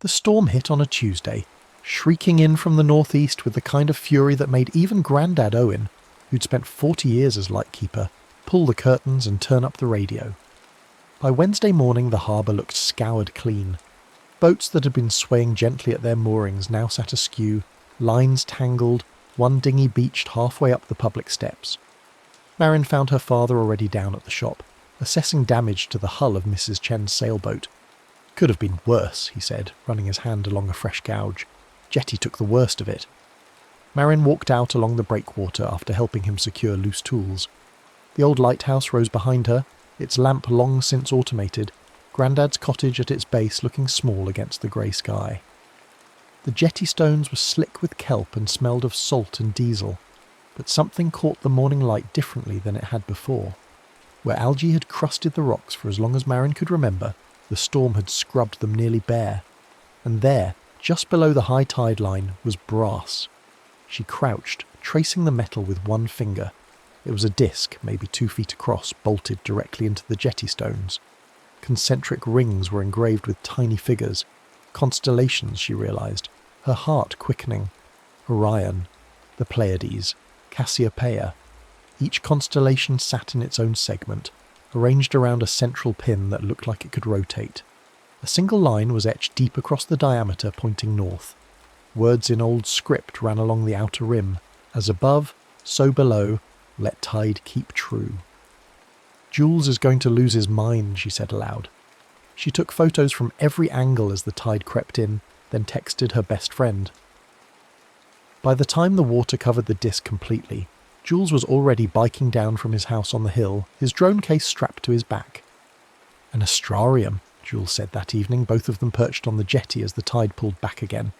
The storm hit on a Tuesday, shrieking in from the northeast with the kind of fury that made even Grandad Owen, who'd spent 40 years as lightkeeper, pull the curtains and turn up the radio. By Wednesday morning the harbour looked scoured clean. Boats that had been swaying gently at their moorings now sat askew, lines tangled, one dinghy beached halfway up the public steps. Marin found her father already down at the shop, assessing damage to the hull of Mrs. Chen's sailboat. "Could have been worse," he said, running his hand along a fresh gouge. "Jetty took the worst of it." Marin walked out along the breakwater after helping him secure loose tools. The old lighthouse rose behind her, its lamp long since automated, Grandad's cottage at its base looking small against the grey sky. The jetty stones were slick with kelp and smelled of salt and diesel, but something caught the morning light differently than it had before. Where algae had crusted the rocks for as long as Marin could remember, the storm had scrubbed them nearly bare, and there, just below the high tide line, was brass. She crouched, tracing the metal with one finger. It was a disc, maybe 2 feet across, bolted directly into the jetty stones. Concentric rings were engraved with tiny figures. Constellations, she realised, her heart quickening. Orion, the Pleiades, Cassiopeia. Each constellation sat in its own segment, arranged around a central pin that looked like it could rotate. A single line was etched deep across the diameter, pointing north. Words in old script ran along the outer rim, as above, so below, let tide keep true. "Jules is going to lose his mind," she said aloud. She took photos from every angle as the tide crept in, then texted her best friend. By the time the water covered the disc completely, Jules was already biking down from his house on the hill, his drone case strapped to his back. "An astrarium," Jules said that evening, both of them perched on the jetty as the tide pulled back again.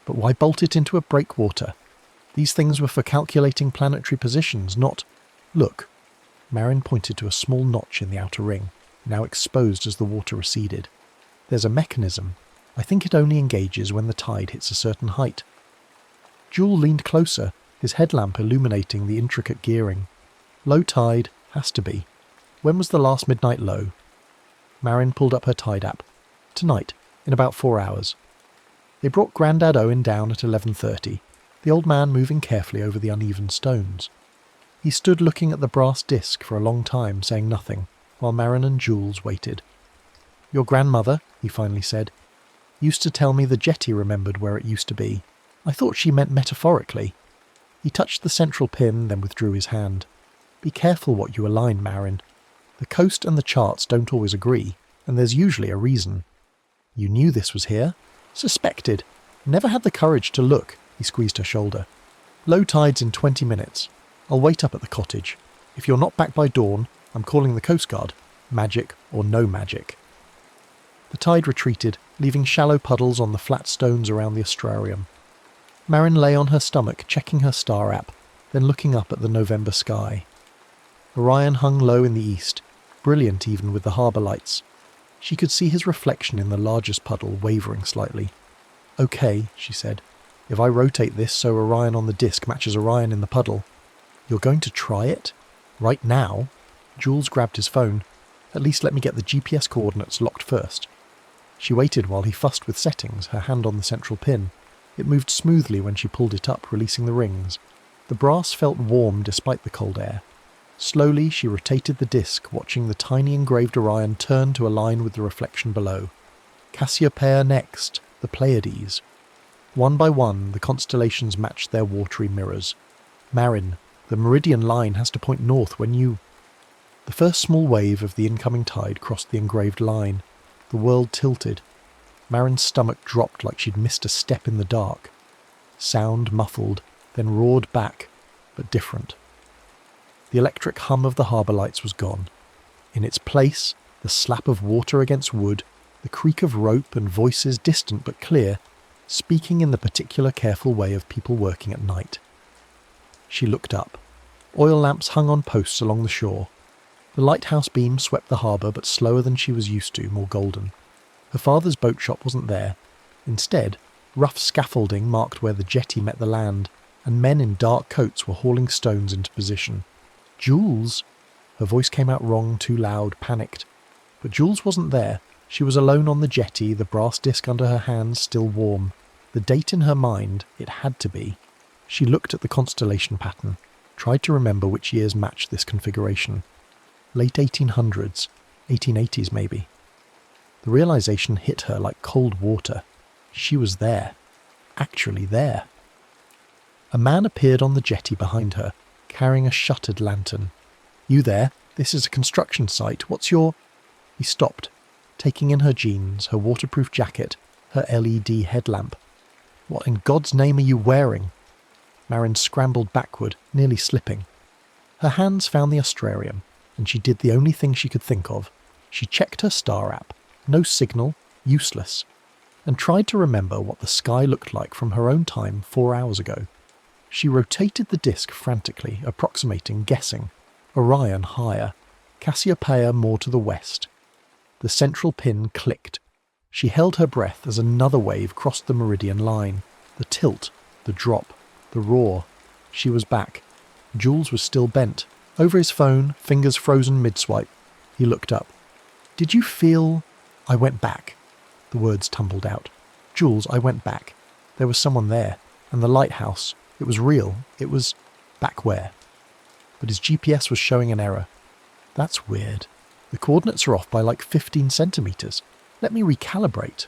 "But why bolt it into a breakwater? These things were for calculating planetary positions, not... Look." Marin pointed to a small notch in the outer ring, now exposed as the water receded. "There's a mechanism. I think it only engages when the tide hits a certain height." Jules leaned closer, his headlamp illuminating the intricate gearing. "Low tide, has to be. When was the last midnight low?" Marin pulled up her tide app. "Tonight, in about 4 hours." They brought Grandad Owen down at 11:30, the old man moving carefully over the uneven stones. He stood looking at the brass disc for a long time, saying nothing, while Marin and Jules waited. "Your grandmother," he finally said, "used to tell me the jetty remembered where it used to be. I thought she meant metaphorically." He touched the central pin, then withdrew his hand. "Be careful what you align, Marin. The coast and the charts don't always agree, and there's usually a reason." "You knew this was here?" "Suspected. Never had the courage to look." He squeezed her shoulder. "Low tide's in 20 minutes. I'll wait up at the cottage. If you're not back by dawn, I'm calling the Coast Guard. Magic or no magic." The tide retreated, leaving shallow puddles on the flat stones around the astrarium. Marin lay on her stomach, checking her star app, then looking up at the November sky. Orion hung low in the east, brilliant even with the harbour lights. She could see his reflection in the largest puddle, wavering slightly. "Okay," she said. "If I rotate this so Orion on the disc matches Orion in the puddle..." "You're going to try it? Right now?" Jules grabbed his phone. "At least let me get the GPS coordinates locked first." She waited while he fussed with settings, her hand on the central pin. It moved smoothly when she pulled it up, releasing the rings. The brass felt warm despite the cold air. Slowly she rotated the disc, watching the tiny engraved Orion turn to align with the reflection below. Cassiopeia next, the Pleiades. One by one, the constellations matched their watery mirrors. "Marin, the meridian line has to point north when you..." The first small wave of the incoming tide crossed the engraved line. The world tilted. Marin's stomach dropped like she'd missed a step in the dark. Sound muffled, then roared back, but different. The electric hum of the harbour lights was gone. In its place, the slap of water against wood, the creak of rope and voices distant but clear, speaking in the particular careful way of people working at night. She looked up. Oil lamps hung on posts along the shore. The lighthouse beam swept the harbour, but slower than she was used to, more golden. Her father's boat shop wasn't there. Instead, rough scaffolding marked where the jetty met the land, and men in dark coats were hauling stones into position. "Jules!" Her voice came out wrong, too loud, panicked. But Jules wasn't there. She was alone on the jetty, the brass disc under her hands still warm. The date in her mind, it had to be. She looked at the constellation pattern, tried to remember which years matched this configuration. Late 1800s, 1880s maybe. The realization hit her like cold water. She was there. Actually there. A man appeared on the jetty behind her, carrying a shuttered lantern. "You there? This is a construction site. What's your—" He stopped, taking in her jeans, her waterproof jacket, her LED headlamp. "What in God's name are you wearing?" Marin scrambled backward, nearly slipping. Her hands found the astrarium, and she did the only thing she could think of. She checked her star app. No signal, useless, and tried to remember what the sky looked like from her own time 4 hours ago. She rotated the disk frantically, approximating, guessing. Orion higher, Cassiopeia more to the west. The central pin clicked. She held her breath as another wave crossed the meridian line. The tilt, the drop, the roar. She was back. Jules was still bent. Over his phone, fingers frozen mid-swipe. He looked up. "Did you feel—" "I went back." The words tumbled out. "Jules, I went back. There was someone there. And the lighthouse. It was real. It was—" "Back where?" But his GPS was showing an error. "That's weird. The coordinates are off by like 15 centimetres. Let me recalibrate."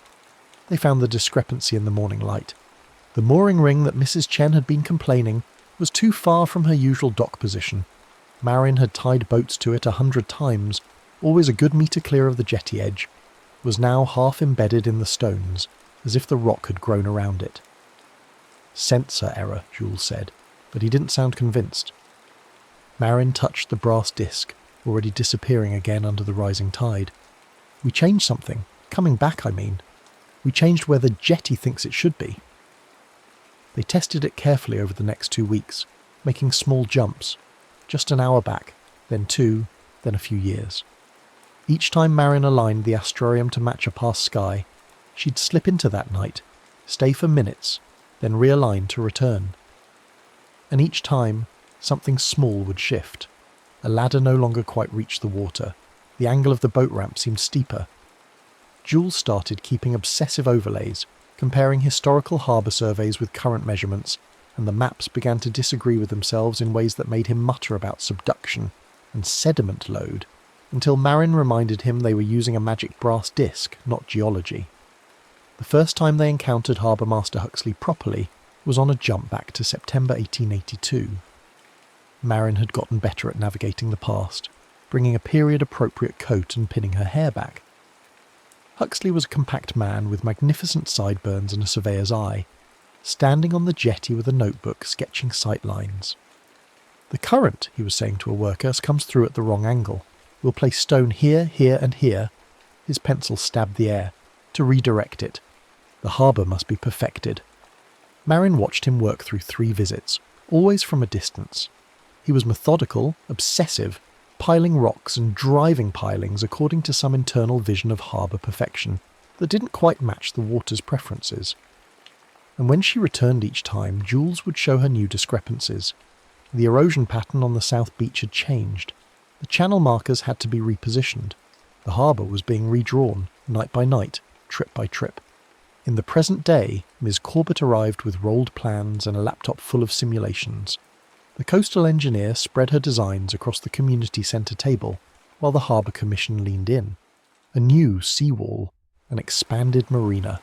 They found the discrepancy in the morning light. The mooring ring that Mrs. Chen had been complaining was too far from her usual dock position. Marin had tied boats to it 100 times, always a good metre clear of the jetty edge, was now half embedded in the stones, as if the rock had grown around it. "Sensor error," Jules said, but he didn't sound convinced. Marin touched the brass disc, already disappearing again under the rising tide. "We changed something. Coming back, I mean. We changed where the jetty thinks it should be." They tested it carefully over the next 2 weeks, making small jumps. Just an hour back, then 2, then a few years. Each time Marin aligned the astrarium to match a past sky, she'd slip into that night, stay for minutes, then realign to return. And each time, something small would shift. A ladder no longer quite reached the water. The angle of the boat ramp seemed steeper. Jules started keeping obsessive overlays, comparing historical harbour surveys with current measurements, and the maps began to disagree with themselves in ways that made him mutter about subduction and sediment load, until Marin reminded him they were using a magic brass disc, not geology. The first time they encountered Harbour Master Huxley properly was on a jump back to September 1882. Marin had gotten better at navigating the past, bringing a period-appropriate coat and pinning her hair back. Huxley was a compact man with magnificent sideburns and a surveyor's eye, standing on the jetty with a notebook sketching sight lines. "The current," he was saying to a worker, "comes through at the wrong angle. We'll place stone here, here and here." His pencil stabbed the air. "To redirect it. The harbour must be perfected." Marin watched him work through 3 visits, always from a distance. He was methodical, obsessive, piling rocks and driving pilings according to some internal vision of harbour perfection that didn't quite match the water's preferences. And when she returned each time, Jules would show her new discrepancies. The erosion pattern on the south beach had changed. The channel markers had to be repositioned. The harbour was being redrawn, night by night, trip by trip. In the present day, Ms. Corbett arrived with rolled plans and a laptop full of simulations. The coastal engineer spread her designs across the community centre table, while the Harbour Commission leaned in. A new seawall, an expanded marina,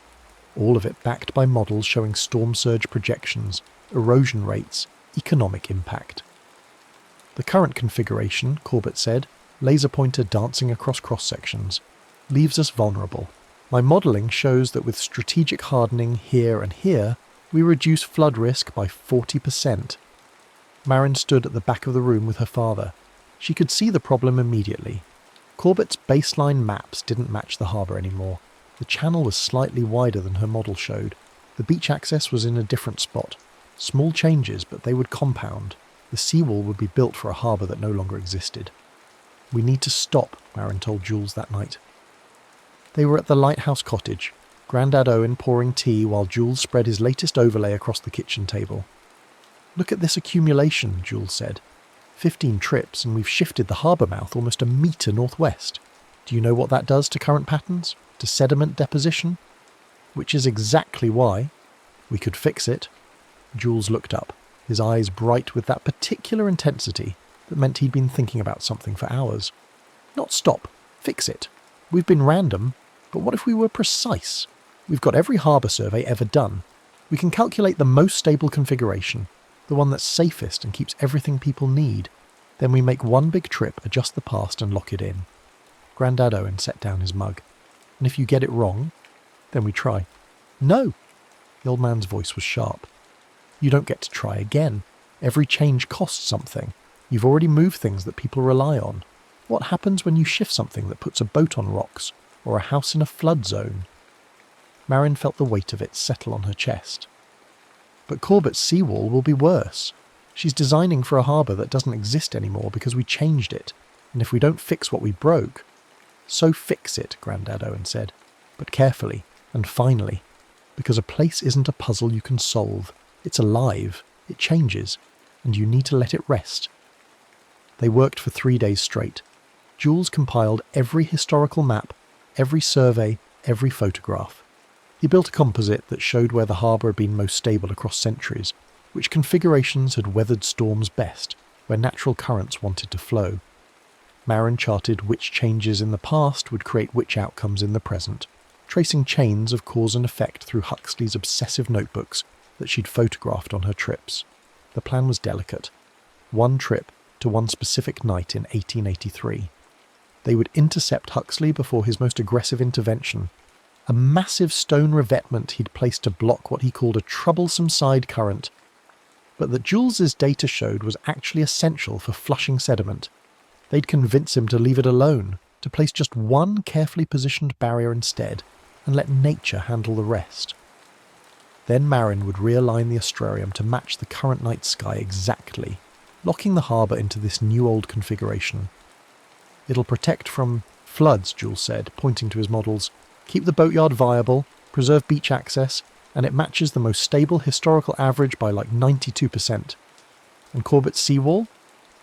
all of it backed by models showing storm surge projections, erosion rates, economic impact. "The current configuration," Corbett said, laser pointer dancing across cross-sections, "leaves us vulnerable. My modelling shows that with strategic hardening here and here, we reduce flood risk by 40%. Marin stood at the back of the room with her father. She could see the problem immediately. Corbett's baseline maps didn't match the harbour anymore. The channel was slightly wider than her model showed. The beach access was in a different spot. Small changes, but they would compound. The seawall would be built for a harbour that no longer existed. "We need to stop," Marin told Jules that night. They were at the lighthouse cottage, Grandad Owen pouring tea while Jules spread his latest overlay across the kitchen table. "Look at this accumulation," Jules said. 15 trips and we've shifted the harbour mouth almost a metre northwest. Do you know what that does to current patterns? To sediment deposition? Which is exactly why we could fix it. Jules looked up, his eyes bright with that particular intensity that meant he'd been thinking about something for hours. Not stop, fix it. We've been random, but what if we were precise? We've got every harbour survey ever done. We can calculate the most stable configuration, the one that's safest and keeps everything people need. Then we make one big trip, adjust the past and lock it in. Grandad Owen set down his mug. And if you get it wrong, then we try. No! The old man's voice was sharp. You don't get to try again. Every change costs something. You've already moved things that people rely on. What happens when you shift something that puts a boat on rocks, or a house in a flood zone? Marin felt the weight of it settle on her chest. But Corbett's seawall will be worse. She's designing for a harbour that doesn't exist anymore because we changed it, and if we don't fix what we broke... So fix it, Grandad Owen said, but carefully and finally, because a place isn't a puzzle you can solve. It's alive, it changes, and you need to let it rest. They worked for 3 days straight. Jules compiled every historical map, every survey, every photograph. He built a composite that showed where the harbour had been most stable across centuries, which configurations had weathered storms best, where natural currents wanted to flow. Marin charted which changes in the past would create which outcomes in the present, tracing chains of cause and effect through Huxley's obsessive notebooks that she'd photographed on her trips. The plan was delicate. One trip to one specific night in 1883. They would intercept Huxley before his most aggressive intervention, a massive stone revetment he'd placed to block what he called a troublesome side current, but that Jules's data showed was actually essential for flushing sediment. They'd convince him to leave it alone, to place just one carefully positioned barrier instead, and let nature handle the rest. Then Marin would realign the astrarium to match the current night sky exactly, locking the harbour into this new old configuration. It'll protect from floods, Jules said, pointing to his models, keep the boatyard viable, preserve beach access, and it matches the most stable historical average by like 92%. And Corbett's seawall?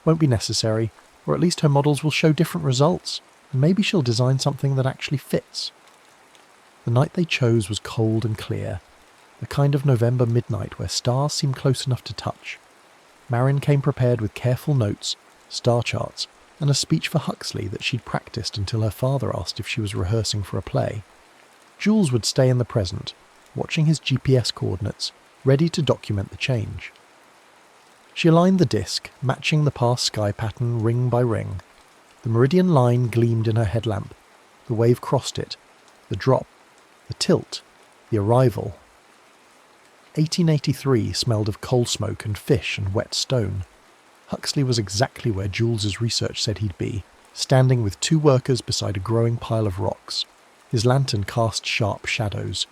Won't be necessary, or at least her models will show different results, and maybe she'll design something that actually fits. The night they chose was cold and clear, the kind of November midnight where stars seem close enough to touch. Marin came prepared with careful notes, star charts, and a speech for Huxley that she'd practiced until her father asked if she was rehearsing for a play. Jules would stay in the present, watching his GPS coordinates, ready to document the change. She aligned the disk, matching the past sky pattern ring by ring. The meridian line gleamed in her headlamp. The wave crossed it. The drop. The tilt. The arrival. 1883 smelled of coal smoke and fish and wet stone. Huxley was exactly where Jules's research said he'd be, standing with 2 workers beside a growing pile of rocks. His lantern cast sharp shadows.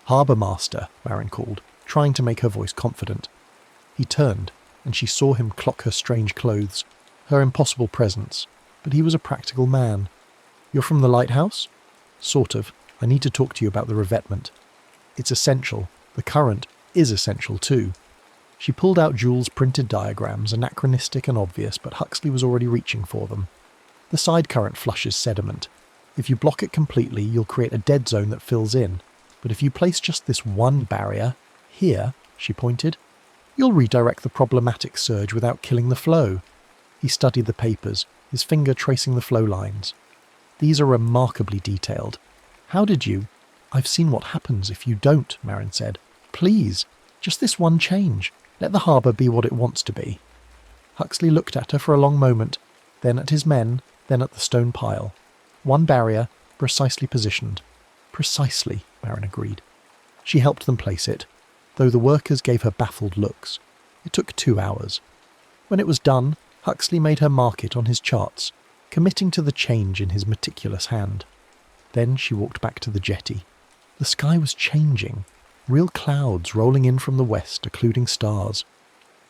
"Harbour Master," Marin called, trying to make her voice confident. He turned, and she saw him clock her strange clothes, her impossible presence, but he was a practical man. "You're from the lighthouse?" "Sort of. I need to talk to you about the revetment. It's essential. The current is essential too." She pulled out Jules' printed diagrams, anachronistic and obvious, but Huxley was already reaching for them. The side current flushes sediment. If you block it completely, you'll create a dead zone that fills in. But if you place just this one barrier, here, she pointed, you'll redirect the problematic surge without killing the flow. He studied the papers, his finger tracing the flow lines. "These are remarkably detailed. How did you—" "I've seen what happens if you don't," Marin said. "Please, just this one change. Let the harbour be what it wants to be." Huxley looked at her for a long moment, then at his men, then at the stone pile. One barrier, precisely positioned. "Precisely," Marin agreed. She helped them place it, though the workers gave her baffled looks. It took 2 hours. When it was done, Huxley made her mark it on his charts, committing to the change in his meticulous hand. Then she walked back to the jetty. The sky was changing, real clouds rolling in from the west, occluding stars.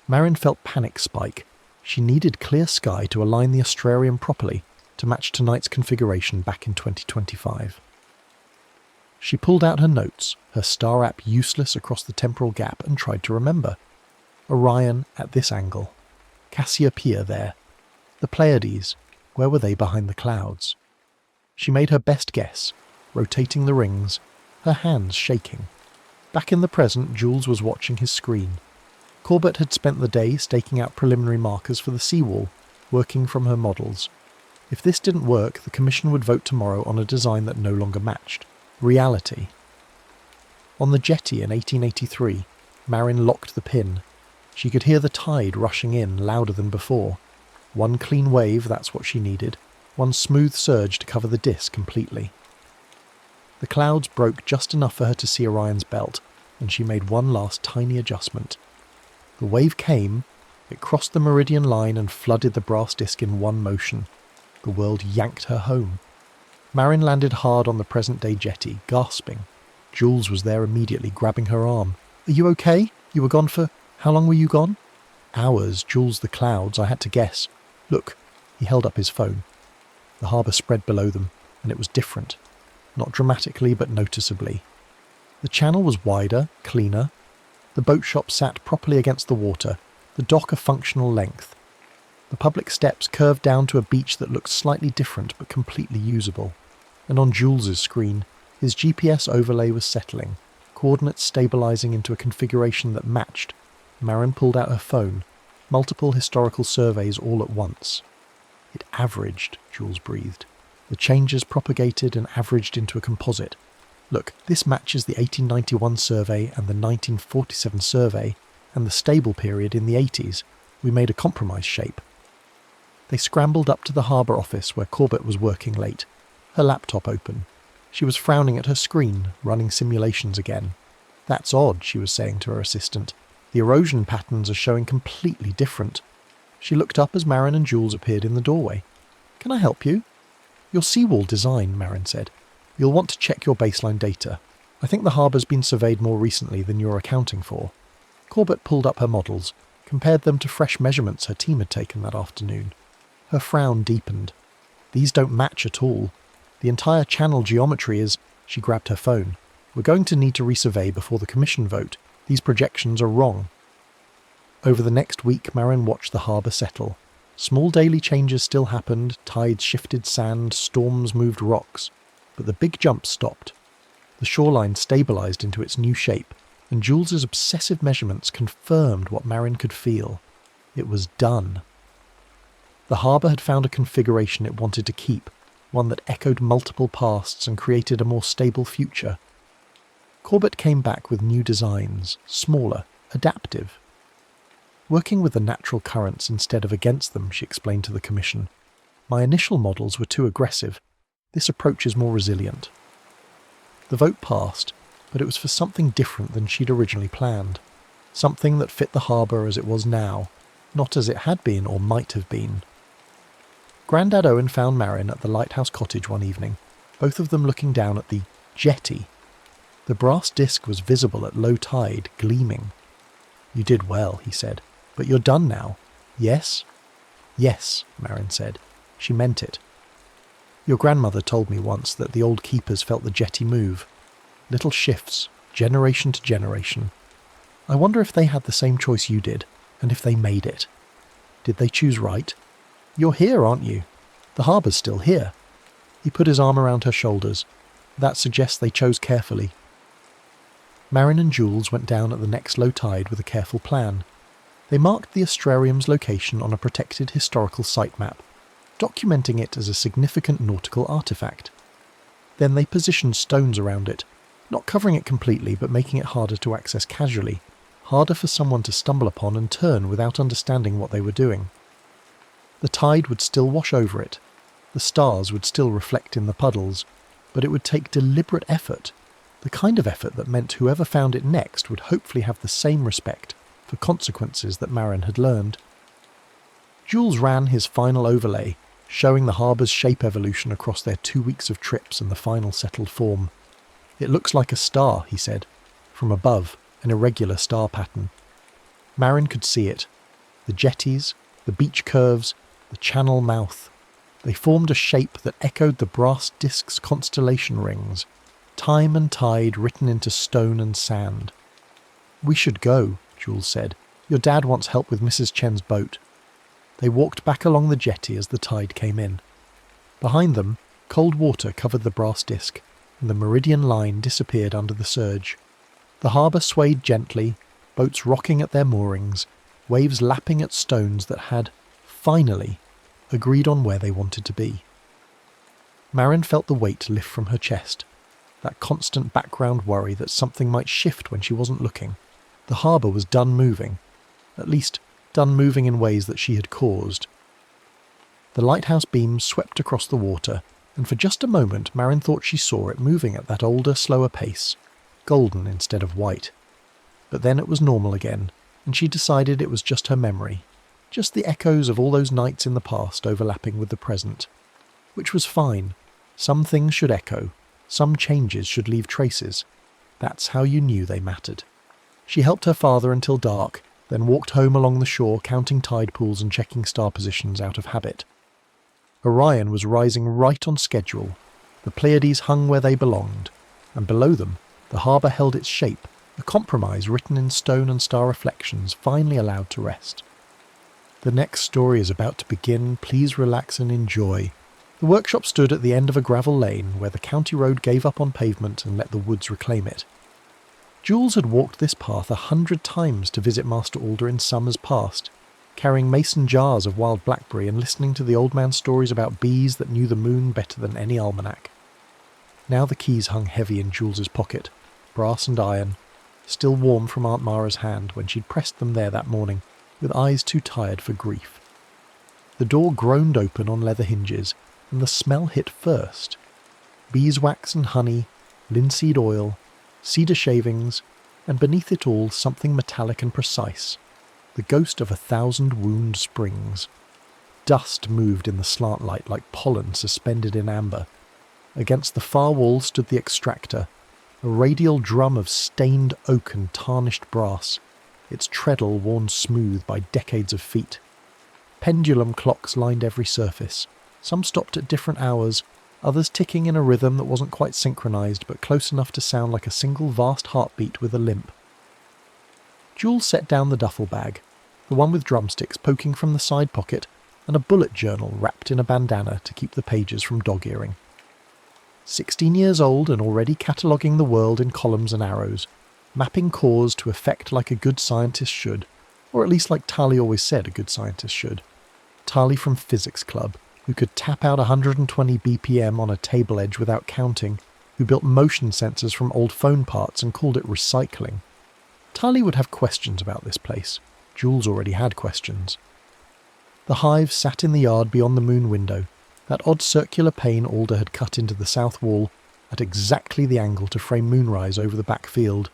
Marin felt panic spike. She needed clear sky to align the astrarium properly, to match tonight's configuration back in 2025. She pulled out her notes, her star app useless across the temporal gap, and tried to remember. Orion at this angle. Cassiopeia there. The Pleiades, where were they behind the clouds? She made her best guess, rotating the rings, her hands shaking. Back in the present, Jules was watching his screen. Corbett had spent the day staking out preliminary markers for the seawall, working from her models. If this didn't work, the Commission would vote tomorrow on a design that no longer matched. Reality. On the jetty in 1883, Marin locked the pin. She could hear the tide rushing in louder than before. One clean wave, that's what she needed. One smooth surge to cover the disk completely. The clouds broke just enough for her to see Orion's belt, and she made one last tiny adjustment. The wave came, it crossed the meridian line and flooded the brass disc in one motion. The world yanked her home. Marin landed hard on the present-day jetty, gasping. Jules was there immediately, grabbing her arm. "Are you okay? You were gone for... How long were you gone?" "Hours, Jules, the clouds, I had to guess. Look." He held up his phone. The harbour spread below them, and it was different. Not dramatically, but noticeably. The channel was wider, cleaner. The boat shop sat properly against the water, the dock a functional length. The public steps curved down to a beach that looked slightly different but completely usable. And on Jules's screen, his GPS overlay was settling, coordinates stabilising into a configuration that matched. Marin pulled out her phone, multiple historical surveys all at once. It averaged, Jules breathed. The changes propagated and averaged into a composite. Look, this matches the 1891 survey and the 1947 survey and the stable period in the 80s. We made a compromise shape. They scrambled up to the harbour office where Corbett was working late, her laptop open. She was frowning at her screen, running simulations again. "That's odd," she was saying to her assistant. "The erosion patterns are showing completely different." She looked up as Marin and Jules appeared in the doorway. "Can I help you?" "Your seawall design," Marin said. "You'll want to check your baseline data. I think the harbour's been surveyed more recently than you're accounting for." Corbett pulled up her models, compared them to fresh measurements her team had taken that afternoon. Her frown deepened. "These don't match at all. The entire channel geometry is..." She grabbed her phone. "We're going to need to resurvey before the Commission vote. These projections are wrong." Over the next week, Marin watched the harbour settle. Small daily changes still happened, tides shifted sand, storms moved rocks. But the big jump stopped. The shoreline stabilised into its new shape, and Jules's obsessive measurements confirmed what Marin could feel. It was done. The harbour had found a configuration it wanted to keep, one that echoed multiple pasts and created a more stable future. Corbett came back with new designs, smaller, adaptive. "Working with the natural currents instead of against them," she explained to the Commission. "My initial models were too aggressive. This approach is more resilient." The vote passed, but it was for something different than she'd originally planned. Something that fit the harbour as it was now, not as it had been or might have been. Grandad Owen found Marin at the lighthouse cottage one evening, both of them looking down at the jetty. The brass disc was visible at low tide, gleaming. "You did well," he said. "But you're done now. Yes?" "Yes," Marin said. She meant it. "Your grandmother told me once that the old keepers felt the jetty move. Little shifts, generation to generation. I wonder if they had the same choice you did, and if they made it. Did they choose right? You're here, aren't you? The harbour's still here." He put his arm around her shoulders. "That suggests they chose carefully." Marin and Jules went down at the next low tide with a careful plan. They marked the astrarium's location on a protected historical site map, documenting it as a significant nautical artefact. Then they positioned stones around it, not covering it completely but making it harder to access casually, harder for someone to stumble upon and turn without understanding what they were doing. The tide would still wash over it, the stars would still reflect in the puddles, but it would take deliberate effort, the kind of effort that meant whoever found it next would hopefully have the same respect for consequences that Marin had learned. Jules ran his final overlay, showing the harbour's shape evolution across their 2 weeks of trips and the final settled form. "It looks like a star," he said. From above, an irregular star pattern. Marin could see it. The jetties, the beach curves, the channel mouth. They formed a shape that echoed the brass disc's constellation rings, time and tide written into stone and sand. "We should go," Jules said. "Your dad wants help with Mrs. Chen's boat." They walked back along the jetty as the tide came in. Behind them, Cold water covered the brass disc, and the meridian line disappeared under the surge. The harbour swayed gently, boats rocking at their moorings, waves lapping at stones that had, finally, agreed on where they wanted to be. Marin felt the weight lift from her chest, that constant background worry that something might shift when she wasn't looking. The harbour was done moving, at least done moving in ways that she had caused. The lighthouse beams swept across the water, and for just a moment Marin thought she saw it moving at that older, slower pace, golden instead of white. But then it was normal again, and she decided it was just her memory, just the echoes of all those nights in the past overlapping with the present. Which was fine. Some things should echo, some changes should leave traces. That's how you knew they mattered. She helped her father until dark, then walked home along the shore counting tide pools and checking star positions out of habit. Orion was rising right on schedule. The Pleiades hung where they belonged, and below them the harbour held its shape, a compromise written in stone and star reflections finally allowed to rest. The next story is about to begin, please relax and enjoy. The workshop stood at the end of a gravel lane where the county road gave up on pavement and let the woods reclaim it. Jules had walked this path 100 times to visit Master Alder in summers past, carrying mason jars of wild blackberry and listening to the old man's stories about bees that knew the moon better than any almanac. Now the keys hung heavy in Jules's pocket, brass and iron, still warm from Aunt Mara's hand when she'd pressed them there that morning, with eyes too tired for grief. The door groaned open on leather hinges, and the smell hit first. Beeswax and honey, linseed oil, cedar shavings, and beneath it all something metallic and precise, the ghost of 1,000 wound springs. Dust moved in the slant light like pollen suspended in amber. Against the far wall stood the extractor, a radial drum of stained oak and tarnished brass, its treadle worn smooth by decades of feet. Pendulum clocks lined every surface, some stopped at different hours, others ticking in a rhythm that wasn't quite synchronized but close enough to sound like a single vast heartbeat with a limp. Jules set down the duffel bag, the one with drumsticks poking from the side pocket, and a bullet journal wrapped in a bandana to keep the pages from dog-earing. 16 years old and already cataloguing the world in columns and arrows, mapping cause to effect like a good scientist should, or at least like Tali always said a good scientist should. Tali from Physics Club, who could tap out 120 BPM on a table edge without counting, who built motion sensors from old phone parts and called it recycling. Tali would have questions about this place. Jules already had questions. The hive sat in the yard beyond the moon window, that odd circular pane Alder had cut into the south wall at exactly the angle to frame moonrise over the back field.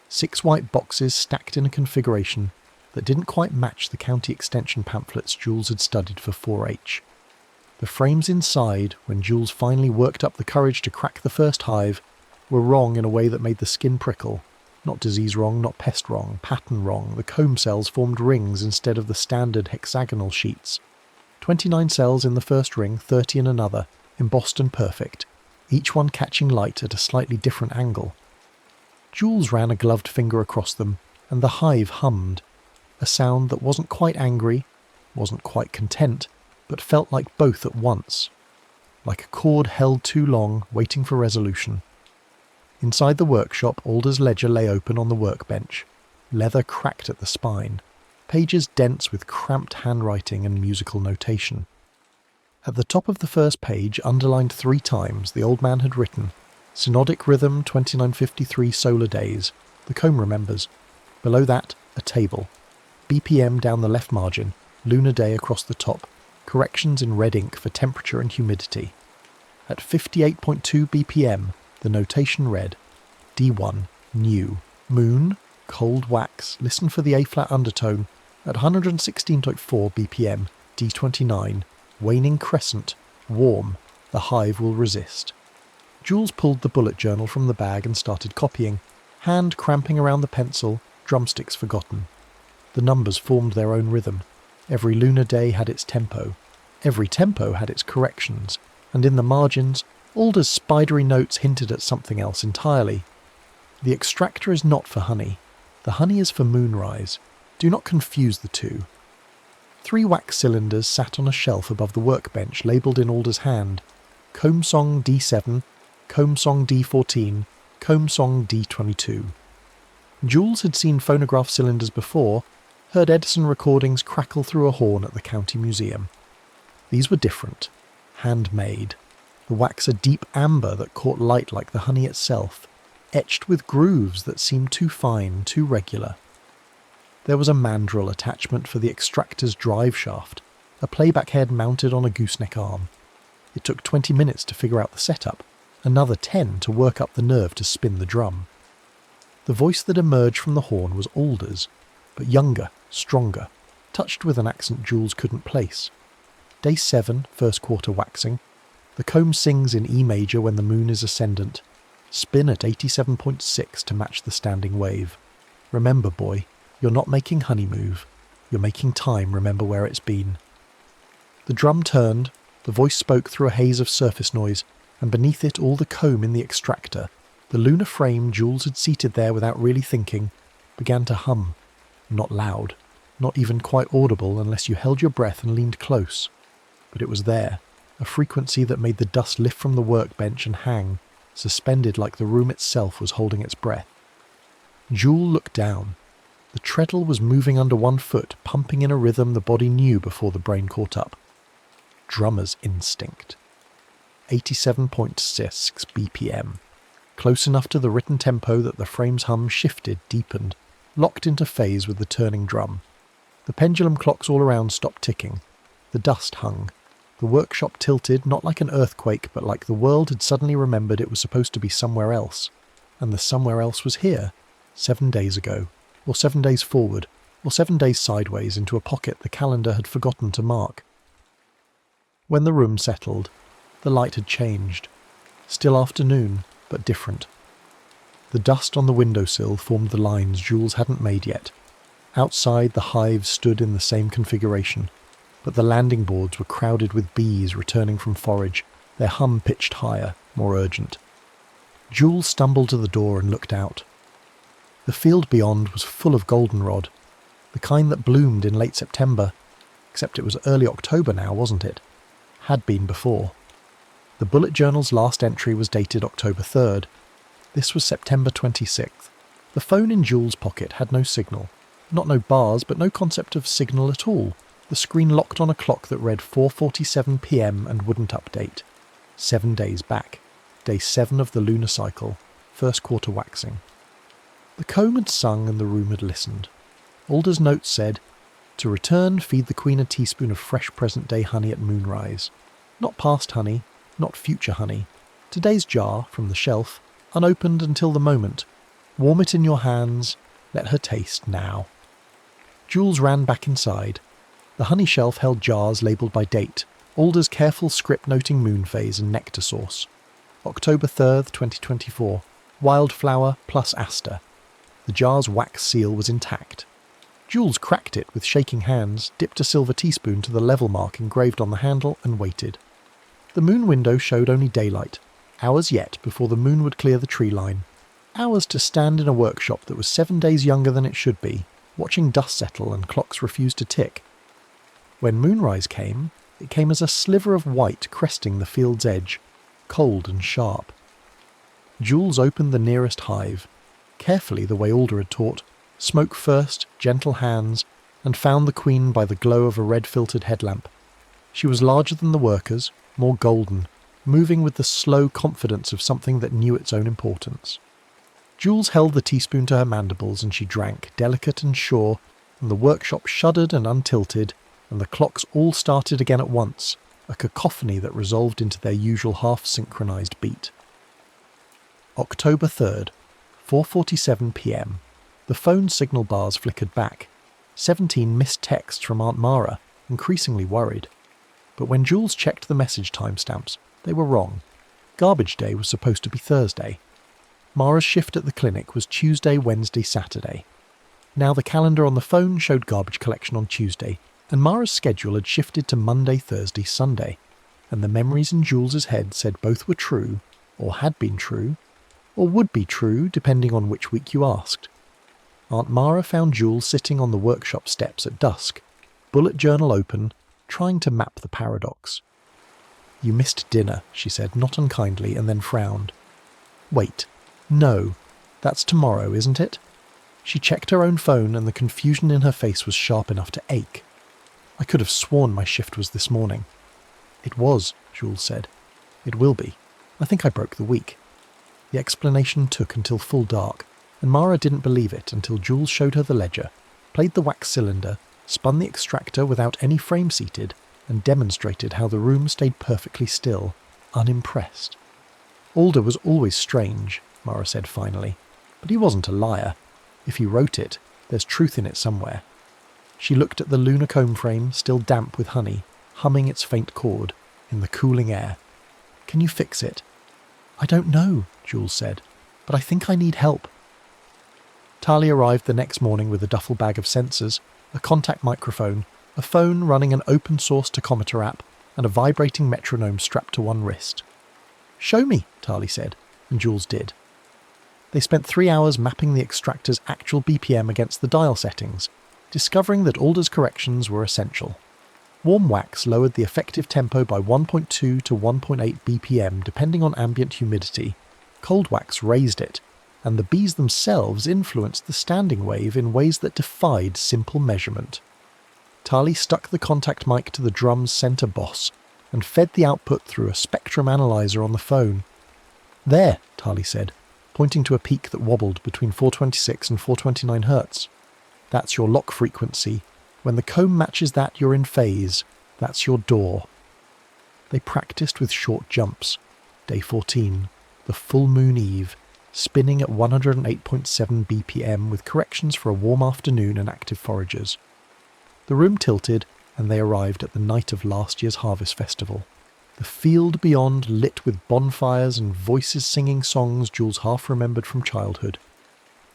6 white boxes stacked in a configuration that didn't quite match the county extension pamphlets Jules had studied for 4-H. The frames inside, when Jules finally worked up the courage to crack the first hive, were wrong in a way that made the skin prickle. Not disease wrong, not pest wrong, pattern wrong. The comb cells formed rings instead of the standard hexagonal sheets. 29 cells in the first ring, 30 in another, embossed and perfect, each one catching light at a slightly different angle. Jules ran a gloved finger across them, and the hive hummed, a sound that wasn't quite angry, wasn't quite content, but felt like both at once, like a cord held too long, waiting for resolution. Inside the workshop, Alder's ledger lay open on the workbench, leather cracked at the spine, pages dense with cramped handwriting and musical notation. At the top of the first page, underlined 3 times, the old man had written, Synodic Rhythm 2953 solar days, the comb remembers. Below that, a table. BPM down the left margin, lunar day across the top, corrections in red ink for temperature and humidity. At 58.2 BPM, the notation read, D1, new, moon, cold wax, listen for the A-flat undertone. At 116.4 BPM, D29, waning crescent, warm, the hive will resist. Jules pulled the bullet journal from the bag and started copying, hand cramping around the pencil, drumsticks forgotten. The numbers formed their own rhythm. Every lunar day had its tempo. Every tempo had its corrections, and in the margins, Alder's spidery notes hinted at something else entirely. The extractor is not for honey. The honey is for moonrise. Do not confuse the two. 3 wax cylinders sat on a shelf above the workbench, labelled in Alder's hand. comb song D7, comb song D14, comb song D22. Jules had seen phonograph cylinders before, heard Edison recordings crackle through a horn at the county museum. These were different, handmade, the wax a deep amber that caught light like the honey itself, etched with grooves that seemed too fine, too regular. There was a mandrel attachment for the extractor's drive shaft, a playback head mounted on a gooseneck arm. It took 20 minutes to figure out the setup, another 10 to work up the nerve to spin the drum. The voice that emerged from the horn was Alder's, but younger, stronger, touched with an accent Jules couldn't place. Day 7, first quarter waxing. The comb sings in E major when the moon is ascendant. Spin at 87.6 to match the standing wave. Remember, boy, you're not making honey move. You're making time remember where it's been. The drum turned, the voice spoke through a haze of surface noise, and beneath it all the comb in the extractor, the lunar frame Jules had seated there without really thinking, began to hum. Not loud, not even quite audible unless you held your breath and leaned close. But it was there, a frequency that made the dust lift from the workbench and hang, suspended like the room itself was holding its breath. Jules looked down. The treadle was moving under one foot, pumping in a rhythm the body knew before the brain caught up. Drummer's instinct. 87.6 BPM. Close enough to the written tempo that the frame's hum shifted, deepened, locked into phase with the turning drum. The pendulum clocks all around stopped ticking. The dust hung. The workshop tilted, not like an earthquake, but like the world had suddenly remembered it was supposed to be somewhere else. And the somewhere else was here, 7 days ago, or 7 days forward, or 7 days sideways into a pocket the calendar had forgotten to mark. When the room settled, the light had changed. Still afternoon, but different. The dust on the windowsill formed the lines Jules hadn't made yet. Outside, the hives stood in the same configuration, but the landing boards were crowded with bees returning from forage, their hum pitched higher, more urgent. Jules stumbled to the door and looked out. The field beyond was full of goldenrod, the kind that bloomed in late September, except it was early October now, wasn't it? Had been before. The bullet journal's last entry was dated October 3rd. This was September 26th. The phone in Jules' pocket had no signal. Not no bars, but no concept of signal at all. The screen locked on a clock that read 4:47 p.m. and wouldn't update. 7 days back. Day 7 of the lunar cycle. First quarter waxing. The comb had sung and the room had listened. Alder's note said, "To return, feed the queen a teaspoon of fresh present-day honey at moonrise. Not past honey, not future honey. Today's jar, from the shelf, unopened until the moment. Warm it in your hands, let her taste now." Jules ran back inside. The honey shelf held jars labelled by date, Alder's careful script noting moon phase and nectar source. October 3rd, 2024. Wildflower plus aster. The jar's wax seal was intact. Jules cracked it with shaking hands, dipped a silver teaspoon to the level mark engraved on the handle, and waited. The moon window showed only daylight, hours yet before the moon would clear the tree line. Hours to stand in a workshop that was 7 days younger than it should be, watching dust settle and clocks refuse to tick. When moonrise came, it came as a sliver of white cresting the field's edge, cold and sharp. Jules opened the nearest hive, carefully the way Alder had taught, smoke first, gentle hands, and found the queen by the glow of a red-filtered headlamp. She was larger than the workers, more golden, moving with the slow confidence of something that knew its own importance. Jules held the teaspoon to her mandibles and she drank, delicate and sure, and the workshop shuddered and untilted, and the clocks all started again at once, a cacophony that resolved into their usual half-synchronized beat. October 3rd, 4:47 p.m. The phone signal bars flickered back. 17 missed texts from Aunt Mara, increasingly worried. But when Jules checked the message timestamps, they were wrong. Garbage day was supposed to be Thursday. Mara's shift at the clinic was Tuesday, Wednesday, Saturday. Now the calendar on the phone showed garbage collection on Tuesday, and Mara's schedule had shifted to Monday, Thursday, Sunday, and the memories in Jules's head said both were true, or had been true, or would be true depending on which week you asked. Aunt Mara found Jules sitting on the workshop steps at dusk, bullet journal open, trying to map the paradox. "You missed dinner," she said, not unkindly, and then frowned. "Wait. No. That's tomorrow, isn't it?" She checked her own phone, and the confusion in her face was sharp enough to ache. "I could have sworn my shift was this morning." "It was," Jules said. "It will be. I think I broke the week." The explanation took until full dark, and Mara didn't believe it until Jules showed her the ledger, played the wax cylinder, spun the extractor without any frame seated, and demonstrated how the room stayed perfectly still, unimpressed. "Alder was always strange," Mara said finally, "but he wasn't a liar. If he wrote it, there's truth in it somewhere." She looked at the lunar comb frame, still damp with honey, humming its faint chord, in the cooling air. "Can you fix it?" "I don't know," Jules said, "but I think I need help." Tali arrived the next morning with a duffel bag of sensors, a contact microphone, a phone running an open-source tachometer app, and a vibrating metronome strapped to one wrist. "Show me," Tali said, and Jules did. They spent 3 hours mapping the extractor's actual BPM against the dial settings, discovering that Alder's corrections were essential. Warm wax lowered the effective tempo by 1.2 to 1.8 BPM depending on ambient humidity. Cold wax raised it, and the bees themselves influenced the standing wave in ways that defied simple measurement. Tali stuck the contact mic to the drum's centre boss and fed the output through a spectrum analyzer on the phone. "There," Tali said, pointing to a peak that wobbled between 426 and 429 Hz. "That's your lock frequency. When the comb matches that, you're in phase. That's your door." They practiced with short jumps. Day 14, the full moon eve, spinning at 108.7 BPM with corrections for a warm afternoon and active foragers. The room tilted, and they arrived at the night of last year's harvest festival. The field beyond lit with bonfires and voices singing songs Jules half remembered from childhood.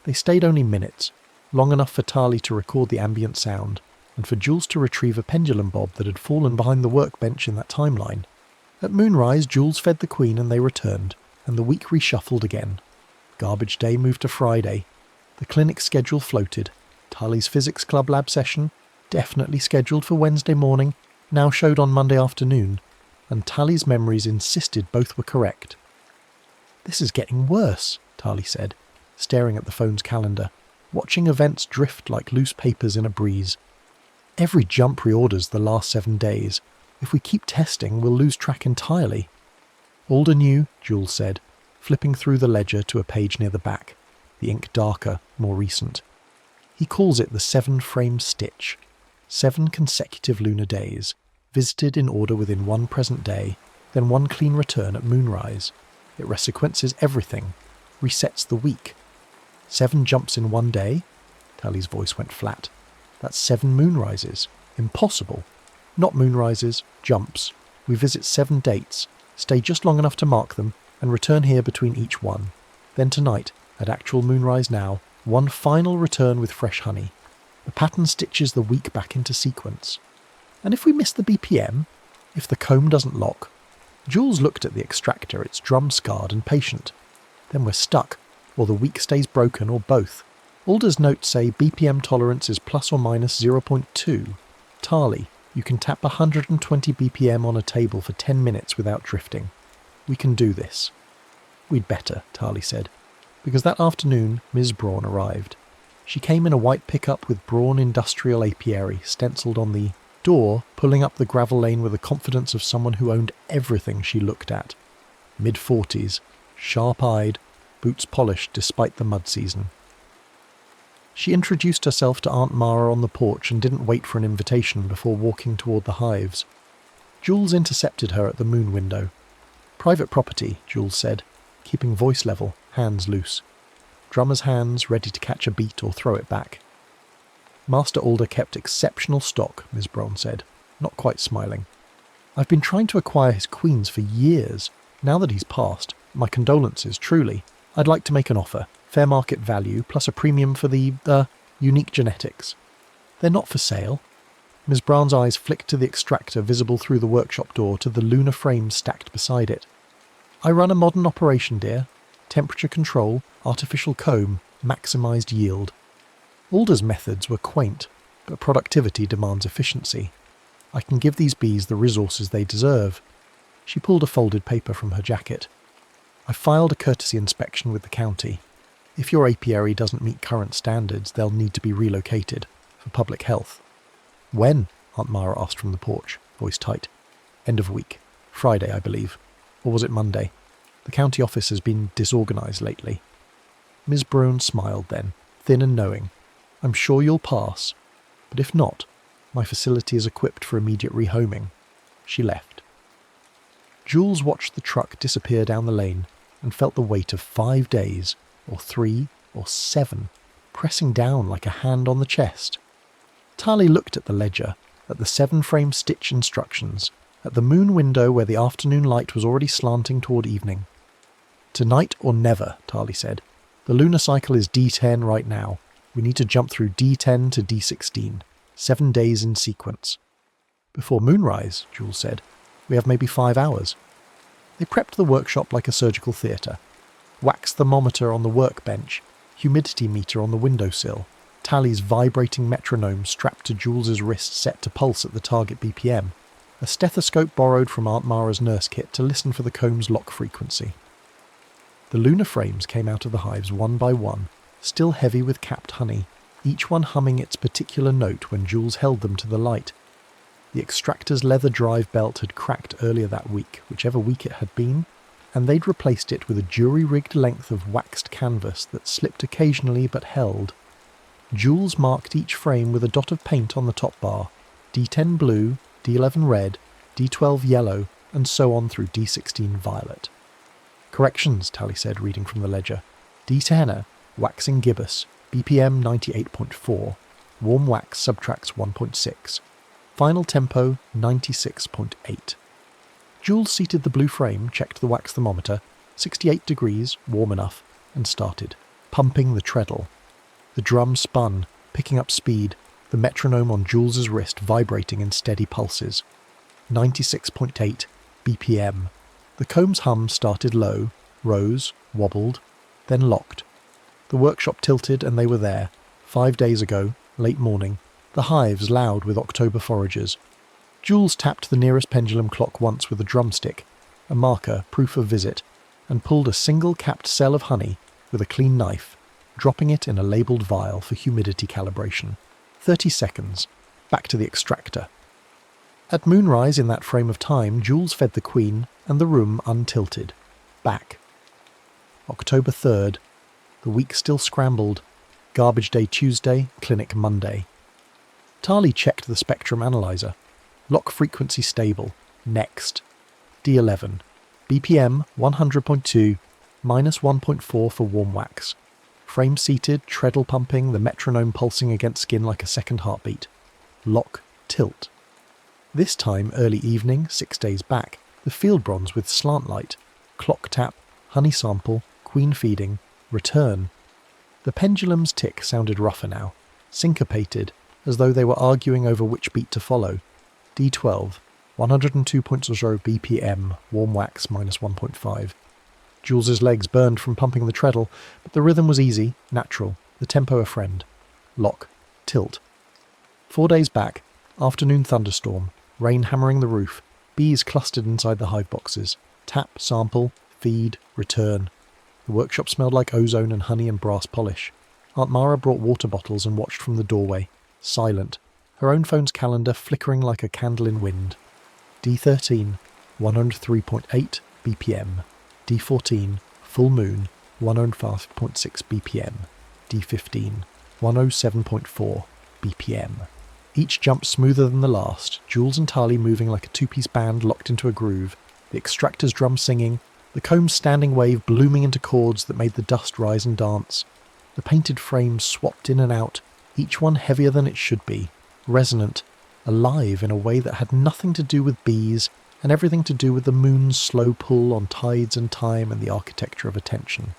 They stayed only minutes, long enough for Tali to record the ambient sound, and for Jules to retrieve a pendulum bob that had fallen behind the workbench in that timeline. At moonrise, Jules fed the queen and they returned, and the week reshuffled again. Garbage day moved to Friday. The clinic schedule floated. Tali's physics club lab session, definitely scheduled for Wednesday morning, now showed on Monday afternoon, and Tali's memories insisted both were correct. "This is getting worse," Tali said, staring at the phone's calendar, watching events drift like loose papers in a breeze. "Every jump reorders the last 7 days. If we keep testing, we'll lose track entirely." "Alder knew," Jules said, flipping through the ledger to a page near the back, the ink darker, more recent. "He calls it the 7-frame stitch. 7 consecutive lunar days, visited in order within one present day, then one clean return at moonrise. It resequences everything, resets the week. 7 jumps in one day?" Tali's voice went flat. "That's 7 moonrises. Impossible. Not moonrises, jumps. We visit 7 dates, stay just long enough to mark them, and return here between each one. Then tonight, at actual moonrise now, one final return with fresh honey. The pattern stitches the week back into sequence. And if we miss the BPM? If the comb doesn't lock?" Jules looked at the extractor, its drum scarred and patient. "Then we're stuck, or the week stays broken, or both. Alder's notes say BPM tolerance is plus or minus 0.2. Tali, you can tap 120 BPM on a table for 10 minutes without drifting. We can do this." "We'd better," Tali said, because that afternoon Ms. Braun arrived. She came in a white pickup with Braun Industrial Apiary stencilled on the door, pulling up the gravel lane with the confidence of someone who owned everything she looked at. Mid-40s, sharp-eyed, boots polished despite the mud season. She introduced herself to Aunt Mara on the porch and didn't wait for an invitation before walking toward the hives. Jules intercepted her at the moon window. "Private property," Jules said, keeping voice level, hands loose. Drummer's hands ready to catch a beat or throw it back. "Master Alder kept exceptional stock," Ms. Braun said, not quite smiling. "I've been trying to acquire his queens for years. Now that he's passed, my condolences, truly. I'd like to make an offer. Fair market value, plus a premium for the unique genetics." "They're not for sale." Ms. Braun's eyes flicked to the extractor visible through the workshop door to the lunar frames stacked beside it. "I run a modern operation, dear. Temperature control, artificial comb, maximised yield. Alder's methods were quaint, but productivity demands efficiency. I can give these bees the resources they deserve." She pulled a folded paper from her jacket. "I filed a courtesy inspection with the county. If your apiary doesn't meet current standards, they'll need to be relocated, for public health." "When?" Aunt Mara asked from the porch, voice tight. "End of week. Friday, I believe. Or was it Monday? The county office has been disorganised lately." Ms. Brown smiled then, thin and knowing. "I'm sure you'll pass. But if not, my facility is equipped for immediate rehoming." She left. Jules watched the truck disappear down the lane and felt the weight of 5 days, or 3, or 7, pressing down like a hand on the chest. Tali looked at the ledger, at the 7-frame stitch instructions, at the moon window where the afternoon light was already slanting toward evening. "Tonight or never," Tali said. "The lunar cycle is D10 right now. We need to jump through D10 to D16, 7 days in sequence." "Before moonrise," Jules said. "We have maybe 5 hours." They prepped the workshop like a surgical theatre. Wax thermometer on the workbench, humidity meter on the windowsill, Tali's vibrating metronome strapped to Jules's wrist set to pulse at the target BPM, a stethoscope borrowed from Aunt Mara's nurse kit to listen for the comb's lock frequency. The lunar frames came out of the hives one by one, still heavy with capped honey, each one humming its particular note when Jules held them to the light. The extractor's leather drive belt had cracked earlier that week, whichever week it had been, and they'd replaced it with a jury-rigged length of waxed canvas that slipped occasionally but held. Jules marked each frame with a dot of paint on the top bar, D10 blue, D11 red, D12 yellow, and so on through D16 violet. "Corrections," Tali said, reading from the ledger. "D10, waxing gibbous, BPM 98.4, warm wax subtracts 1.6. Final tempo 96.8. Jules seated the blue frame, checked the wax thermometer, 68 degrees, warm enough, and started, pumping the treadle. The drum spun, picking up speed, the metronome on Jules's wrist vibrating in steady pulses. 96.8 BPM. The comb's hum started low, rose, wobbled, then locked. The workshop tilted and they were there, 5 days ago, late morning, the hives loud with October foragers. Jules tapped the nearest pendulum clock once with a drumstick, a marker, proof of visit, and pulled a single capped cell of honey with a clean knife, dropping it in a labelled vial for humidity calibration. 30 seconds. Back to the extractor. At moonrise in that frame of time, Jules fed the queen, and the room untilted. Back. October 3rd. The week still scrambled. Garbage day Tuesday, clinic Monday. Tali checked the spectrum analyzer. Lock frequency stable. Next. D11. BPM 100.2, minus 1.4 for warm wax. Frame seated, treadle pumping, the metronome pulsing against skin like a second heartbeat. Lock, tilt. This time, early evening, 6 days back, the field bronze with slant light. Clock tap, honey sample, queen feeding, return. The pendulum's tick sounded rougher now, syncopated, as though they were arguing over which beat to follow. D12, 102.0 BPM, warm wax minus 1.5. Jules's legs burned from pumping the treadle, but the rhythm was easy, natural, the tempo a friend. Lock, tilt. 4 days back, afternoon thunderstorm, rain hammering the roof, bees clustered inside the hive boxes. Tap, sample, feed, return. The workshop smelled like ozone and honey and brass polish. Aunt Mara brought water bottles and watched from the doorway, silent, her own phone's calendar flickering like a candle in wind. D13, 103.8 BPM. D14, full moon, 105.6 BPM. D15, 107.4 BPM. Each jump smoother than the last, Jules and Tali moving like a two-piece band locked into a groove, the extractor's drum singing, the comb's standing wave blooming into chords that made the dust rise and dance. The painted frames swapped in and out, each one heavier than it should be, resonant, alive in a way that had nothing to do with bees and everything to do with the moon's slow pull on tides and time and the architecture of attention.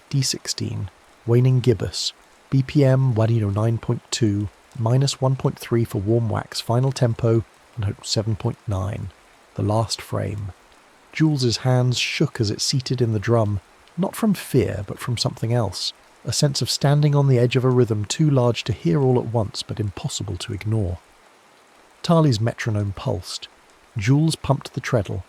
D16, waning gibbous, BPM 109.2, minus 1.3 for warm wax, final tempo, and 7.9, the last frame. Jules's hands shook as it seated in the drum, not from fear, but from something else, a sense of standing on the edge of a rhythm too large to hear all at once, but impossible to ignore. Tali's metronome pulsed. Jules pumped the treadle.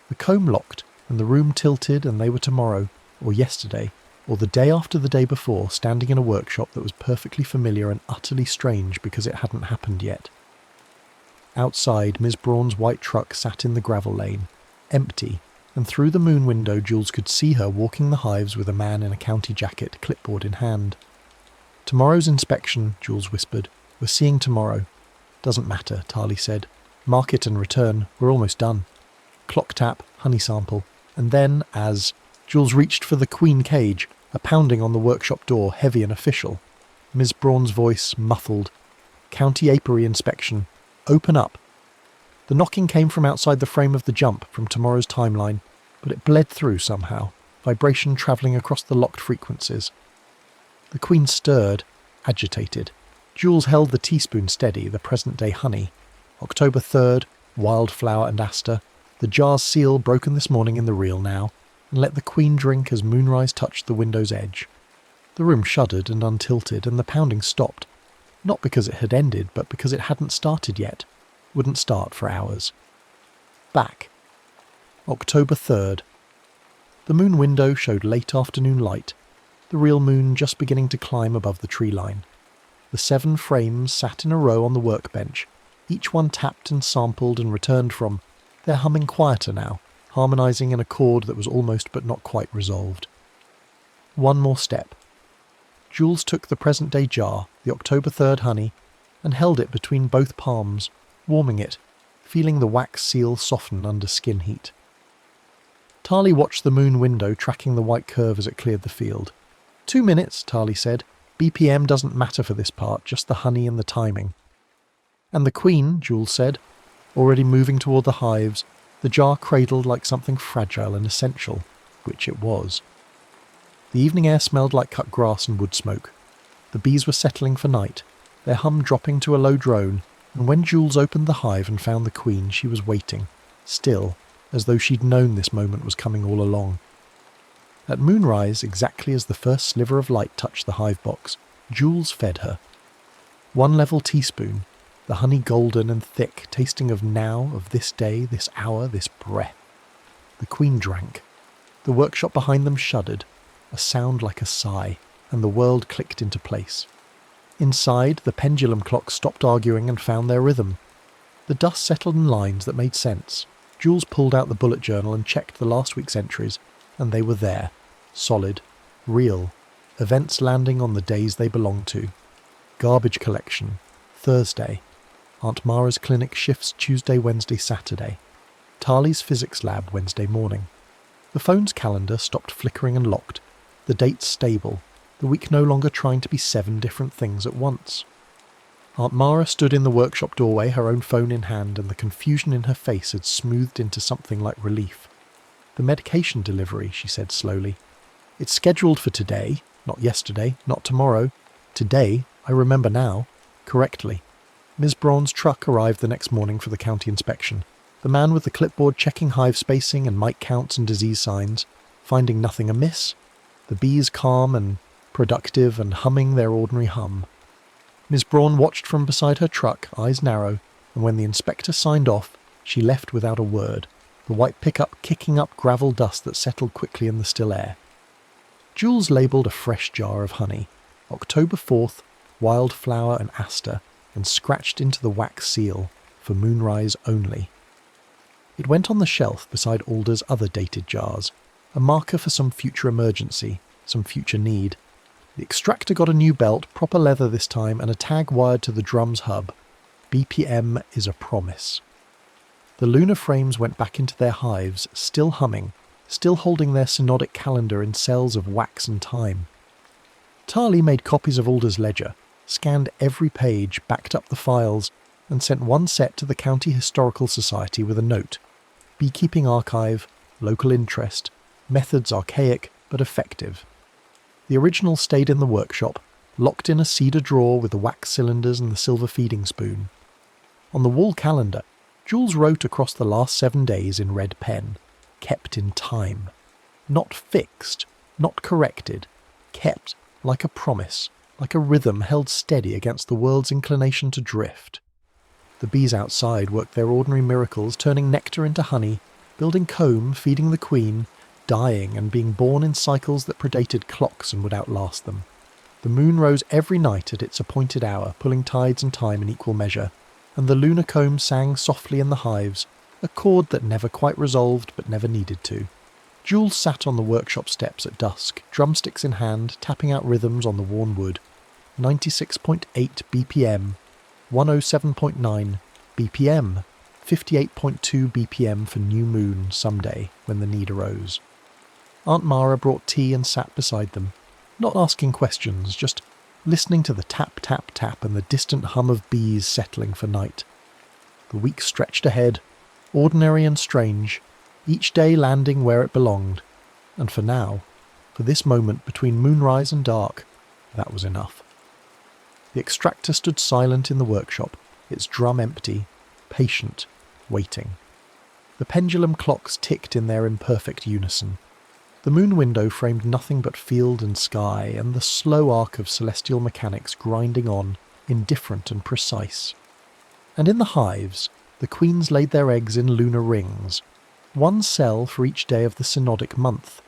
The comb locked, and the room tilted, and they were tomorrow, or yesterday, or the day after the day before, standing in a workshop that was perfectly familiar and utterly strange because it hadn't happened yet. Outside, Ms. Braun's white truck sat in the gravel lane, empty, and through the moon window Jules could see her walking the hives with a man in a county jacket, clipboard in hand. "Tomorrow's inspection," Jules whispered. "We're seeing tomorrow." "Doesn't matter," Tali said. "Mark it and return. We're almost done." Clock tap, honey sample, and then, as Jules reached for the queen cage, a pounding on the workshop door, heavy and official. Ms. Braun's voice, muffled. "County apiary inspection. Open up." The knocking came from outside the frame of the jump, from tomorrow's timeline, but it bled through somehow, vibration travelling across the locked frequencies. The queen stirred, agitated. Jules held the teaspoon steady, the present-day honey. October 3rd, wildflower and aster, the jar's seal broken this morning in the reel now, and let the queen drink as moonrise touched the window's edge. The room shuddered and untilted, and the pounding stopped. Not because it had ended, but because it hadn't started yet. Wouldn't start for hours. Back. October 3rd. The moon window showed late afternoon light, the real moon just beginning to climb above the tree line. The 7 frames sat in a row on the workbench, each one tapped and sampled and returned from. They're humming quieter now, harmonising in a chord that was almost but not quite resolved. One more step. Jules took the present-day jar, the October 3rd honey, and held it between both palms, warming it, feeling the wax seal soften under skin heat. Tali watched the moon window tracking the white curve as it cleared the field. 2 minutes, Tali said. BPM doesn't matter for this part, just the honey and the timing. And the queen, Jules said, already moving toward the hives, the jar cradled like something fragile and essential, which it was. The evening air smelled like cut grass and wood smoke. The bees were settling for night, their hum dropping to a low drone, and when Jules opened the hive and found the queen, she was waiting, still, as though she'd known this moment was coming all along. At moonrise, exactly as the first sliver of light touched the hive box, Jules fed her. 1 level teaspoon, the honey golden and thick, tasting of now, of this day, this hour, this breath. The queen drank. The workshop behind them shuddered, a sound like a sigh, and the world clicked into place. Inside, the pendulum clocks stopped arguing and found their rhythm. The dust settled in lines that made sense. Jules pulled out the bullet journal and checked the last week's entries, and they were there, solid, real, events landing on the days they belonged to. Garbage collection, Thursday. Aunt Mara's clinic shifts Tuesday, Wednesday, Saturday. Tali's physics lab Wednesday morning. The phone's calendar stopped flickering and locked, the dates stable, the week no longer trying to be 7 different things at once. Aunt Mara stood in the workshop doorway, her own phone in hand, and the confusion in her face had smoothed into something like relief. "The medication delivery," she said slowly. "It's scheduled for today, not yesterday, not tomorrow. Today, I remember now, correctly." Ms. Braun's truck arrived the next morning for the county inspection. The man with the clipboard checking hive spacing and mite counts and disease signs, finding nothing amiss. The bees calm and productive and humming their ordinary hum. Ms. Braun watched from beside her truck, eyes narrow, and when the inspector signed off, she left without a word, the white pickup kicking up gravel dust that settled quickly in the still air. Jules labelled a fresh jar of honey, October 4th, wildflower and aster, and scratched into the wax seal, for moonrise only. It went on the shelf beside Alder's other dated jars, a marker for some future emergency, some future need. The extractor got a new belt, proper leather this time, and a tag wired to the drum's hub. BPM is a promise. The lunar frames went back into their hives, still humming, still holding their synodic calendar in cells of wax and time. Tali made copies of Alder's ledger, scanned every page, backed up the files, and sent 1 set to the County Historical Society with a note. Beekeeping archive, local interest, methods archaic but effective. The original stayed in the workshop, locked in a cedar drawer with the wax cylinders and the silver feeding spoon. On the wall calendar, Jules wrote across the last 7 days in red pen, kept in time. Not fixed, not corrected, kept like a promise, like a rhythm held steady against the world's inclination to drift. The bees outside worked their ordinary miracles, turning nectar into honey, building comb, feeding the queen, dying and being born in cycles that predated clocks and would outlast them. The moon rose every night at its appointed hour, pulling tides and time in equal measure, and the lunar comb sang softly in the hives, a chord that never quite resolved but never needed to. Jules sat on the workshop steps at dusk, drumsticks in hand, tapping out rhythms on the worn wood. 96.8 BPM, 107.9 BPM, 58.2 BPM for new moon someday when the need arose. Aunt Mara brought tea and sat beside them, not asking questions, just listening to the tap, tap, tap and the distant hum of bees settling for night. The week stretched ahead, ordinary and strange, each day landing where it belonged, and for now, for this moment between moonrise and dark, that was enough. The extractor stood silent in the workshop, its drum empty, patient, waiting. The pendulum clocks ticked in their imperfect unison. The moon window framed nothing but field and sky, and the slow arc of celestial mechanics grinding on, indifferent and precise. And in the hives, the queens laid their eggs in lunar rings, one cell for each day of the synodic month,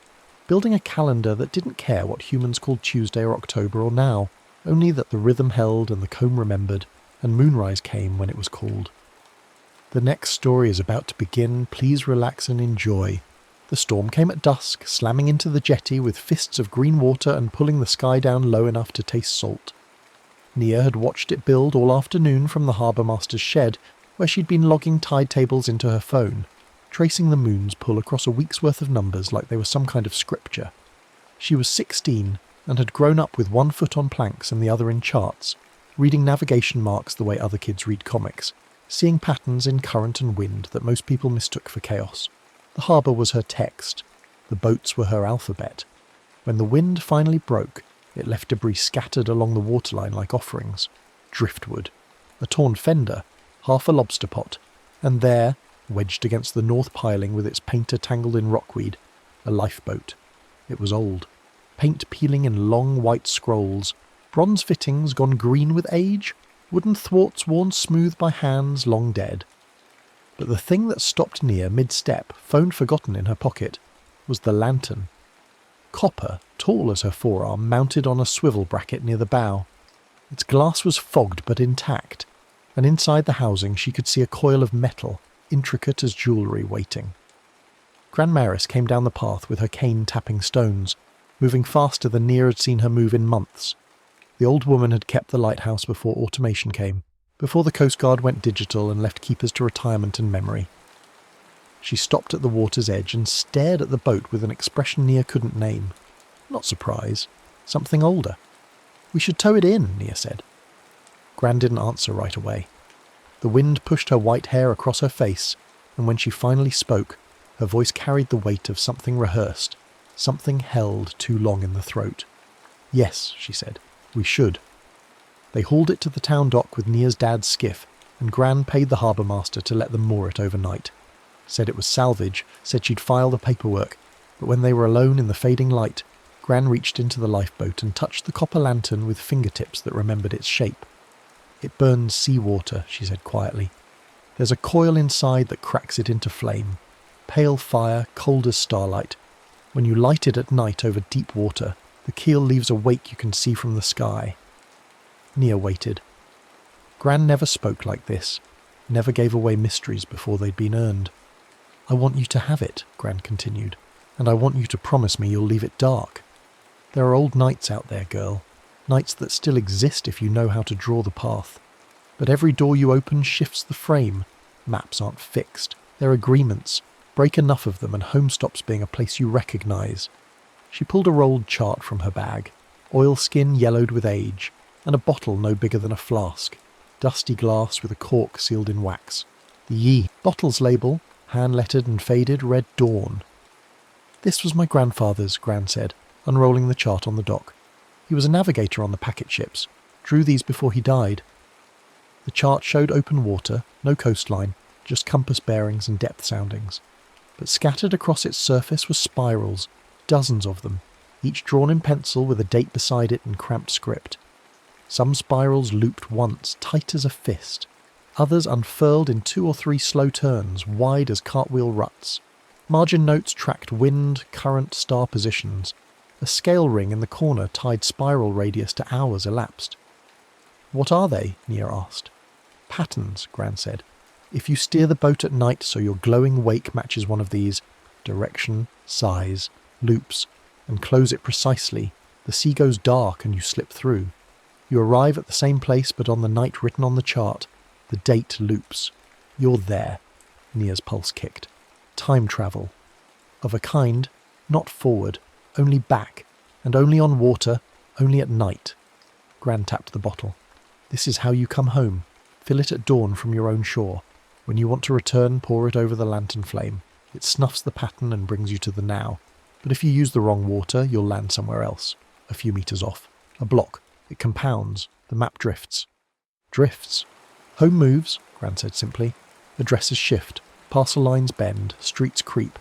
building a calendar that didn't care what humans called Tuesday or October or now, only that the rhythm held and the comb remembered, and moonrise came when it was called. The next story is about to begin, please relax and enjoy. The storm came at dusk, slamming into the jetty with fists of green water and pulling the sky down low enough to taste salt. Nia had watched it build all afternoon from the harbour master's shed, where she'd been logging tide tables into her phone, tracing the moon's pull across a week's worth of numbers like they were some kind of scripture. She was 16 and had grown up with one foot on planks and the other in charts, reading navigation marks the way other kids read comics, seeing patterns in current and wind that most people mistook for chaos. The harbour was her text. The boats were her alphabet. When the wind finally broke, it left debris scattered along the waterline like offerings. Driftwood, a torn fender, half a lobster pot, and there, wedged against the north piling with its painter tangled in rockweed, a lifeboat. It was old, paint peeling in long white scrolls, bronze fittings gone green with age, wooden thwarts worn smooth by hands long dead. But the thing that stopped Nia mid-step, phone forgotten in her pocket, was the lantern. Copper, tall as her forearm, mounted on a swivel bracket near the bow. Its glass was fogged but intact, and inside the housing she could see a coil of metal, intricate as jewellery, waiting. Gran Maris came down the path with her cane tapping stones, moving faster than Nia had seen her move in months. The old woman had kept the lighthouse before automation came, before the Coast Guard went digital and left keepers to retirement and memory. She stopped at the water's edge and stared at the boat with an expression Nia couldn't name. Not surprise. Something older. "We should tow it in," Nia said. Gran didn't answer right away. The wind pushed her white hair across her face, and when she finally spoke, her voice carried the weight of something rehearsed, something held too long in the throat. "Yes," she said, "we should." They hauled it to the town dock with Nia's dad's skiff, and Gran paid the harbour master to let them moor it overnight. Said it was salvage, said she'd file the paperwork, but when they were alone in the fading light, Gran reached into the lifeboat and touched the copper lantern with fingertips that remembered its shape. "It burns seawater," she said quietly. "There's a coil inside that cracks it into flame. Pale fire, cold as starlight. When you light it at night over deep water, the keel leaves a wake you can see from the sky." Nia waited. Gran never spoke like this, never gave away mysteries before they'd been earned. "I want you to have it," Gran continued, "and I want you to promise me you'll leave it dark. There are old nights out there, girl, nights that still exist if you know how to draw the path. But every door you open shifts the frame. Maps aren't fixed. They're agreements. Break enough of them and home stops being a place you recognise." She pulled a rolled chart from her bag, oilskin yellowed with age, and a bottle no bigger than a flask, dusty glass with a cork sealed in wax. The Ye bottle's label, hand-lettered and faded, read Dawn. "This was my grandfather's," Gran said, unrolling the chart on the dock. "He was a navigator on the packet ships, drew these before he died." The chart showed open water, no coastline, just compass bearings and depth soundings. But scattered across its surface were spirals, dozens of them, each drawn in pencil with a date beside it in cramped script. Some spirals looped once, tight as a fist. Others unfurled in 2 or 3 slow turns, wide as cartwheel ruts. Margin notes tracked wind, current, star positions. A scale ring in the corner tied spiral radius to hours elapsed. "What are they?" Nia asked. "Patterns," Gran said. "If you steer the boat at night so your glowing wake matches one of these, direction, size, loops, and close it precisely, the sea goes dark and you slip through. You arrive at the same place, but on the night written on the chart, the date loops. You're there." Nia's pulse kicked. Time travel. Of a kind, not forward, only back, and only on water, only at night. Gran tapped the bottle. "This is how you come home. Fill it at dawn from your own shore. When you want to return, pour it over the lantern flame. It snuffs the pattern and brings you to the now. But if you use the wrong water, you'll land somewhere else, a few meters off. A block. It compounds. The map drifts." "Drifts?" "Home moves," Gran said simply. "Addresses shift. Parcel lines bend. Streets creep.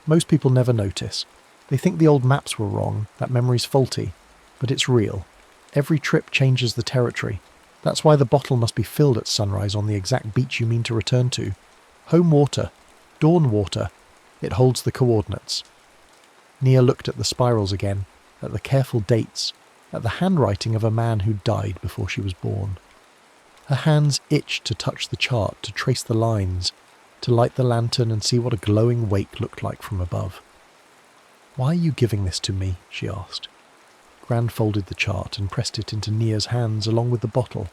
Most people never notice. They think the old maps were wrong, that memory's faulty. But it's real. Every trip changes the territory. That's why the bottle must be filled at sunrise on the exact beach you mean to return to. Home water. Dawn water. It holds the coordinates." Nia looked at the spirals again, at the careful dates, at the handwriting of a man who died before she was born. Her hands itched to touch the chart, to trace the lines, to light the lantern and see what a glowing wake looked like from above. "Why are you giving this to me?" she asked. Gran folded the chart and pressed it into Nia's hands along with the bottle.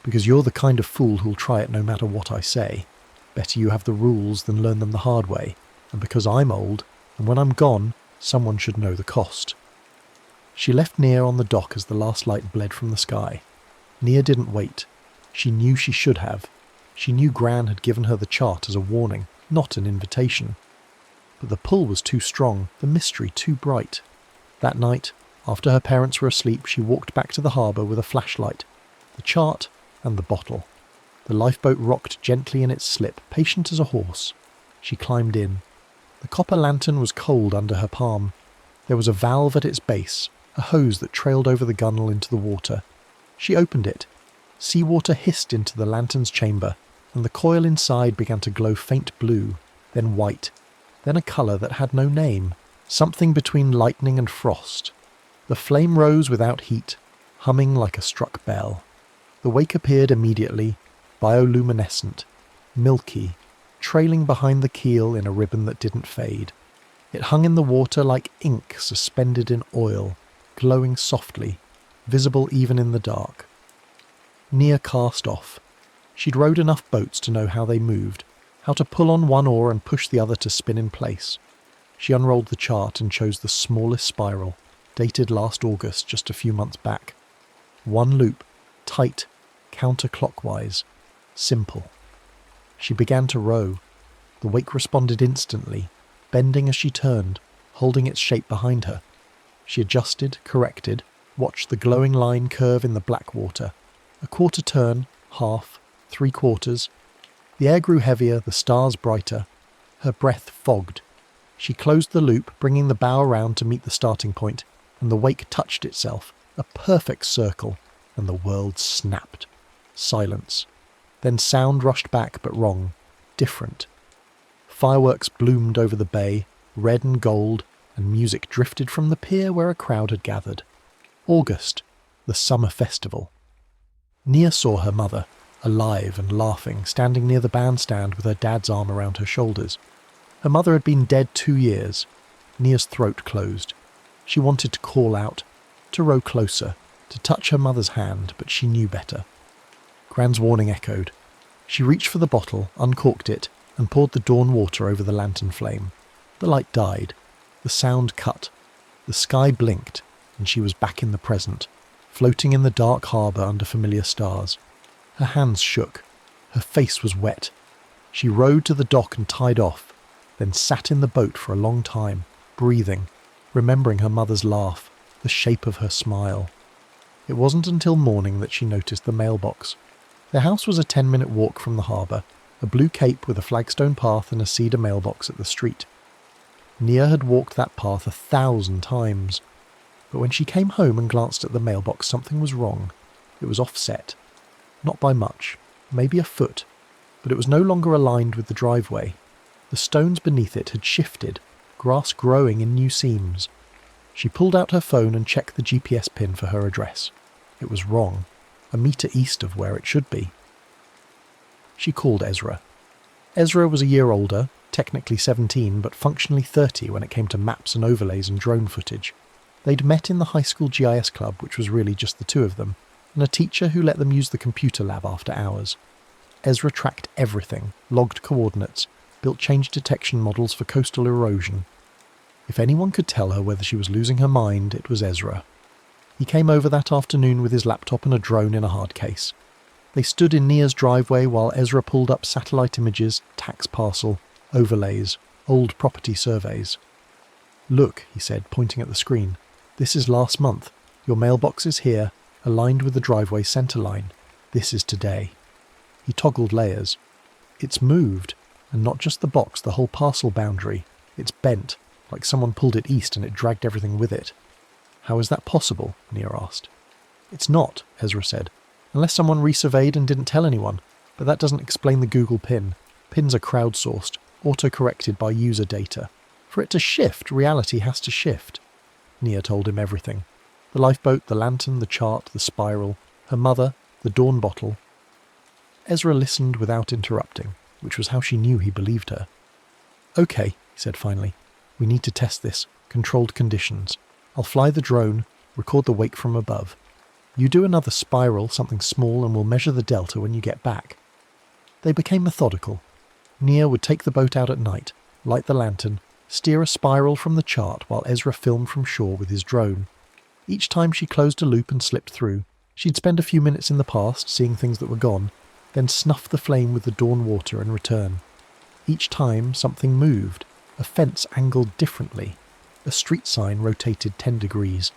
"Because you're the kind of fool who'll try it no matter what I say. Better you have the rules than learn them the hard way. And because I'm old, and when I'm gone, someone should know the cost." She left Nia on the dock as the last light bled from the sky. Nia didn't wait. She knew she should have. She knew Gran had given her the chart as a warning, not an invitation. But the pull was too strong, the mystery too bright. That night, after her parents were asleep, she walked back to the harbour with a flashlight, the chart and the bottle. The lifeboat rocked gently in its slip, patient as a horse. She climbed in. The copper lantern was cold under her palm. There was a valve at its base, a hose that trailed over the gunnel into the water. She opened it. Seawater hissed into the lantern's chamber, and the coil inside began to glow faint blue, then white, then a colour that had no name, something between lightning and frost. The flame rose without heat, humming like a struck bell. The wake appeared immediately, bioluminescent, milky, trailing behind the keel in a ribbon that didn't fade. It hung in the water like ink suspended in oil, glowing softly, visible even in the dark. Nia cast off. She'd rowed enough boats to know how they moved, how to pull on one oar and push the other to spin in place. She unrolled the chart and chose the smallest spiral, dated last August, just a few months back. One loop, tight, counterclockwise, simple. She began to row. The wake responded instantly, bending as she turned, holding its shape behind her. She adjusted, corrected, watched the glowing line curve in the black water. A quarter turn, half, 3/4. The air grew heavier, the stars brighter. Her breath fogged. She closed the loop, bringing the bow around to meet the starting point, and the wake touched itself, a perfect circle, and the world snapped. Silence. Then sound rushed back, but wrong. Different. Fireworks bloomed over the bay, red and gold, and music drifted from the pier where a crowd had gathered. August, the summer festival. Nia saw her mother, alive and laughing, standing near the bandstand with her dad's arm around her shoulders. Her mother had been dead 2 years. Nia's throat closed. She wanted to call out, to row closer, to touch her mother's hand, but she knew better. Gran's warning echoed. She reached for the bottle, uncorked it, and poured the dawn water over the lantern flame. The light died. The sound cut. The sky blinked, and she was back in the present, floating in the dark harbour under familiar stars. Her hands shook. Her face was wet. She rowed to the dock and tied off, then sat in the boat for a long time, breathing, remembering her mother's laugh, the shape of her smile. It wasn't until morning that she noticed the mailbox. Their house was a 10-minute walk from the harbour, a blue cape with a flagstone path and a cedar mailbox at the street. Nia had walked that path 1,000 times. But when she came home and glanced at the mailbox, something was wrong. It was offset. Not by much, maybe a foot, but it was no longer aligned with the driveway. The stones beneath it had shifted, grass growing in new seams. She pulled out her phone and checked the GPS pin for her address. It was wrong, a metre east of where it should be. She called Ezra. Ezra was a year older, technically 17, but functionally 30 when it came to maps and overlays and drone footage. They'd met in the high school GIS club, which was really just the two of them, and a teacher who let them use the computer lab after hours. Ezra tracked everything, logged coordinates, built change detection models for coastal erosion. If anyone could tell her whether she was losing her mind, it was Ezra. He came over that afternoon with his laptop and a drone in a hard case. They stood in Nia's driveway while Ezra pulled up satellite images, tax parcel, overlays, old property surveys. "Look," he said, pointing at the screen. "This is last month. Your mailbox is here, aligned with the driveway centre line. This is today." He toggled layers. It's moved, and not just the box, the whole parcel boundary. It's bent, like someone pulled it east and it dragged everything with it. "How is that possible?" Nia asked. "It's not," Ezra said, "unless someone resurveyed and didn't tell anyone. But that doesn't explain the Google pin. Pins are crowdsourced, auto-corrected by user data. For it to shift, reality has to shift." Nia told him everything. The lifeboat, the lantern, the chart, the spiral, her mother, the dawn bottle. Ezra listened without interrupting, which was how she knew he believed her. "Okay," he said finally. "We need to test this. Controlled conditions. I'll fly the drone, record the wake from above. You do another spiral, something small, and we'll measure the delta when you get back." They became methodical. Nia would take the boat out at night, light the lantern, steer a spiral from the chart while Ezra filmed from shore with his drone. Each time she closed a loop and slipped through, she'd spend a few minutes in the past seeing things that were gone, then snuff the flame with the dawn water and return. Each time something moved, a fence angled differently, a street sign rotated 10 degrees,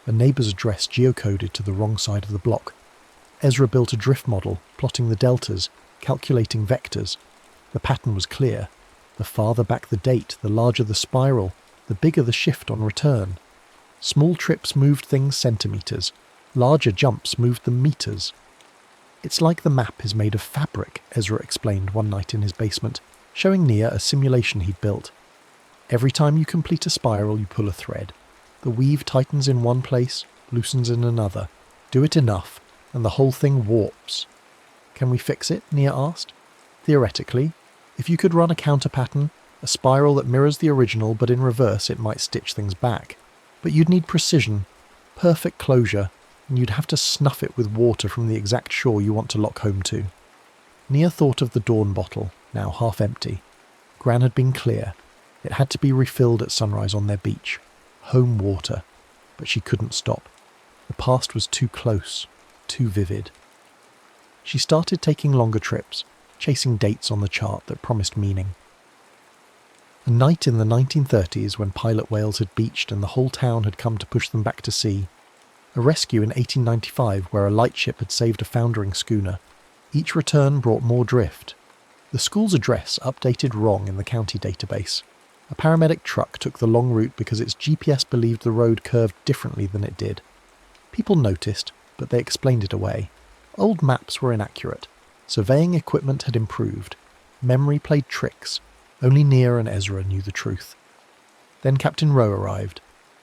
a neighbour's address geocoded to the wrong side of the block. Ezra built a drift model, plotting the deltas, calculating vectors. The pattern was clear. The farther back the date, the larger the spiral, the bigger the shift on return. Small trips moved things centimetres, larger jumps moved them metres. "It's like the map is made of fabric," Ezra explained one night in his basement, showing Nia a simulation he'd built. "Every time you complete a spiral, you pull a thread. The weave tightens in one place, loosens in another. Do it enough, and the whole thing warps." "Can we fix it?" Nia asked. "Theoretically. If you could run a counter pattern, a spiral that mirrors the original but in reverse, it might stitch things back. But you'd need precision, perfect closure, and you'd have to snuff it with water from the exact shore you want to lock home to." Nia thought of the dawn bottle, now half empty. Gran had been clear. It had to be refilled at sunrise on their beach. Home water. But she couldn't stop. The past was too close, too vivid. She started taking longer trips, chasing dates on the chart that promised meaning. A night in the 1930s when pilot whales had beached and the whole town had come to push them back to sea. A rescue in 1895 where a lightship had saved a foundering schooner. Each return brought more drift. The school's address updated wrong in the county database. A paramedic truck took the long route because its GPS believed the road curved differently than it did. People noticed, but they explained it away. Old maps were inaccurate. Surveying equipment had improved. Memory played tricks. Only Nia and Ezra knew the truth. Then Captain Rowe arrived.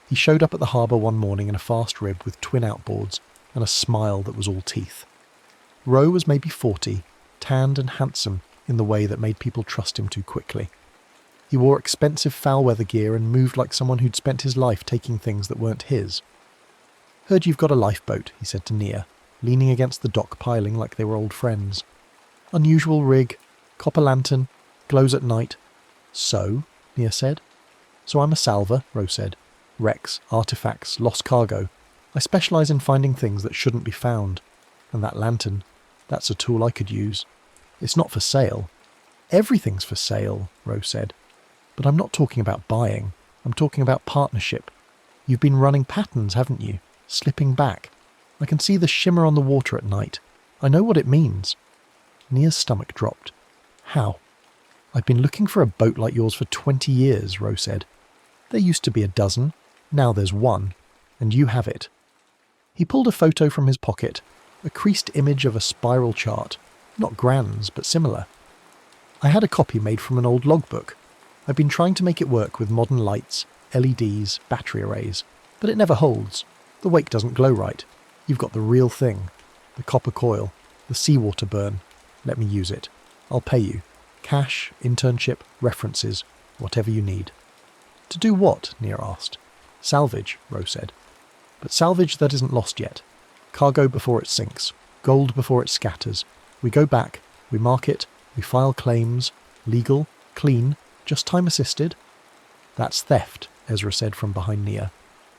He showed up at the harbour one morning in a fast rib with twin outboards and a smile that was all teeth. Rowe was maybe 40, tanned and handsome in the way that made people trust him too quickly. He wore expensive foul-weather gear and moved like someone who'd spent his life taking things that weren't his. "Heard you've got a lifeboat," he said to Nia, leaning against the dock piling like they were old friends. "Unusual rig, copper lantern, glows at night." "So?" Nia said. "So I'm a salver," Rowe said. "Wrecks, artifacts, lost cargo. I specialise in finding things that shouldn't be found. And that lantern, that's a tool I could use. It's not for sale." "Everything's for sale," Rowe said. "But I'm not talking about buying. I'm talking about partnership. You've been running patterns, haven't you? Slipping back. I can see the shimmer on the water at night. I know what it means." Nia's stomach dropped. "How?" "I've been looking for a boat like yours for 20 years, Rowe said. "There used to be a dozen. Now there's one. And you have it." He pulled a photo from his pocket, a creased image of a spiral chart. Not Gran's, but similar. "I had a copy made from an old logbook. I've been trying to make it work with modern lights, LEDs, battery arrays, but it never holds. The wake doesn't glow right. You've got the real thing. The copper coil, the seawater burn. Let me use it. I'll pay you. Cash, internship, references, whatever you need. To do what? Nia asked. Salvage, Rose said. But salvage that isn't lost yet. Cargo before it sinks. Gold before it scatters. We go back, we mark it, we file claims. Legal, clean, just time assisted. That's theft, Ezra said from behind Nia.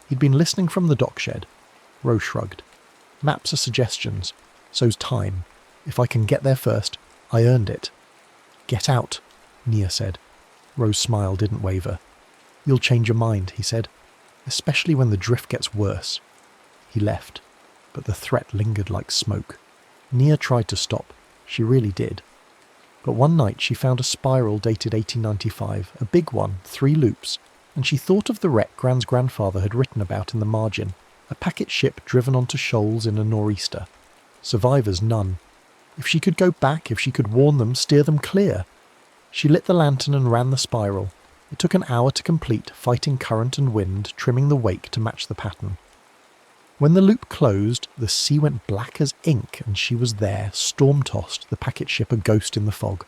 He'd been listening from the dock shed. Rose shrugged. Maps are suggestions. So's time. If I can get there first, I earned it. Get out, Nia said. Rose's smile didn't waver. You'll change your mind, he said, especially when the drift gets worse. He left, but the threat lingered like smoke. Nia tried to stop. She really did. But one night she found a spiral dated 1895, a big one, 3 loops, and she thought of the wreck Gran's grandfather had written about in the margin, a packet ship driven onto shoals in a nor'easter. Survivors none. If she could go back, if she could warn them, steer them clear. She lit the lantern and ran the spiral. It took an hour to complete, fighting current and wind, trimming the wake to match the pattern. When the loop closed, the sea went black as ink, and she was there, storm-tossed, the packet ship a ghost in the fog.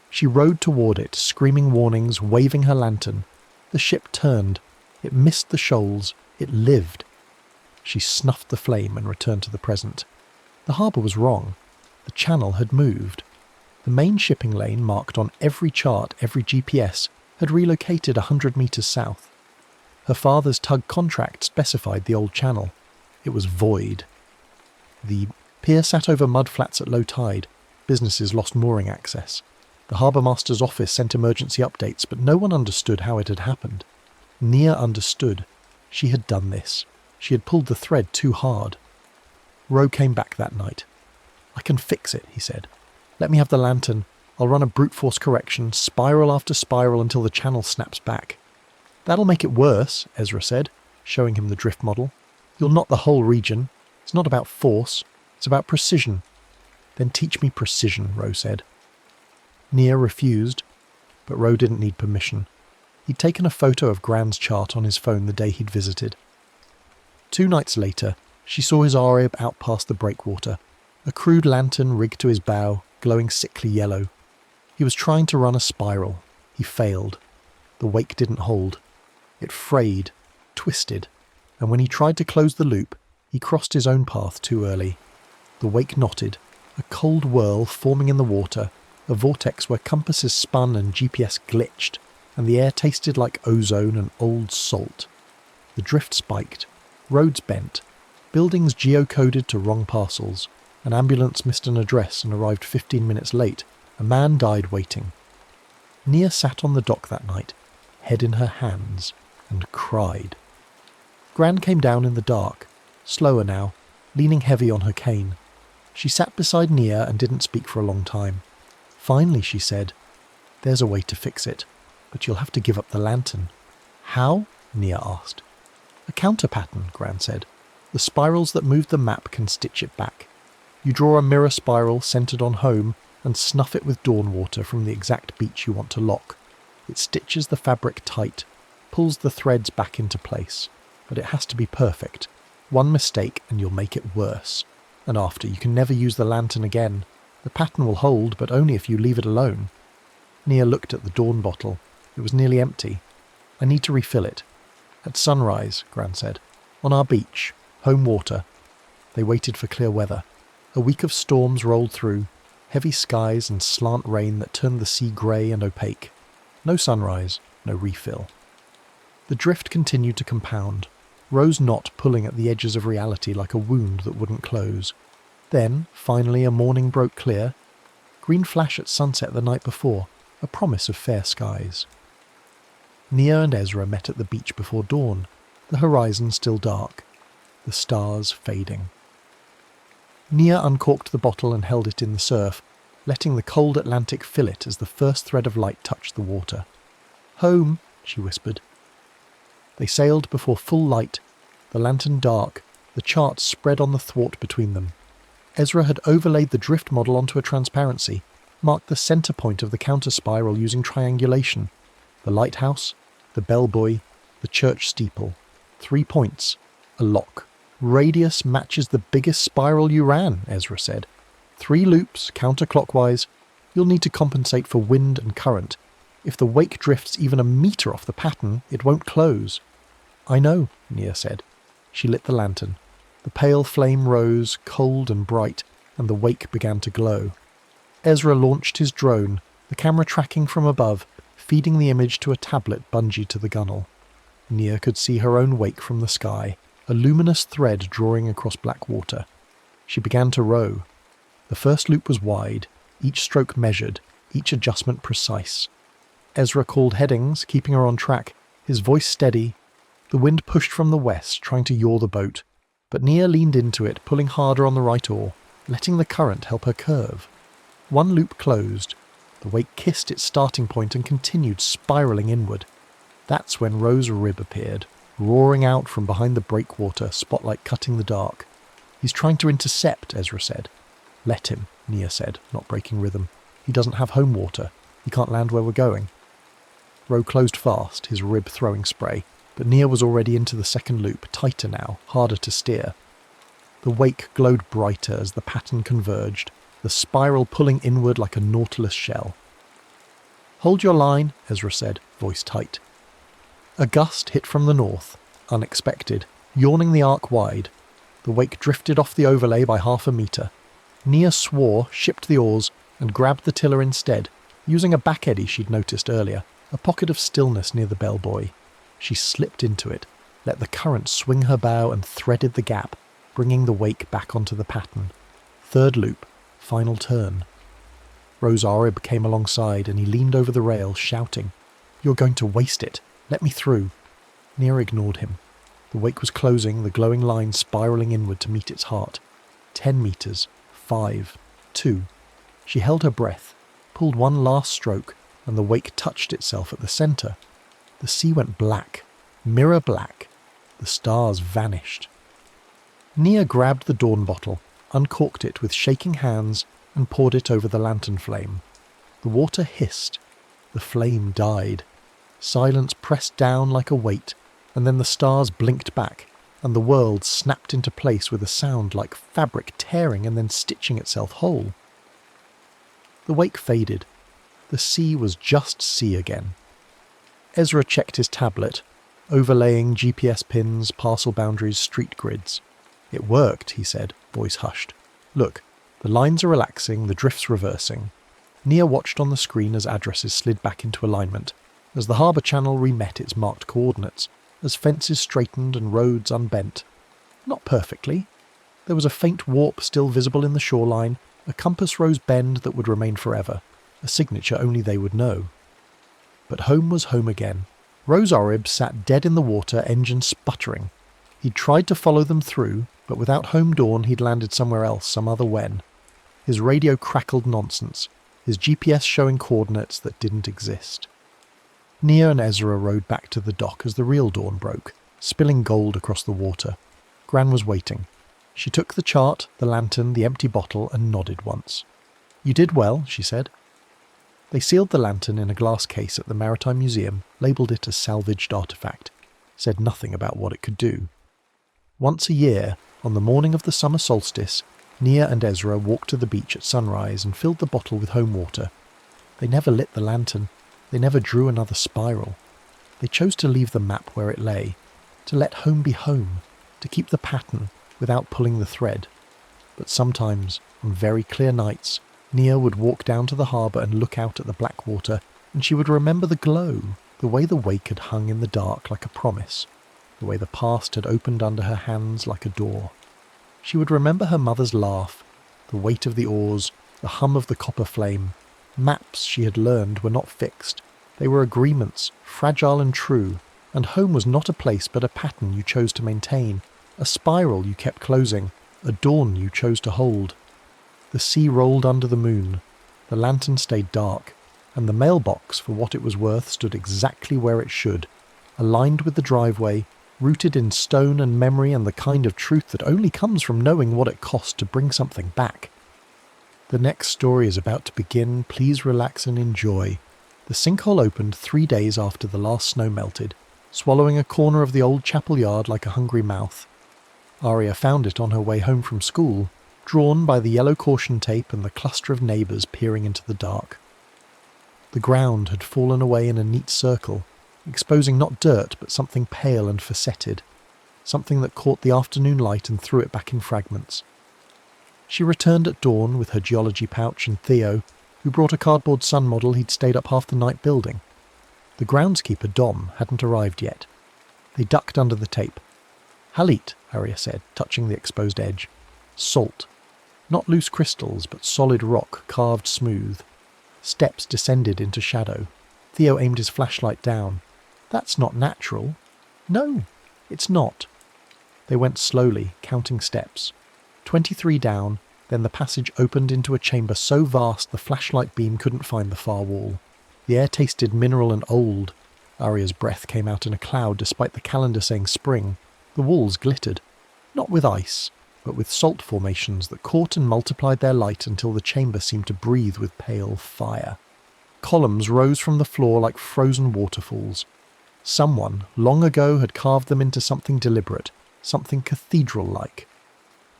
She rowed toward it, screaming warnings, waving her lantern. The ship turned. It missed the shoals. It lived. She snuffed the flame and returned to the present. The harbour was wrong. The channel had moved. The main shipping lane, marked on every chart, every GPS, had relocated 100 metres south. Her father's tug contract specified the old channel. It was void. The pier sat over mudflats at low tide. Businesses lost mooring access. The harbour master's office sent emergency updates, but no one understood how it had happened. Nia understood. She had done this. She had pulled the thread too hard. Roe came back that night. I can fix it, he said. Let me have the lantern. I'll run a brute force correction, spiral after spiral until the channel snaps back. That'll make it worse, Ezra said, showing him the drift model. You'll knot the whole region. It's not about force. It's about precision. Then teach me precision, Roe said. Nia refused, but Roe didn't need permission. He'd taken a photo of Gran's chart on his phone the day he'd visited. 2 nights later, she saw his Arab out past the breakwater, a crude lantern rigged to his bow, glowing sickly yellow. He was trying to run a spiral. He failed. The wake didn't hold. It frayed, twisted, and when he tried to close the loop, he crossed his own path too early. The wake knotted, a cold whirl forming in the water, a vortex where compasses spun and GPS glitched, and the air tasted like ozone and old salt. The drift spiked, roads bent, buildings geocoded to wrong parcels, an ambulance missed an address and arrived 15 minutes late. A man died waiting. Nia sat on the dock that night, head in her hands, and cried. Gran came down in the dark, slower now, leaning heavy on her cane. She sat beside Nia and didn't speak for a long time. Finally she said, "There's a way to fix it, but you'll have to give up the lantern." "How?" Nia asked. "A counter pattern," Gran said. "The spirals that moved the map can stitch it back. You draw a mirror spiral centered on home and snuff it with dawn water from the exact beach you want to lock. It stitches the fabric tight, pulls the threads back into place. But it has to be perfect. One mistake and you'll make it worse. And after, you can never use the lantern again. The pattern will hold, but only if you leave it alone." Nia looked at the dawn bottle. It was nearly empty. "I need to refill it." "At sunrise," Gran said. "On our beach. Home water." They waited for clear weather. A week of storms rolled through, heavy skies and slant rain that turned the sea grey and opaque. No sunrise, no refill. The drift continued to compound, Roe's knot pulling at the edges of reality like a wound that wouldn't close. Then, finally, a morning broke clear. Green flash at sunset the night before, a promise of fair skies. Nia and Ezra met at the beach before dawn, the horizon still dark, the stars fading. Nia uncorked the bottle and held it in the surf, letting the cold Atlantic fill it as the first thread of light touched the water. "Home," she whispered. They sailed before full light, the lantern dark, the charts spread on the thwart between them. Ezra had overlaid the drift model onto a transparency, marked the centre point of the counter-spiral using triangulation. The lighthouse, the bell buoy, the church steeple. 3 points. A lock. Radius matches the biggest spiral you ran, Ezra said. 3 loops, counterclockwise. You'll need to compensate for wind and current. If the wake drifts even a metre off the pattern, it won't close. I know, Nia said. She lit the lantern. The pale flame rose, cold and bright, and the wake began to glow. Ezra launched his drone, the camera tracking from above, feeding the image to a tablet bungeed to the gunnel. Nia could see her own wake from the sky, a luminous thread drawing across black water. She began to row. The first loop was wide, each stroke measured, each adjustment precise. Ezra called headings, keeping her on track, his voice steady. The wind pushed from the west, trying to yaw the boat, but Nia leaned into it, pulling harder on the right oar, letting the current help her curve. 1 loop closed. The wake kissed its starting point and continued spiralling inward. That's when Rose's rib appeared, roaring out from behind the breakwater, spotlight cutting the dark. He's trying to intercept, Ezra said. Let him, Nia said, not breaking rhythm. He doesn't have home water. He can't land where we're going. Roe closed fast, his rib throwing spray, but Nia was already into the second loop, tighter now, harder to steer. The wake glowed brighter as the pattern converged, the spiral pulling inward like a nautilus shell. Hold your line, Ezra said, voice tight. A gust hit from the north, unexpected, yawning the arc wide. The wake drifted off the overlay by 1/2 metre. Nia swore, shipped the oars, and grabbed the tiller instead, using a back eddy she'd noticed earlier, a pocket of stillness near the bell buoy. She slipped into it, let the current swing her bow and threaded the gap, bringing the wake back onto the pattern. 3rd loop, final turn. Rose Arib came alongside and he leaned over the rail, shouting, "You're going to waste it. Let me through." Nia ignored him. The wake was closing, the glowing line spiralling inward to meet its heart. 10 metres. 5. 2. She held her breath, pulled one last stroke, and the wake touched itself at the centre. The sea went black, mirror black. The stars vanished. Nia grabbed the dawn bottle, uncorked it with shaking hands, and poured it over the lantern flame. The water hissed. The flame died. Silence pressed down like a weight, and then the stars blinked back, and the world snapped into place with a sound like fabric tearing and then stitching itself whole. The wake faded. The sea was just sea again. Ezra checked his tablet, overlaying GPS pins, parcel boundaries, street grids. "It worked," he said, voice hushed. "Look, the lines are relaxing, the drift's reversing." Nia watched on the screen as addresses slid back into alignment, as the harbour channel remet its marked coordinates, as fences straightened and roads unbent. Not perfectly. There was a faint warp still visible in the shoreline, a compass rose bend that would remain forever, a signature only they would know. But home was home again. Rose Orib sat dead in the water, engine sputtering. He'd tried to follow them through, but without home dawn he'd landed somewhere else, some other when. His radio crackled nonsense, his GPS showing coordinates that didn't exist. Nia and Ezra rowed back to the dock as the real dawn broke, spilling gold across the water. Gran was waiting. She took the chart, the lantern, the empty bottle, and nodded once. "You did well," she said. They sealed the lantern in a glass case at the Maritime Museum, labelled it a salvaged artefact, said nothing about what it could do. Once a year, on the morning of the summer solstice, Nia and Ezra walked to the beach at sunrise and filled the bottle with home water. They never lit the lantern. They never drew another spiral. They chose to leave the map where it lay, to let home be home, to keep the pattern without pulling the thread. But sometimes, on very clear nights, Nia would walk down to the harbour and look out at the black water, and she would remember the glow, the way the wake had hung in the dark like a promise, the way the past had opened under her hands like a door. She would remember her mother's laugh, the weight of the oars, the hum of the copper flame. Maps, she had learned, were not fixed. They were agreements, fragile and true, and home was not a place but a pattern you chose to maintain, a spiral you kept closing, a dawn you chose to hold. The sea rolled under the moon, the lantern stayed dark, and the mailbox, for what it was worth, stood exactly where it should, aligned with the driveway, rooted in stone and memory and the kind of truth that only comes from knowing what it cost to bring something back. The next story is about to begin. Please relax and enjoy. The sinkhole opened 3 days after the last snow melted, swallowing a corner of the old chapel yard like a hungry mouth. Arya found it on her way home from school, drawn by the yellow caution tape and the cluster of neighbours peering into the dark. The ground had fallen away in a neat circle, exposing not dirt but something pale and facetted, something that caught the afternoon light and threw it back in fragments. She returned at dawn with her geology pouch and Theo, who brought a cardboard sun model he'd stayed up half the night building. The groundskeeper, Dom, hadn't arrived yet. They ducked under the tape. "Halit," Arya said, touching the exposed edge. "Salt. Not loose crystals, but solid rock carved smooth." Steps descended into shadow. Theo aimed his flashlight down. "That's not natural." "No, it's not." They went slowly, counting steps. 23 down, then the passage opened into a chamber so vast the flashlight beam couldn't find the far wall. The air tasted mineral and old. Arya's breath came out in a cloud despite the calendar saying spring. The walls glittered, not with ice, but with salt formations that caught and multiplied their light until the chamber seemed to breathe with pale fire. Columns rose from the floor like frozen waterfalls. Someone, long ago, had carved them into something deliberate, something cathedral-like.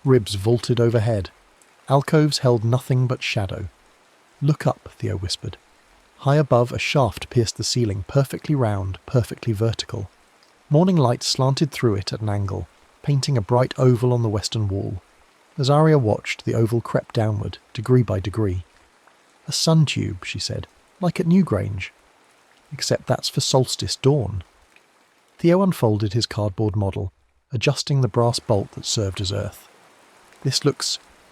Ribs vaulted overhead. Alcoves held nothing but shadow. "Look up," Theo whispered. High above, a shaft pierced the ceiling, perfectly round, perfectly vertical. Morning light slanted through it at an angle, painting a bright oval on the western wall. As Arya watched, the oval crept downward, degree by degree. "A sun tube," she said, "like at Newgrange. Except that's for solstice dawn." Theo unfolded his cardboard model, adjusting the brass bolt that served as earth.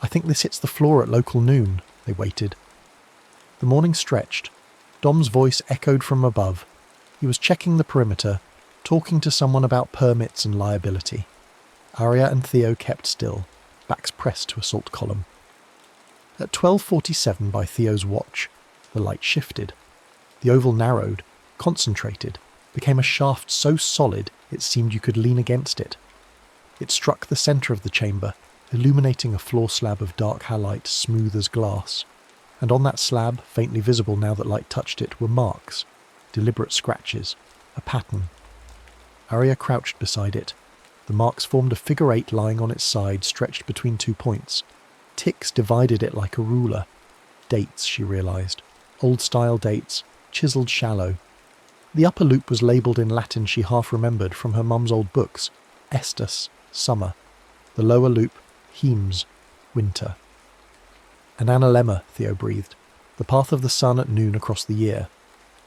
I think this hits the floor at local noon." They waited. The morning stretched. Dom's voice echoed from above. He was checking the perimeter, talking to someone about permits and liability. Arya and Theo kept still, backs pressed to a salt column. At 12:47 by Theo's watch, the light shifted. The oval narrowed, concentrated, became a shaft so solid it seemed you could lean against it. It struck the centre of the chamber, illuminating a floor slab of dark halite smooth as glass. And on that slab, faintly visible now that light touched it, were marks, deliberate scratches, a pattern. Arya crouched beside it. The marks formed a figure 8 lying on its side, stretched between 2 points. Ticks divided it like a ruler. Dates, she realised. Old-style dates, chiselled shallow. The upper loop was labelled in Latin she half remembered from her mum's old books. Estus, summer. The lower loop, Hemes, winter. An analemma, Theo breathed. The path of the sun at noon across the year.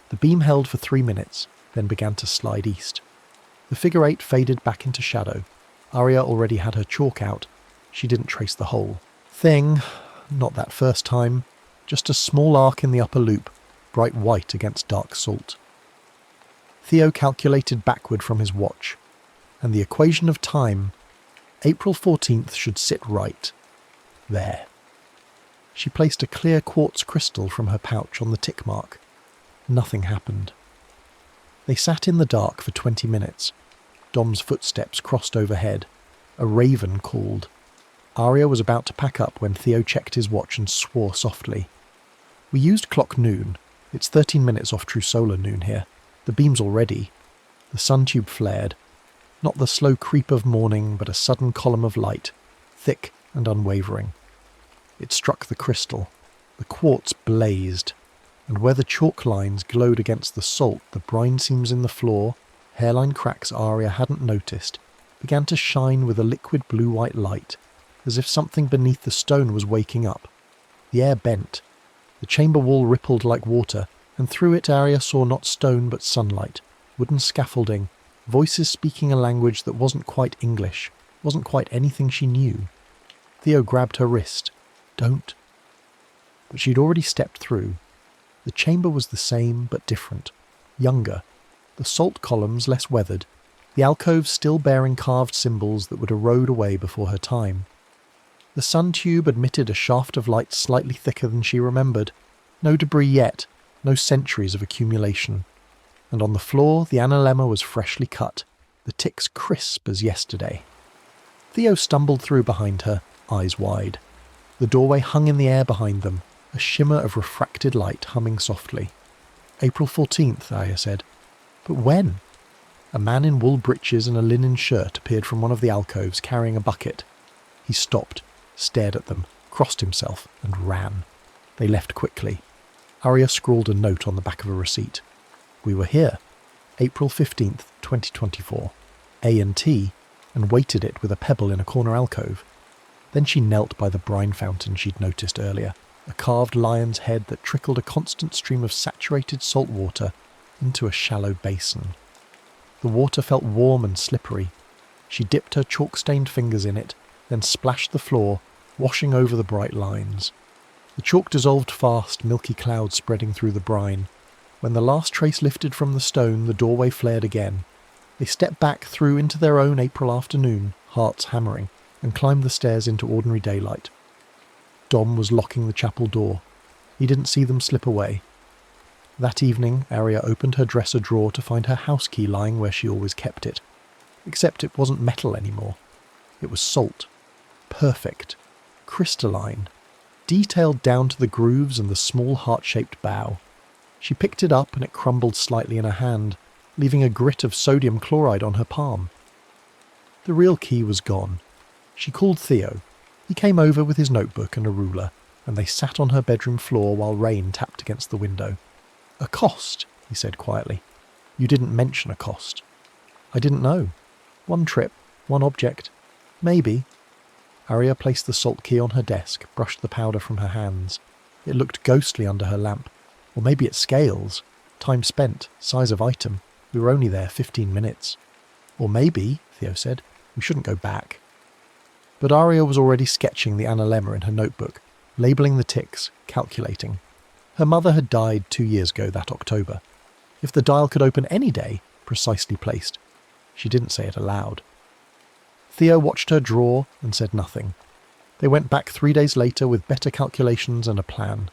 The beam held for 3 minutes, then began to slide east. The figure 8 faded back into shadow. Arya already had her chalk out. She didn't trace the hole. Thing, not that first time, just a small arc in the upper loop, bright white against dark salt. Theo calculated backward from his watch, and the equation of time, April 14th should sit right. There. She placed a clear quartz crystal from her pouch on the tick mark. Nothing happened. They sat in the dark for 20 minutes. Dom's footsteps crossed overhead. A raven called. Arya was about to pack up when Theo checked his watch and swore softly. "We used clock noon. It's 13 minutes off true solar noon here. The beam's already." The sun tube flared. Not the slow creep of morning, but a sudden column of light, thick and unwavering. It struck the crystal. The quartz blazed, and where the chalk lines glowed against the salt, the brine seams in the floor, hairline cracks Arya hadn't noticed, began to shine with a liquid blue-white light, as if something beneath the stone was waking up. The air bent. The chamber wall rippled like water, and through it Arya saw not stone but sunlight, wooden scaffolding, voices speaking a language that wasn't quite English, wasn't quite anything she knew. Theo grabbed her wrist. "Don't." But she'd already stepped through. The chamber was the same but different, younger, the salt columns less weathered, the alcoves still bearing carved symbols that would erode away before her time. The sun tube admitted a shaft of light slightly thicker than she remembered. No debris yet, no centuries of accumulation. And on the floor the analemma was freshly cut, the ticks crisp as yesterday. Theo stumbled through behind her, eyes wide. The doorway hung in the air behind them, a shimmer of refracted light humming softly. April 14th, Arya said. But when? A man in wool breeches and a linen shirt appeared from one of the alcoves carrying a bucket. He stopped, stared at them, crossed himself, and ran. They left quickly. Arya scrawled a note on the back of a receipt. We were here, April 15th, 2024, A&T, and weighted it with a pebble in a corner alcove. Then she knelt by the brine fountain she'd noticed earlier, a carved lion's head that trickled a constant stream of saturated salt water into a shallow basin. The water felt warm and slippery. She dipped her chalk-stained fingers in it, then splashed the floor, washing over the bright lines. The chalk dissolved fast, milky clouds spreading through the brine. When the last trace lifted from the stone, the doorway flared again. They stepped back through into their own April afternoon, hearts hammering, and climbed the stairs into ordinary daylight. Dom was locking the chapel door. He didn't see them slip away. That evening, Arya opened her dresser drawer to find her house key lying where she always kept it. Except it wasn't metal anymore. It was salt. Perfect. Crystalline. Detailed down to the grooves and the small heart-shaped bow. She picked it up and it crumbled slightly in her hand, leaving a grit of sodium chloride on her palm. The real key was gone. She called Theo. He came over with his notebook and a ruler, and they sat on her bedroom floor while rain tapped against the window. A cost, he said quietly. You didn't mention a cost. I didn't know. One trip, one object. Maybe. Arya placed the salt key on her desk, brushed the powder from her hands. It looked ghostly under her lamp. Or maybe it's scales. Time spent, size of item. We were only there 15 minutes. Or maybe, Theo said, we shouldn't go back. But Arya was already sketching the analemma in her notebook, labelling the ticks, calculating. Her mother had died 2 years ago that October. If the dial could open any day, precisely placed. She didn't say it aloud. Theo watched her draw and said nothing. They went back 3 days later with better calculations and a plan.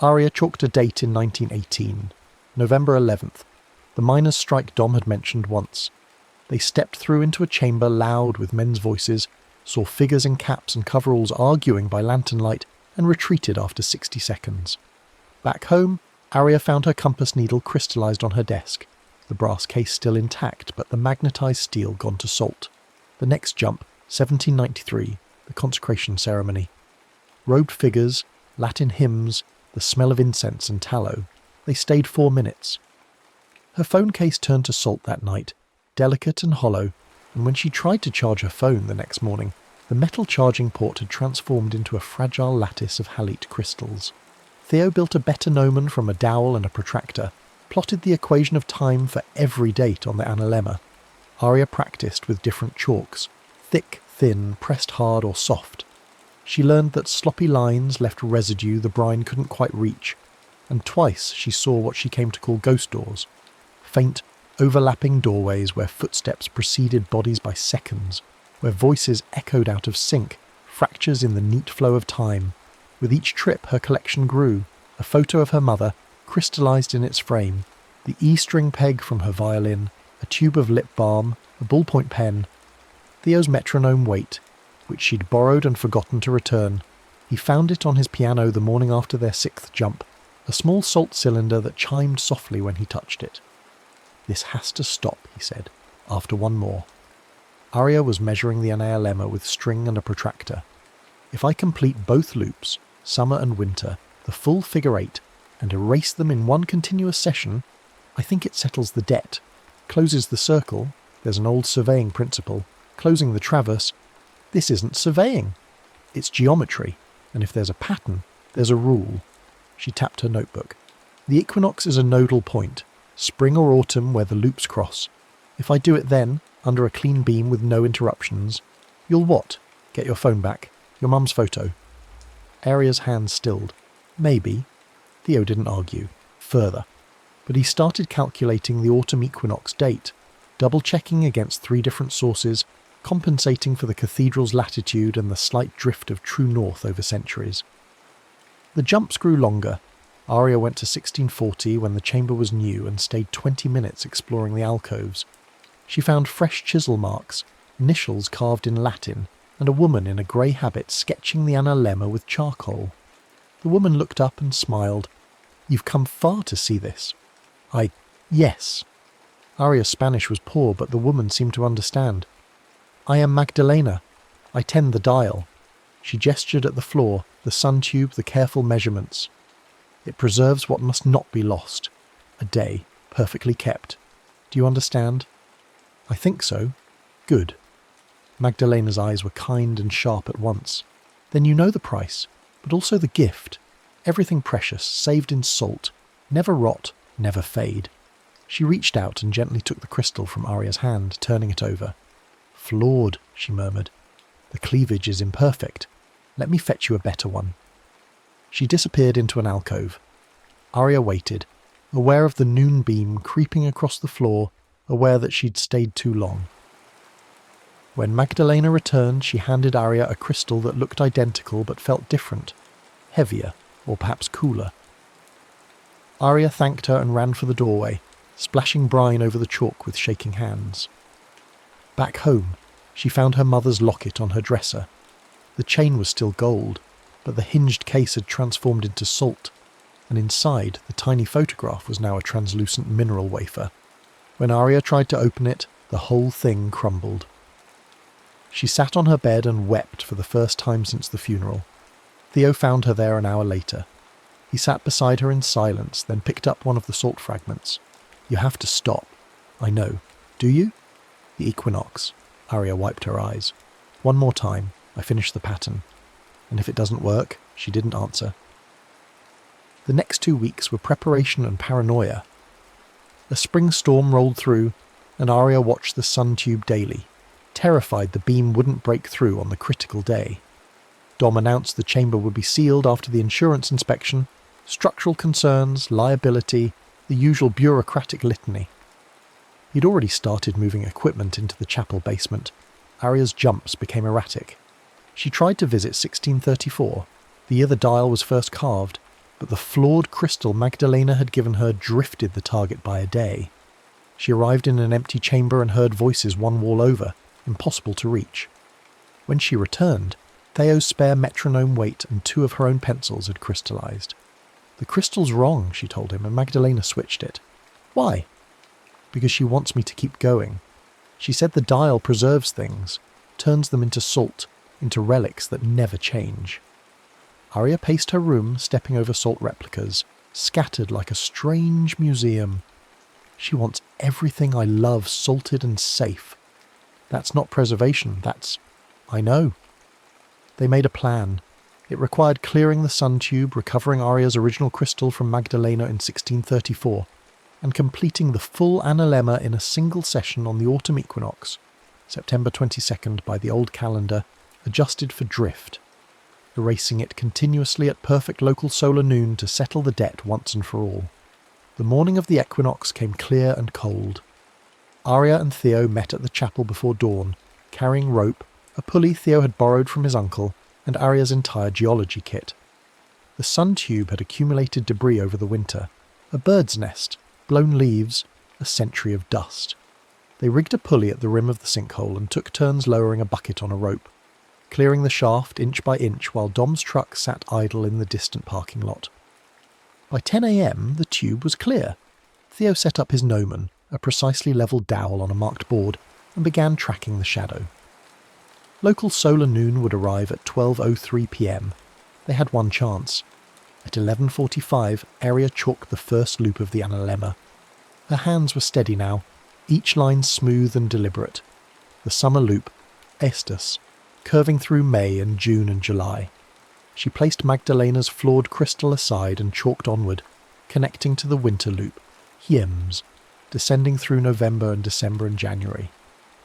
Arya chalked a date in 1918, November 11th, the miners' strike Dom had mentioned once. They stepped through into a chamber loud with men's voices, saw figures in caps and coveralls arguing by lantern light, and retreated after 60 seconds. Back home, Arya found her compass needle crystallised on her desk, the brass case still intact but the magnetised steel gone to salt. The next jump, 1793, the consecration ceremony. Robed figures, Latin hymns, the smell of incense and tallow. They stayed 4 minutes. Her phone case turned to salt that night, delicate and hollow, and when she tried to charge her phone the next morning, the metal charging port had transformed into a fragile lattice of halite crystals. Theo built a betanomen from a dowel and a protractor, plotted the equation of time for every date on the analemma. Arya practiced with different chalks, thick, thin, pressed hard or soft. She learned that sloppy lines left residue the brine couldn't quite reach, and twice she saw what she came to call ghost doors, faint, overlapping doorways where footsteps preceded bodies by seconds, where voices echoed out of sync, fractures in the neat flow of time. With each trip her collection grew, a photo of her mother, crystallised in its frame, the E-string peg from her violin, a tube of lip balm, a ballpoint pen, Theo's metronome Wait, which she'd borrowed and forgotten to return. He found it on his piano the morning after their 6th jump, a small salt cylinder that chimed softly when he touched it. This has to stop, he said, after one more. Arya was measuring the analemma with string and a protractor. If I complete both loops, summer and winter, the full figure 8, and erase them in one continuous session, I think it settles the debt, closes the circle, there's an old surveying principle, closing the traverse. This isn't surveying. It's geometry, and if there's a pattern, there's a rule. She tapped her notebook. The equinox is a nodal point, spring or autumn where the loops cross. If I do it then, under a clean beam with no interruptions, you'll what? Get your phone back. Your mum's photo. Arya's hands stilled. Maybe. Theo didn't argue. Further. But he started calculating the autumn equinox date, double-checking against 3 different sources, compensating for the cathedral's latitude and the slight drift of true north over centuries. The jumps grew longer. Arya went to 1640 when the chamber was new and stayed 20 minutes exploring the alcoves. She found fresh chisel marks, initials carved in Latin, and a woman in a grey habit sketching the analemma with charcoal. The woman looked up and smiled. You've come far to see this. Yes. Aria's Spanish was poor, but the woman seemed to understand. I am Magdalena. I tend the dial. She gestured at the floor, the sun tube, the careful measurements. It preserves what must not be lost. A day, perfectly kept. Do you understand? I think so. Good. Magdalena's eyes were kind and sharp at once. Then you know the price, but also the gift. Everything precious, saved in salt. Never rot, never fade. She reached out and gently took the crystal from Aria's hand, turning it over. Flawed, she murmured. The cleavage is imperfect. Let me fetch you a better one. She disappeared into an alcove. Aria waited, aware of the noon beam creeping across the floor, aware that she'd stayed too long. When Magdalena returned, she handed Aria a crystal that looked identical but felt different, heavier, or perhaps cooler. Aria thanked her and ran for the doorway, splashing brine over the chalk with shaking hands. Back home, she found her mother's locket on her dresser. The chain was still gold, but the hinged case had transformed into salt, and inside the tiny photograph was now a translucent mineral wafer. When Aria tried to open it, the whole thing crumbled. She sat on her bed and wept for the first time since the funeral. Theo found her there an hour later. He sat beside her in silence, then picked up one of the salt fragments. You have to stop. I know. Do you? The equinox. Aria wiped her eyes. One more time. I finish the pattern. And if it doesn't work, she didn't answer. The next 2 weeks were preparation and paranoia. A spring storm rolled through, and Aria watched the sun tube daily, terrified the beam wouldn't break through on the critical day. Dom announced the chamber would be sealed after the insurance inspection, structural concerns, liability, the usual bureaucratic litany. He'd already started moving equipment into the chapel basement. Aria's jumps became erratic. She tried to visit 1634, the year the dial was first carved, but the flawed crystal Magdalena had given her drifted the target by a day. She arrived in an empty chamber and heard voices one wall over, impossible to reach. When she returned, Theo's spare metronome weight and 2 of her own pencils had crystallized. The crystal's wrong, she told him, and Magdalena switched it. Why? Because she wants me to keep going. She said the dial preserves things, turns them into salt, into relics that never change. Aria paced her room, stepping over salt replicas, scattered like a strange museum. She wants everything I love salted and safe. That's not preservation, that's... I know. They made a plan. It required clearing the sun tube, recovering Aria's original crystal from Magdalena in 1634, and completing the full analemma in a single session on the autumn equinox, September 22nd by the old calendar, adjusted for drift, erasing it continuously at perfect local solar noon to settle the debt once and for all. The morning of the equinox came clear and cold. Aria and Theo met at the chapel before dawn, carrying rope, a pulley Theo had borrowed from his uncle, and Aria's entire geology kit. The sun tube had accumulated debris over the winter, a bird's nest, blown leaves, a century of dust. They rigged a pulley at the rim of the sinkhole and took turns lowering a bucket on a rope, clearing the shaft inch by inch while Dom's truck sat idle in the distant parking lot. By 10 a.m. the tube was clear. Theo set up his gnomon, a precisely levelled dowel on a marked board, and began tracking the shadow. Local solar noon would arrive at 12:03 p.m. They had one chance. At 11:45, Aria chalked the first loop of the analemma. Her hands were steady now, each line smooth and deliberate. The summer loop, Estes, curving through May and June and July. She placed Magdalena's flawed crystal aside and chalked onward, connecting to the winter loop, Hiems, descending through November and December and January.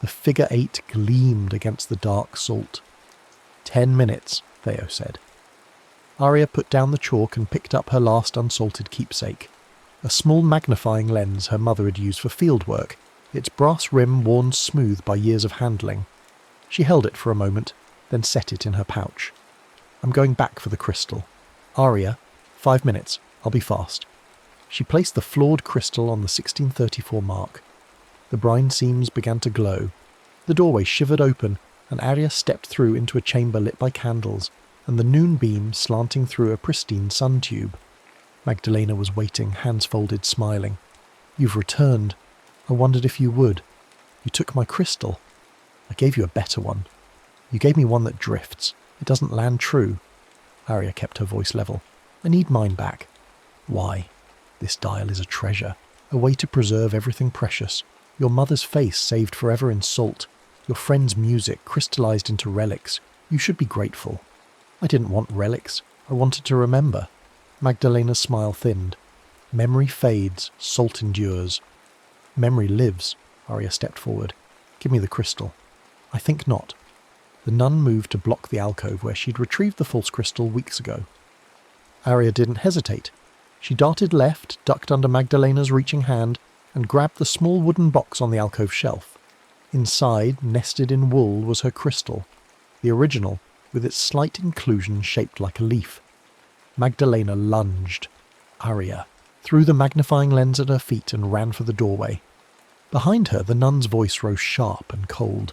The figure 8 gleamed against the dark salt. 10 minutes, Theo said. Aria put down the chalk and picked up her last unsalted keepsake, a small magnifying lens her mother had used for field work, its brass rim worn smooth by years of handling. She held it for a moment, then set it in her pouch. I'm going back for the crystal. Aria, 5 minutes, I'll be fast. She placed the flawed crystal on the 1634 mark. The brine seams began to glow. The doorway shivered open, and Aria stepped through into a chamber lit by candles, and the noon beam slanting through a pristine sun tube. Magdalena was waiting, hands folded, smiling. "You've returned. I wondered if you would. You took my crystal. I gave you a better one. You gave me one that drifts. It doesn't land true." Arya kept her voice level. "I need mine back." "Why? This dial is a treasure, a way to preserve everything precious. Your mother's face saved forever in salt. Your friend's music crystallized into relics. You should be grateful." "I didn't want relics. I wanted to remember." Magdalena's smile thinned. "Memory fades, salt endures." "Memory lives." Arya stepped forward. "Give me the crystal." "I think not." The nun moved to block the alcove where she'd retrieved the false crystal weeks ago. Arya didn't hesitate. She darted left, ducked under Magdalena's reaching hand, and grabbed the small wooden box on the alcove shelf. Inside, nested in wool, was her crystal, the original, with its slight inclusion shaped like a leaf. Magdalena lunged. Arya threw the magnifying lens at her feet and ran for the doorway. Behind her, the nun's voice rose sharp and cold.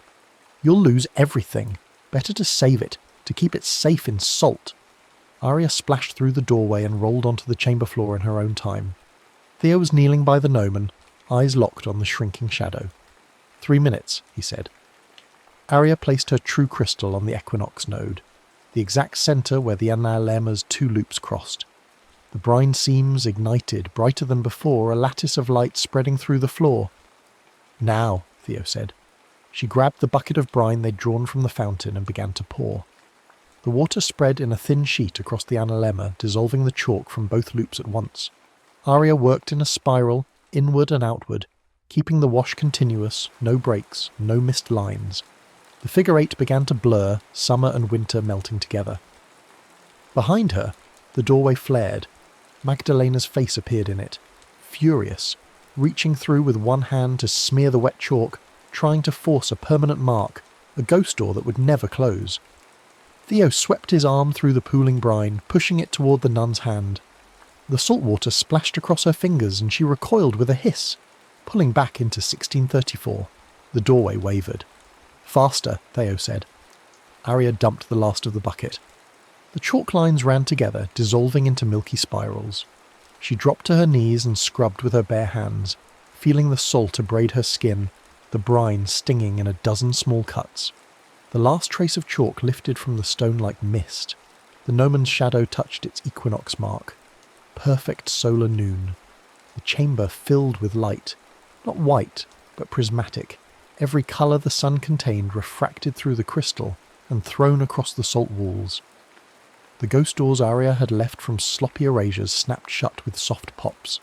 "You'll lose everything. Better to save it, to keep it safe in salt." Arya splashed through the doorway and rolled onto the chamber floor in her own time. Theo was kneeling by the gnomon, eyes locked on the shrinking shadow. 3 minutes, he said. Arya placed her true crystal on the equinox node, the exact centre where the analemma's 2 loops crossed. The brine seams ignited, brighter than before, a lattice of light spreading through the floor. "Now," Theo said. She grabbed the bucket of brine they'd drawn from the fountain and began to pour. The water spread in a thin sheet across the analemma, dissolving the chalk from both loops at once. Arya worked in a spiral, inward and outward, keeping the wash continuous, no breaks, no missed lines. The figure 8 began to blur, summer and winter melting together. Behind her, the doorway flared. Magdalena's face appeared in it, furious, reaching through with one hand to smear the wet chalk, trying to force a permanent mark, a ghost door that would never close. Theo swept his arm through the pooling brine, pushing it toward the nun's hand. The salt water splashed across her fingers and she recoiled with a hiss, pulling back into 1634. The doorway wavered. "Faster," Theo said. Arya dumped the last of the bucket. The chalk lines ran together, dissolving into milky spirals. She dropped to her knees and scrubbed with her bare hands, feeling the salt abrade her skin, the brine stinging in a dozen small cuts. The last trace of chalk lifted from the stone like mist. The gnomon's shadow touched its equinox mark. Perfect solar noon. The chamber filled with light. Not white, but prismatic. Every colour the sun contained refracted through the crystal and thrown across the salt walls. The ghost doors Arya had left from sloppy erasures snapped shut with soft pops.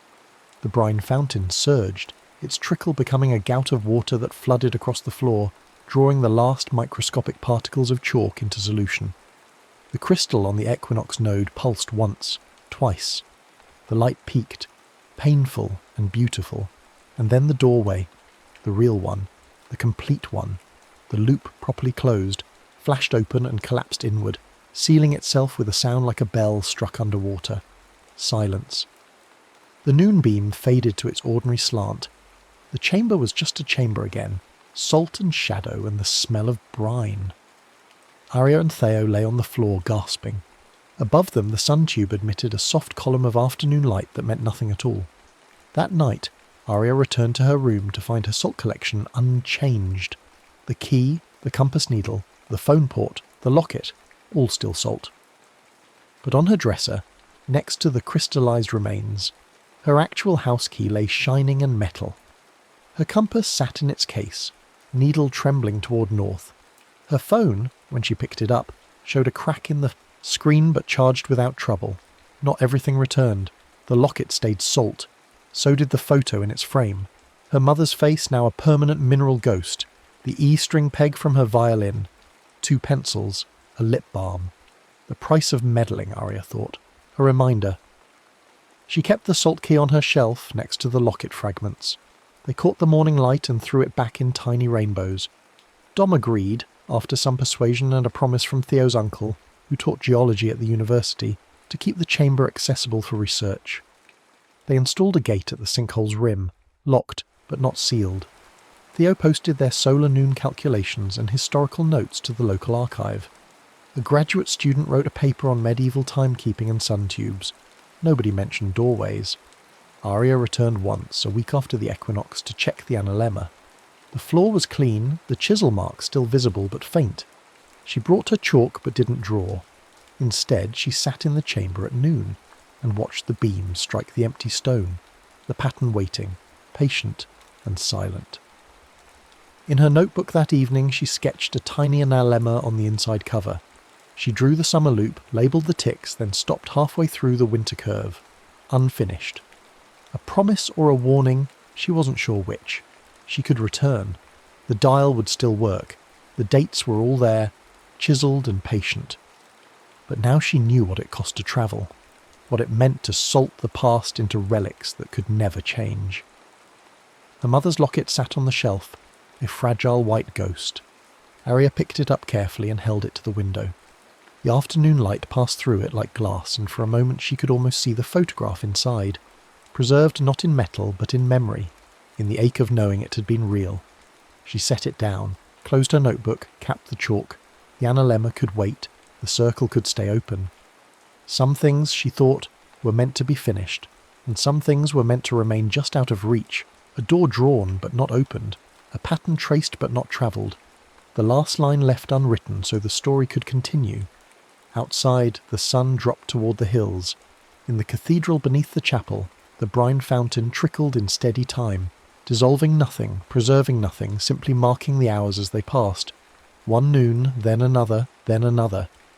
The brine fountain surged, its trickle becoming a gout of water that flooded across the floor, drawing the last microscopic particles of chalk into solution. The crystal on the equinox node pulsed once, twice. The light peaked, painful and beautiful, and then the doorway, the real one, the complete one, the loop properly closed, flashed open and collapsed inward, sealing itself with a sound like a bell struck underwater. Silence. The noon beam faded to its ordinary slant. The chamber was just a chamber again, salt and shadow and the smell of brine. Arya and Theo lay on the floor gasping. Above them the sun tube admitted a soft column of afternoon light that meant nothing at all. That night, Arya returned to her room to find her salt collection unchanged. The key, the compass needle, the phone port, the locket, all still salt. But on her dresser, next to the crystallized remains, her actual house key lay shining and metal. Her compass sat in its case, needle trembling toward north. Her phone, when she picked it up, showed a crack in the screen but charged without trouble. Not everything returned. The locket stayed salt. So did the photo in its frame. Her mother's face now a permanent mineral ghost. The E-string peg from her violin. 2 pencils. A lip balm. The price of meddling, Arya thought. A reminder. She kept the salt key on her shelf next to the locket fragments. They caught the morning light and threw it back in tiny rainbows. Dom agreed, after some persuasion and a promise from Theo's uncle, who taught geology at the university, to keep the chamber accessible for research. They installed a gate at the sinkhole's rim, locked but not sealed. Theo posted their solar noon calculations and historical notes to the local archive. A graduate student wrote a paper on medieval timekeeping and sun tubes. Nobody mentioned doorways. Arya returned once, a week after the equinox, to check the analemma. The floor was clean, the chisel marks still visible but faint. She brought her chalk but didn't draw. Instead, she sat in the chamber at noon and watched the beam strike the empty stone, the pattern waiting, patient and silent. In her notebook that evening, she sketched a tiny analemma on the inside cover. She drew the summer loop, labelled the ticks, then stopped halfway through the winter curve. Unfinished. A promise or a warning, she wasn't sure which. She could return. The dial would still work. The dates were all there, chiselled and patient. But now she knew what it cost to travel, what it meant to salt the past into relics that could never change. Her mother's locket sat on the shelf, a fragile white ghost. Arya picked it up carefully and held it to the window. The afternoon light passed through it like glass, and for a moment she could almost see the photograph inside, preserved not in metal but in memory, in the ache of knowing it had been real. She set it down, closed her notebook, capped the chalk. The analemma could wait, the circle could stay open. Some things, she thought, were meant to be finished, and some things were meant to remain just out of reach, a door drawn but not opened, a pattern traced but not travelled, the last line left unwritten so the story could continue. Outside, the sun dropped toward the hills. In the cathedral beneath the chapel, the brine fountain trickled in steady time, dissolving nothing, preserving nothing, simply marking the hours as they passed. One noon, then another,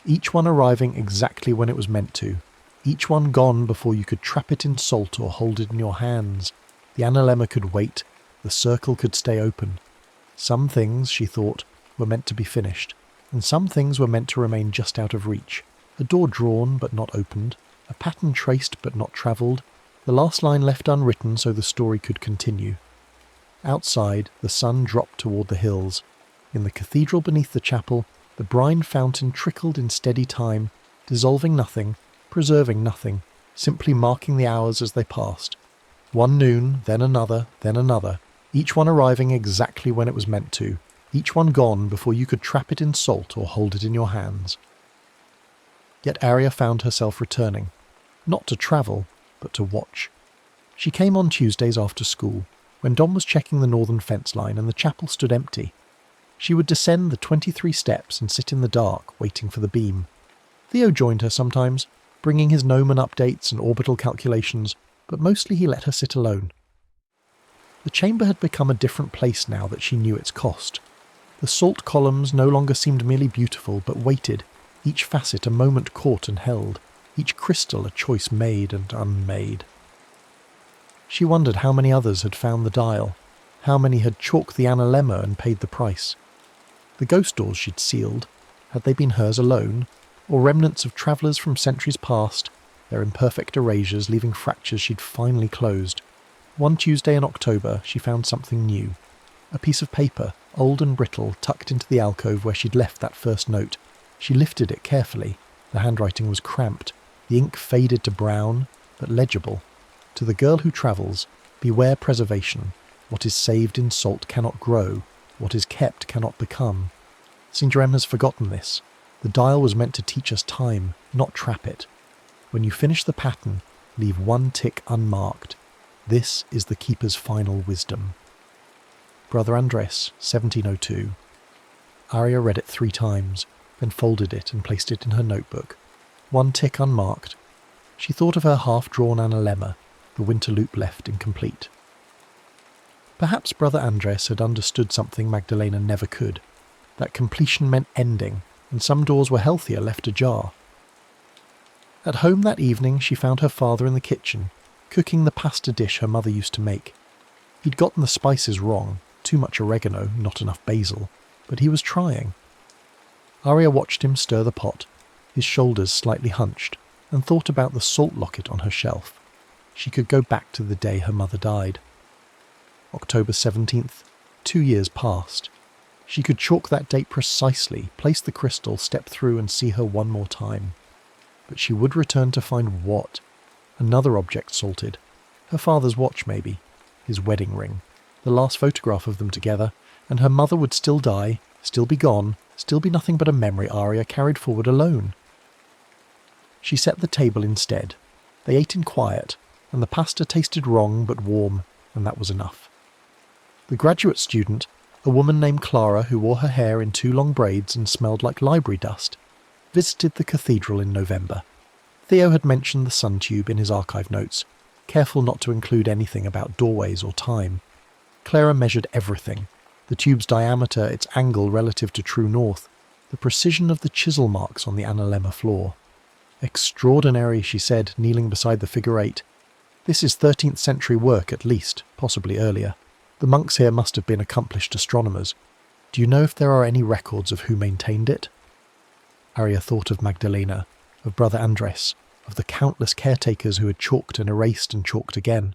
each one arriving exactly when it was meant to, each one gone before you could trap it in salt or hold it in your hands. The analemma could wait, the circle could stay open. Some things, she thought, were meant to be finished, and some things were meant to remain just out of reach. A door drawn but not opened, a pattern traced but not travelled, the last line left unwritten so the story could continue. Outside, the sun dropped toward the hills. In the cathedral beneath the chapel, the brine fountain trickled in steady time, dissolving nothing, preserving nothing, simply marking the hours as they passed. One noon, then another, each one arriving exactly when it was meant to, each one gone before you could trap it in salt or hold it in your hands. Yet Arya found herself returning, not to travel, but to watch. She came on Tuesdays after school, when Dom was checking the northern fence line and the chapel stood empty. She would descend the 23 steps and sit in the dark, waiting for the beam. Theo joined her sometimes, bringing his gnomon updates and orbital calculations, but mostly he let her sit alone. The chamber had become a different place now that she knew its cost. The salt columns no longer seemed merely beautiful, but weighted, each facet a moment caught and held, each crystal a choice made and unmade. She wondered how many others had found the dial, how many had chalked the analemma and paid the price. The ghost doors she'd sealed, had they been hers alone, or remnants of travellers from centuries past, their imperfect erasures leaving fractures she'd finally closed? One Tuesday in October she found something new. A piece of paper, old and brittle, tucked into the alcove where she'd left that first note. She lifted it carefully. The handwriting was cramped, the ink faded to brown, but legible. To the girl who travels, beware preservation. What is saved in salt cannot grow. What is kept cannot become. Sinjarem has forgotten this. The dial was meant to teach us time, not trap it. When you finish the pattern, leave one tick unmarked. This is the keeper's final wisdom. Brother Andres, 1702. Arya read it 3 times, then folded it and placed it in her notebook. One tick unmarked. She thought of her half-drawn analemma, the winter loop left incomplete. Perhaps Brother Andres had understood something Magdalena never could, that completion meant ending, and some doors were healthier left ajar. At home that evening she found her father in the kitchen, cooking the pasta dish her mother used to make. He'd gotten the spices wrong, too much oregano, not enough basil, but he was trying. Arya watched him stir the pot, his shoulders slightly hunched, and thought about the salt locket on her shelf. She could go back to the day her mother died. October 17th, 2 years passed. She could chalk that date precisely, place the crystal, step through and see her one more time. But she would return to find what? Another object salted. Her father's watch, maybe. His wedding ring. The last photograph of them together. And her mother would still die, still be gone, still be nothing but a memory Arya carried forward alone. She set the table instead. They ate in quiet, and the pasta tasted wrong but warm, and that was enough. The graduate student, a woman named Clara who wore her hair in 2 long braids and smelled like library dust, visited the cathedral in November. Theo had mentioned the sun tube in his archive notes, careful not to include anything about doorways or time. Clara measured everything: the tube's diameter, its angle relative to true north, the precision of the chisel marks on the analemma floor. "Extraordinary," she said, kneeling beside the figure 8. "This is 13th century work at least, possibly earlier. The monks here must have been accomplished astronomers. Do you know if there are any records of who maintained it?" Arya thought of Magdalena, of Brother Andres, of the countless caretakers who had chalked and erased and chalked again.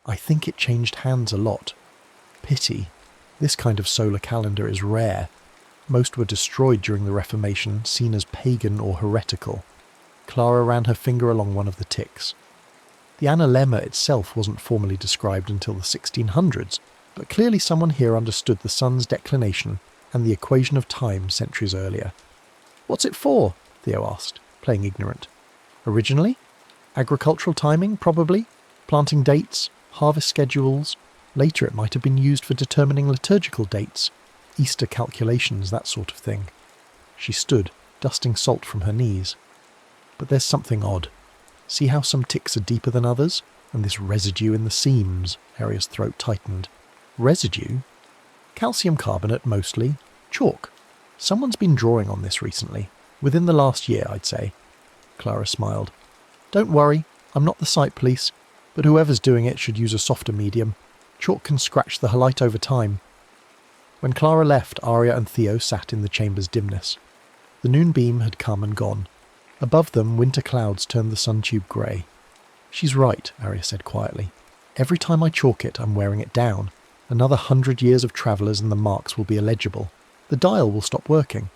"I think it changed hands a lot. Pity. This kind of solar calendar is rare. Most were destroyed during the Reformation, seen as pagan or heretical." Clara ran her finger along one of the ticks. The analemma itself wasn't formally described until the 1600s, but clearly someone here understood the sun's declination and the equation of time centuries earlier. "What's it for?" Theo asked, playing ignorant. "Originally? Agricultural timing, probably. Planting dates, harvest schedules. Later it might have been used for determining liturgical dates, Easter calculations, that sort of thing." She stood, dusting salt from her knees. "But there's something odd. See how some ticks are deeper than others? And this residue in the seams." Arya's throat tightened. "Residue? Calcium carbonate, mostly. Chalk. Someone's been drawing on this recently. Within the last year, I'd say." Clara smiled. "Don't worry, I'm not the site police, but whoever's doing it should use a softer medium. Chalk can scratch the halite over time." When Clara left, Arya and Theo sat in the chamber's dimness. The noon beam had come and gone. Above them, winter clouds turned the sun tube grey. "She's right," Arya said quietly. "Every time I chalk it, I'm wearing it down. Another 100 years of travellers and the marks will be illegible. The dial will stop working.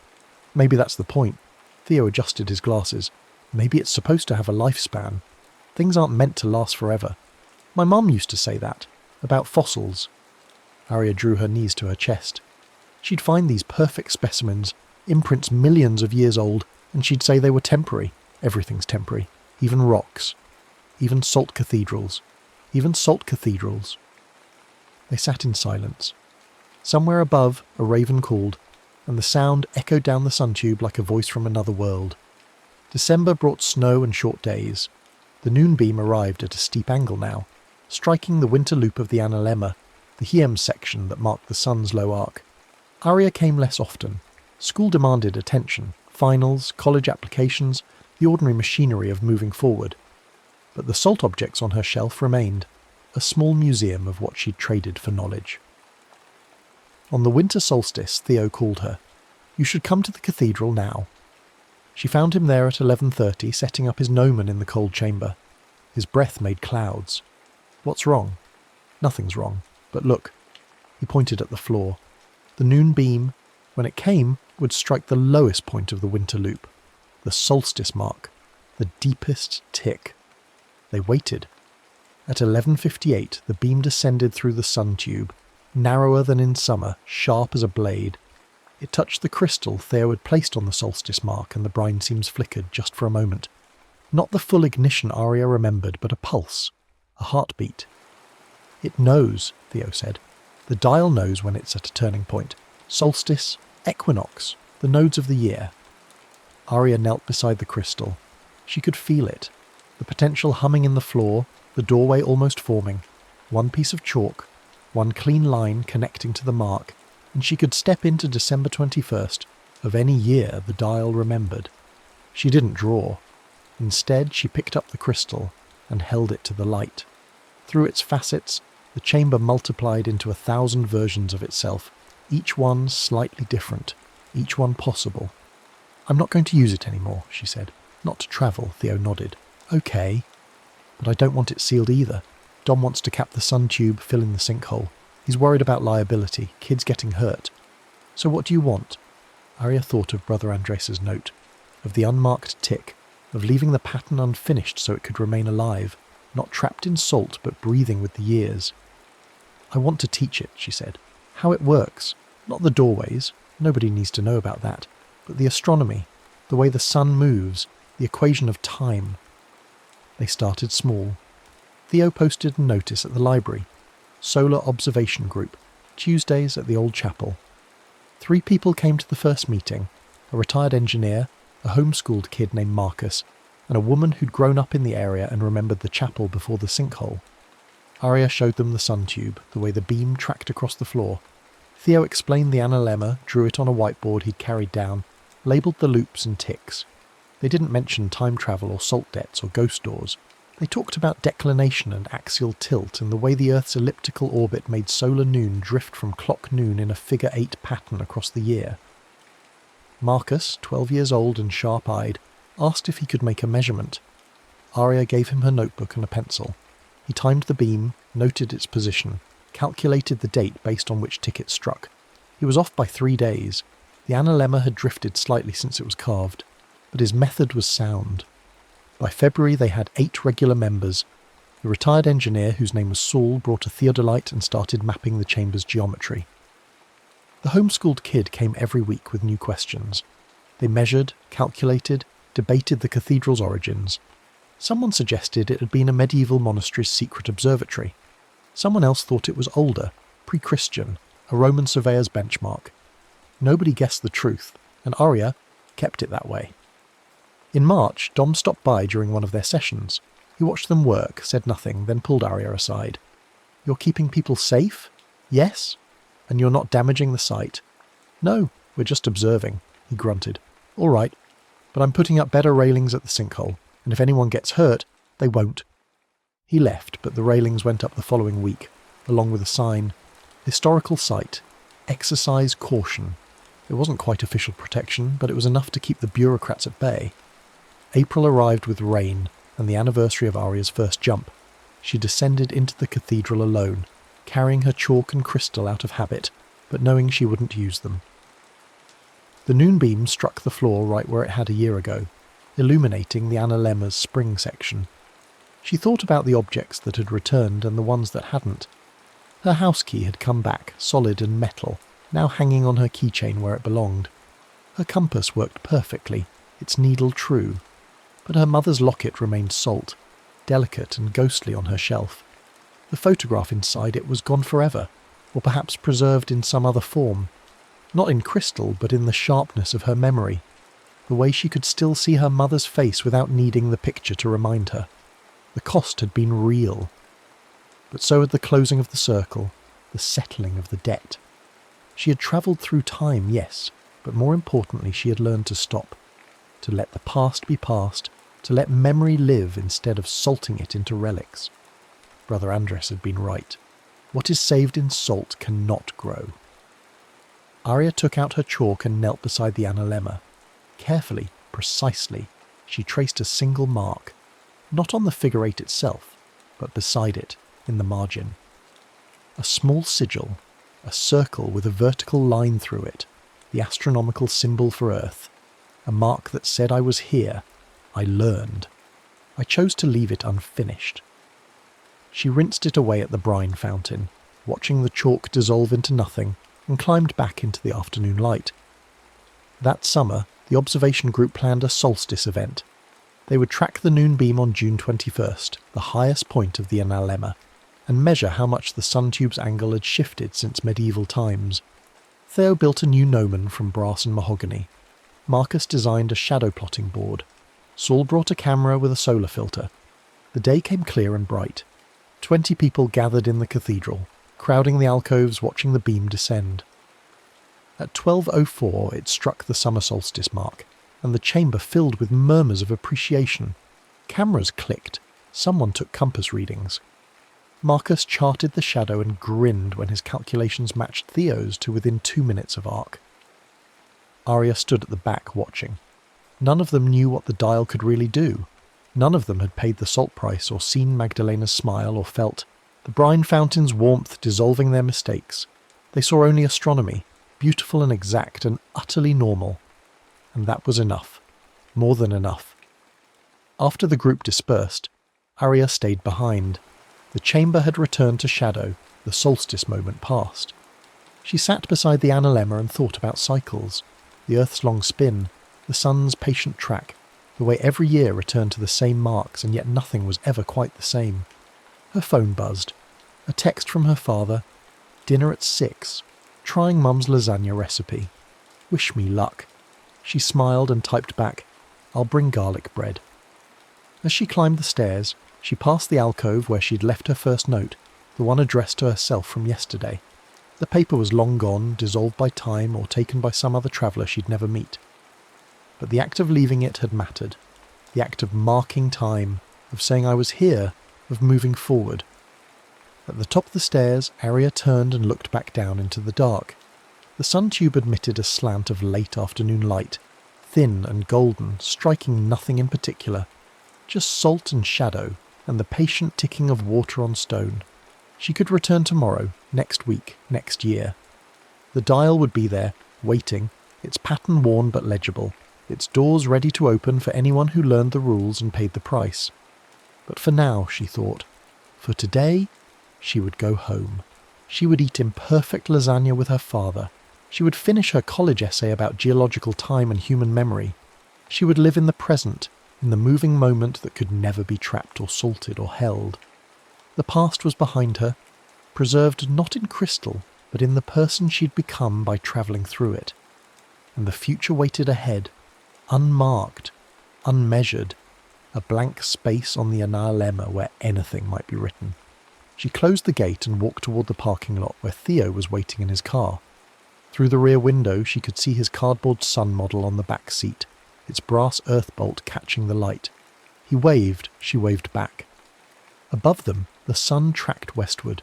Maybe that's the point." Theo adjusted his glasses. "Maybe it's supposed to have a lifespan. Things aren't meant to last forever. My mum used to say that, about fossils." Arya drew her knees to her chest. "She'd find these perfect specimens, imprints millions of years old, and she'd say they were temporary. Everything's temporary. Even rocks. Even salt cathedrals. Even salt cathedrals." They sat in silence. Somewhere above, a raven called, and the sound echoed down the sun tube like a voice from another world. December brought snow and short days. The noon beam arrived at a steep angle now, striking the winter loop of the analemma, the Hiem section that marked the sun's low arc. Arya came less often. School demanded attention, finals, college applications, the ordinary machinery of moving forward. But the salt objects on her shelf remained, a small museum of what she'd traded for knowledge. On the winter solstice, Theo called her. "You should come to the cathedral now." She found him there at 11:30, setting up his gnomon in the cold chamber. His breath made clouds. "What's wrong?" "Nothing's wrong. But look." He pointed at the floor. The noon beam, when it came, would strike the lowest point of the winter loop, the solstice mark, the deepest tick. They waited. At 11:58, the beam descended through the sun tube, narrower than in summer, sharp as a blade. It touched the crystal Theo had placed on the solstice mark, and the brine seams flickered just for a moment. Not the full ignition Arya remembered, but a pulse, a heartbeat. "It knows," Theo said. "The dial knows when it's at a turning point. Solstice, equinox, the nodes of the year." Arya knelt beside the crystal. She could feel it, the potential humming in the floor, the doorway almost forming, one piece of chalk, one clean line connecting to the mark, and she could step into December 21st, of any year the dial remembered. She didn't draw. Instead, she picked up the crystal and held it to the light. Through its facets, the chamber multiplied into 1,000 versions of itself, each one slightly different, each one possible. "I'm not going to use it anymore," she said. "Not to travel," Theo nodded. "Okay. But I don't want it sealed either. Dom wants to cap the sun tube, fill in the sinkhole. He's worried about liability, kids getting hurt. So what do you want?" Arya thought of Brother Andres's note, of the unmarked tick, of leaving the pattern unfinished so it could remain alive, not trapped in salt but breathing with the years. "I want to teach it," she said. "How it works. Not the doorways, nobody needs to know about that, but the astronomy, the way the sun moves, the equation of time." They started small. Theo posted a notice at the library. Solar Observation Group, Tuesdays at the Old Chapel. 3 people came to the first meeting, a retired engineer, a homeschooled kid named Marcus, and a woman who'd grown up in the area and remembered the chapel before the sinkhole. Arya showed them the sun tube, the way the beam tracked across the floor. Theo explained the analemma, drew it on a whiteboard he'd carried down, labelled the loops and ticks. They didn't mention time travel or salt debts or ghost doors. They talked about declination and axial tilt and the way the Earth's elliptical orbit made solar noon drift from clock noon in a figure 8 pattern across the year. Marcus, 12 years old and sharp-eyed, asked if he could make a measurement. Arya gave him her notebook and a pencil. He timed the beam, noted its position, calculated the date based on which tick it struck. He was off by 3 days. The analemma had drifted slightly since it was carved, but his method was sound. By February they had 8 regular members. The retired engineer, whose name was Saul, brought a theodolite and started mapping the chamber's geometry. The homeschooled kid came every week with new questions. They measured, calculated, debated the cathedral's origins. Someone suggested it had been a medieval monastery's secret observatory. Someone else thought it was older, pre-Christian, a Roman surveyor's benchmark. Nobody guessed the truth, and Arya kept it that way. In March, Dom stopped by during one of their sessions. He watched them work, said nothing, then pulled Arya aside. "You're keeping people safe?" "Yes." "And you're not damaging the site?" "No, we're just observing," he grunted. "All right, but I'm putting up better railings at the sinkhole, and if anyone gets hurt, they won't." He left, but the railings went up the following week, along with a sign, "Historical Site. Exercise caution." It wasn't quite official protection, but it was enough to keep the bureaucrats at bay. April arrived with rain, and the anniversary of Arya's first jump. She descended into the cathedral alone, carrying her chalk and crystal out of habit, but knowing she wouldn't use them. The noon beam struck the floor right where it had a year ago, illuminating the analemma's spring section. She thought about the objects that had returned and the ones that hadn't. Her house key had come back, solid and metal, now hanging on her keychain where it belonged. Her compass worked perfectly, its needle true, but her mother's locket remained salt, delicate and ghostly on her shelf. The photograph inside it was gone forever, or perhaps preserved in some other form. Not in crystal, but in the sharpness of her memory, the way she could still see her mother's face without needing the picture to remind her. The cost had been real. But so had the closing of the circle, the settling of the debt. She had travelled through time, yes, but more importantly she had learned to stop, to let the past be past, to let memory live instead of salting it into relics. Brother Andres had been right. What is saved in salt cannot grow. Arya took out her chalk and knelt beside the analemma. Carefully, precisely, she traced a single mark, not on the figure 8 itself, but beside it, in the margin. A small sigil, a circle with a vertical line through it, the astronomical symbol for Earth, a mark that said I was here, I learned. I chose to leave it unfinished. She rinsed it away at the brine fountain, watching the chalk dissolve into nothing, and climbed back into the afternoon light. That summer, the observation group planned a solstice event. They would track the noon beam on June 21st, the highest point of the analemma, and measure how much the sun tube's angle had shifted since medieval times. Theo built a new gnomon from brass and mahogany. Marcus designed a shadow plotting board. Saul brought a camera with a solar filter. The day came clear and bright. 20 people gathered in the cathedral, crowding the alcoves watching the beam descend. At 12:04 it struck the summer solstice mark, and the chamber filled with murmurs of appreciation. Cameras clicked. Someone took compass readings. Marcus charted the shadow and grinned when his calculations matched Theo's to within 2 minutes of arc. Arya stood at the back watching. None of them knew what the dial could really do. None of them had paid the salt price or seen Magdalena's smile or felt the brine fountain's warmth dissolving their mistakes. They saw only astronomy, beautiful and exact and utterly normal. And that was enough. More than enough. After the group dispersed, Arya stayed behind. The chamber had returned to shadow, the solstice moment past. She sat beside the analemma and thought about cycles, the Earth's long spin, the sun's patient track, the way every year returned to the same marks and yet nothing was ever quite the same. Her phone buzzed. A text from her father. Dinner at 6. Trying Mum's lasagna recipe. Wish me luck. She smiled and typed back, I'll bring garlic bread. As she climbed the stairs, she passed the alcove where she'd left her first note, the one addressed to herself from yesterday. The paper was long gone, dissolved by time or taken by some other traveller she'd never meet. But the act of leaving it had mattered. The act of marking time, of saying I was here, of moving forward. At the top of the stairs, Arya turned and looked back down into the dark. The sun tube admitted a slant of late afternoon light, thin and golden, striking nothing in particular, just salt and shadow and the patient ticking of water on stone. She could return tomorrow, next week, next year. The dial would be there, waiting, its pattern worn but legible, its doors ready to open for anyone who learned the rules and paid the price. But for now, she thought, for today, she would go home. She would eat imperfect lasagna with her father. She would finish her college essay about geological time and human memory. She would live in the present, in the moving moment that could never be trapped or salted or held. The past was behind her, preserved not in crystal, but in the person she'd become by travelling through it. And the future waited ahead, unmarked, unmeasured, a blank space on the Analemma where anything might be written. She closed the gate and walked toward the parking lot where Theo was waiting in his car. Through the rear window she could see his cardboard sun model on the back seat, its brass earth bolt catching the light. He waved, she waved back. Above them, the sun tracked westward,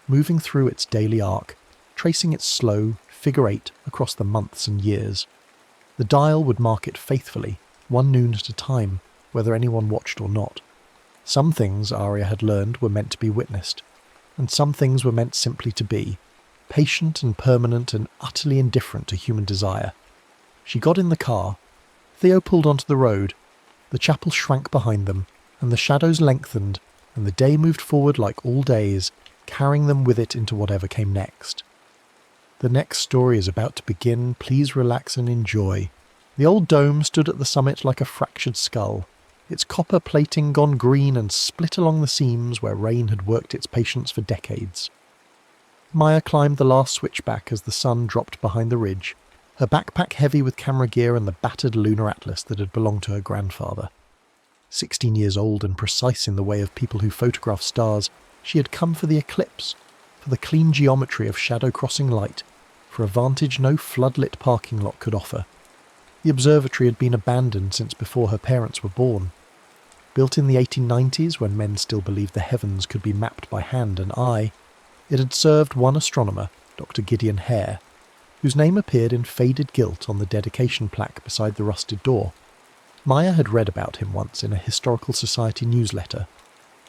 moving through its daily arc, tracing its slow figure eight across the months and years. The dial would mark it faithfully, one noon at a time, whether anyone watched or not. Some things, Arya had learned, were meant to be witnessed, and some things were meant simply to be, patient and permanent and utterly indifferent to human desire. She got in the car. Theo pulled onto the road. The chapel shrank behind them, and the shadows lengthened, and the day moved forward like all days, carrying them with it into whatever came next. The next story is about to begin. Please relax and enjoy. The old dome stood at the summit like a fractured skull, its copper plating gone green and split along the seams where rain had worked its patience for decades. Maya climbed the last switchback as the sun dropped behind the ridge, her backpack heavy with camera gear and the battered lunar atlas that had belonged to her grandfather. 16 years old and precise in the way of people who photograph stars, she had come for the eclipse, for the clean geometry of shadow-crossing light, for a vantage no floodlit parking lot could offer. The observatory had been abandoned since before her parents were born. Built in the 1890s, when men still believed the heavens could be mapped by hand and eye, it had served one astronomer, Dr. Gideon Hare, whose name appeared in faded gilt on the dedication plaque beside the rusted door. Maya had read about him once in a Historical Society newsletter,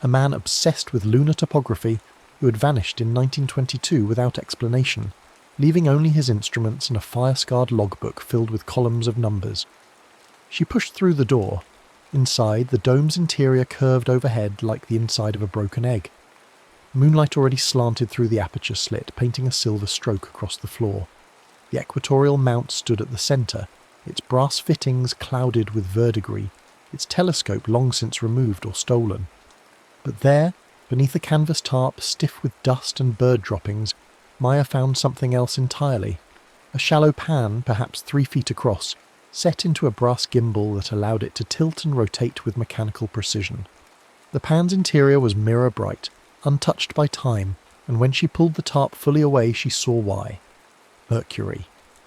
a man obsessed with lunar topography who had vanished in 1922 without explanation, leaving only his instruments and a fire-scarred logbook filled with columns of numbers. She pushed through the door. Inside, the dome's interior curved overhead like the inside of a broken egg. Moonlight already slanted through the aperture slit, painting a silver stroke across the floor. The equatorial mount stood at the centre, its brass fittings clouded with verdigris, its telescope long since removed or stolen. But there, beneath a canvas tarp stiff with dust and bird droppings, Maya found something else entirely. A shallow pan, perhaps 3 feet across, set into a brass gimbal that allowed it to tilt and rotate with mechanical precision. The pan's interior was mirror bright, untouched by time, and when she pulled the tarp fully away she saw why. Mercury.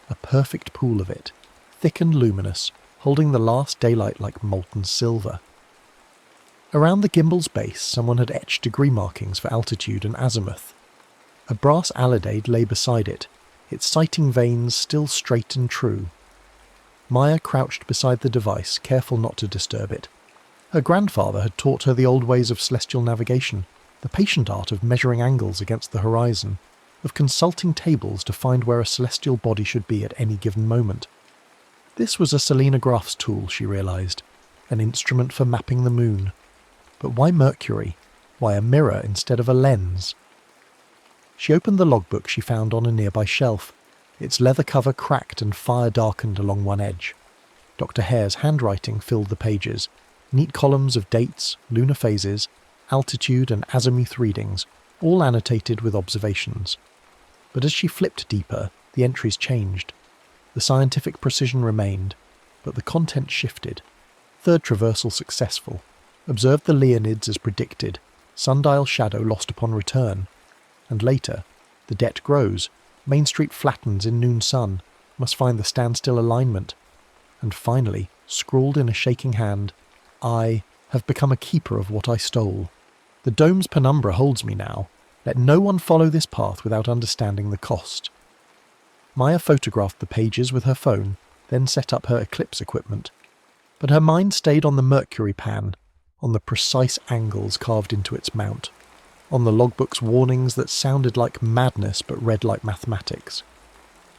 A perfect pool of it, thick and luminous, holding the last daylight like molten silver. Around the gimbal's base someone had etched degree markings for altitude and azimuth. A brass alidade lay beside it, its sighting vanes still straight and true. Maya crouched beside the device, careful not to disturb it. Her grandfather had taught her the old ways of celestial navigation, the patient art of measuring angles against the horizon, of consulting tables to find where a celestial body should be at any given moment. This was a selenograph's tool, she realised, an instrument for mapping the moon. But why Mercury? Why a mirror instead of a lens? She opened the logbook she found on a nearby shelf, its leather cover cracked and fire-darkened along one edge. Dr. Hare's handwriting filled the pages, neat columns of dates, lunar phases, altitude and azimuth readings, all annotated with observations. But as she flipped deeper, the entries changed. The scientific precision remained, but the content shifted. Third traversal successful. Observed the Leonids as predicted. Sundial shadow lost upon return. And later, the det grows. Main Street flattens in noon sun. Must find the standstill alignment. And finally, scrawled in a shaking hand, I have become a keeper of what I stole. The dome's penumbra holds me now. Let no one follow this path without understanding the cost. Maya photographed the pages with her phone, then set up her eclipse equipment. But her mind stayed on the mercury pan, on the precise angles carved into its mount, on the logbook's warnings that sounded like madness but read like mathematics.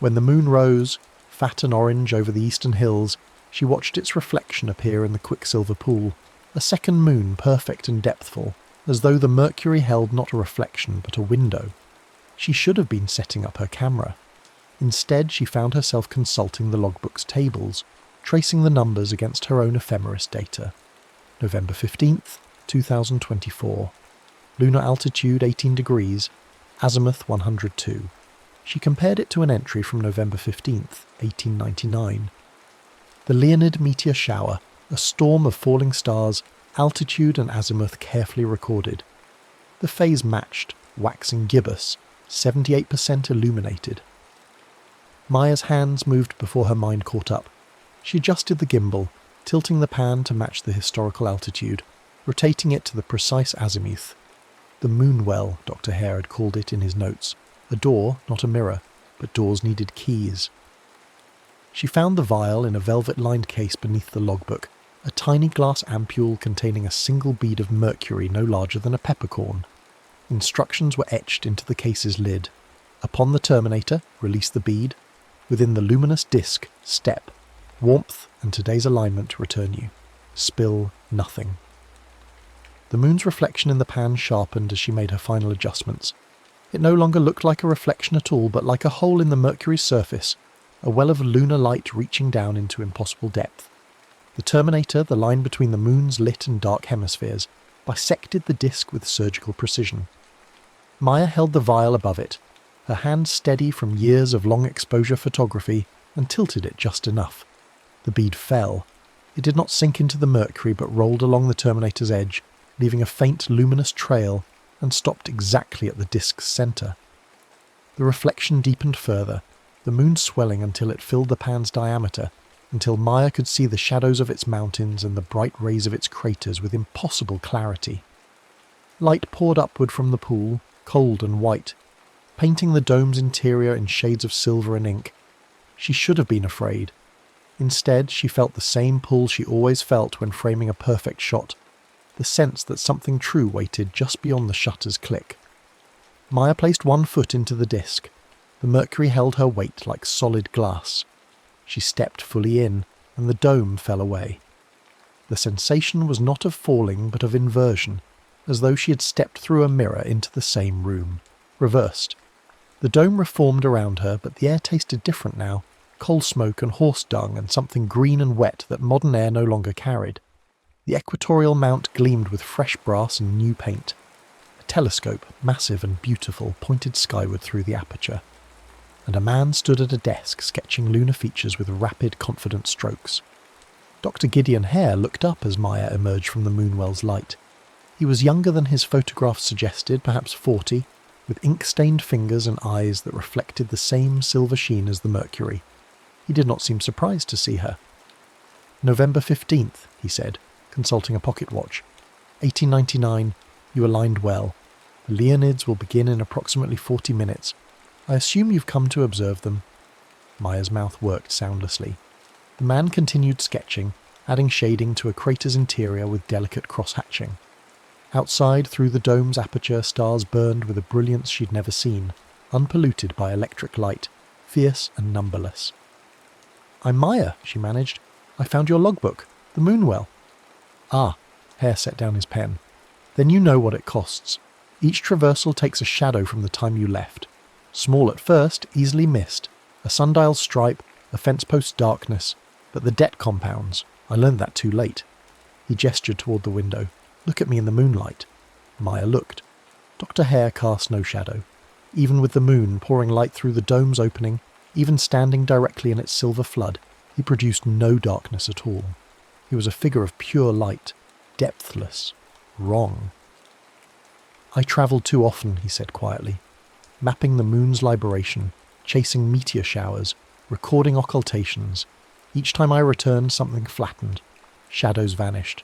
When the moon rose, fat and orange over the eastern hills, she watched its reflection appear in the quicksilver pool, a second moon perfect and depthful, as though the mercury held not a reflection but a window. She should have been setting up her camera. Instead, she found herself consulting the logbook's tables, tracing the numbers against her own ephemeris data. November 15th, 2024. Lunar altitude 18 degrees, azimuth 102. She compared it to an entry from November 15th, 1899. The Leonid meteor shower, a storm of falling stars, altitude and azimuth carefully recorded. The phase matched, waxing gibbous, 78% illuminated. Maya's hands moved before her mind caught up. She adjusted the gimbal, tilting the pan to match the historical altitude, rotating it to the precise azimuth. The moon well, Dr. Hare had called it in his notes. A door, not a mirror, but doors needed keys. She found the vial in a velvet-lined case beneath the logbook, a tiny glass ampule containing a single bead of mercury no larger than a peppercorn. Instructions were etched into the case's lid. Upon the terminator, release the bead. Within the luminous disc, step. Warmth and today's alignment return you. Spill nothing. The moon's reflection in the pan sharpened as she made her final adjustments. It no longer looked like a reflection at all, but like a hole in the Mercury's surface, a well of lunar light reaching down into impossible depth. The terminator, the line between the moon's lit and dark hemispheres, bisected the disk with surgical precision. Maya held the vial above it, her hand steady from years of long exposure photography, and tilted it just enough. The bead fell. It did not sink into the mercury, but rolled along the terminator's edge, leaving a faint luminous trail, and stopped exactly at the disk's centre. The reflection deepened further, the moon swelling until it filled the pan's diameter, until Maya could see the shadows of its mountains and the bright rays of its craters with impossible clarity. Light poured upward from the pool, cold and white, painting the dome's interior in shades of silver and ink. She should have been afraid. Instead, she felt the same pull she always felt when framing a perfect shot, the sense that something true waited just beyond the shutter's click. Maya placed one foot into the disc. The mercury held her weight like solid glass. She stepped fully in, and the dome fell away. The sensation was not of falling, but of inversion, as though she had stepped through a mirror into the same room, reversed. The dome reformed around her, but the air tasted different now, coal smoke and horse dung and something green and wet that modern air no longer carried. The equatorial mount gleamed with fresh brass and new paint. A telescope, massive and beautiful, pointed skyward through the aperture. And a man stood at a desk sketching lunar features with rapid, confident strokes. Dr. Gideon Hare looked up as Maya emerged from the moonwell's light. He was younger than his photograph suggested, perhaps 40, with ink-stained fingers and eyes that reflected the same silver sheen as the mercury. He did not seem surprised to see her. November 15th, he said, consulting a pocket watch. 1899, you aligned well. The Leonids will begin in approximately 40 minutes. I assume you've come to observe them. Maya's mouth worked soundlessly. The man continued sketching, adding shading to a crater's interior with delicate cross-hatching. Outside, through the dome's aperture, stars burned with a brilliance she'd never seen, unpolluted by electric light, fierce and numberless. I'm Maya, she managed. I found your logbook, the moonwell. Ah, Hare set down his pen. Then you know what it costs. Each traversal takes a shadow from the time you left. Small at first, easily missed. A sundial stripe, a fence post's darkness. But the debt compounds, I learned that too late. He gestured toward the window. Look at me in the moonlight. Maya looked. Dr. Hare cast no shadow. Even with the moon pouring light through the dome's opening, even standing directly in its silver flood, he produced no darkness at all. He was a figure of pure light, depthless, wrong. I travelled too often, he said quietly, mapping the moon's libration, chasing meteor showers, recording occultations. Each time I returned, something flattened. Shadows vanished.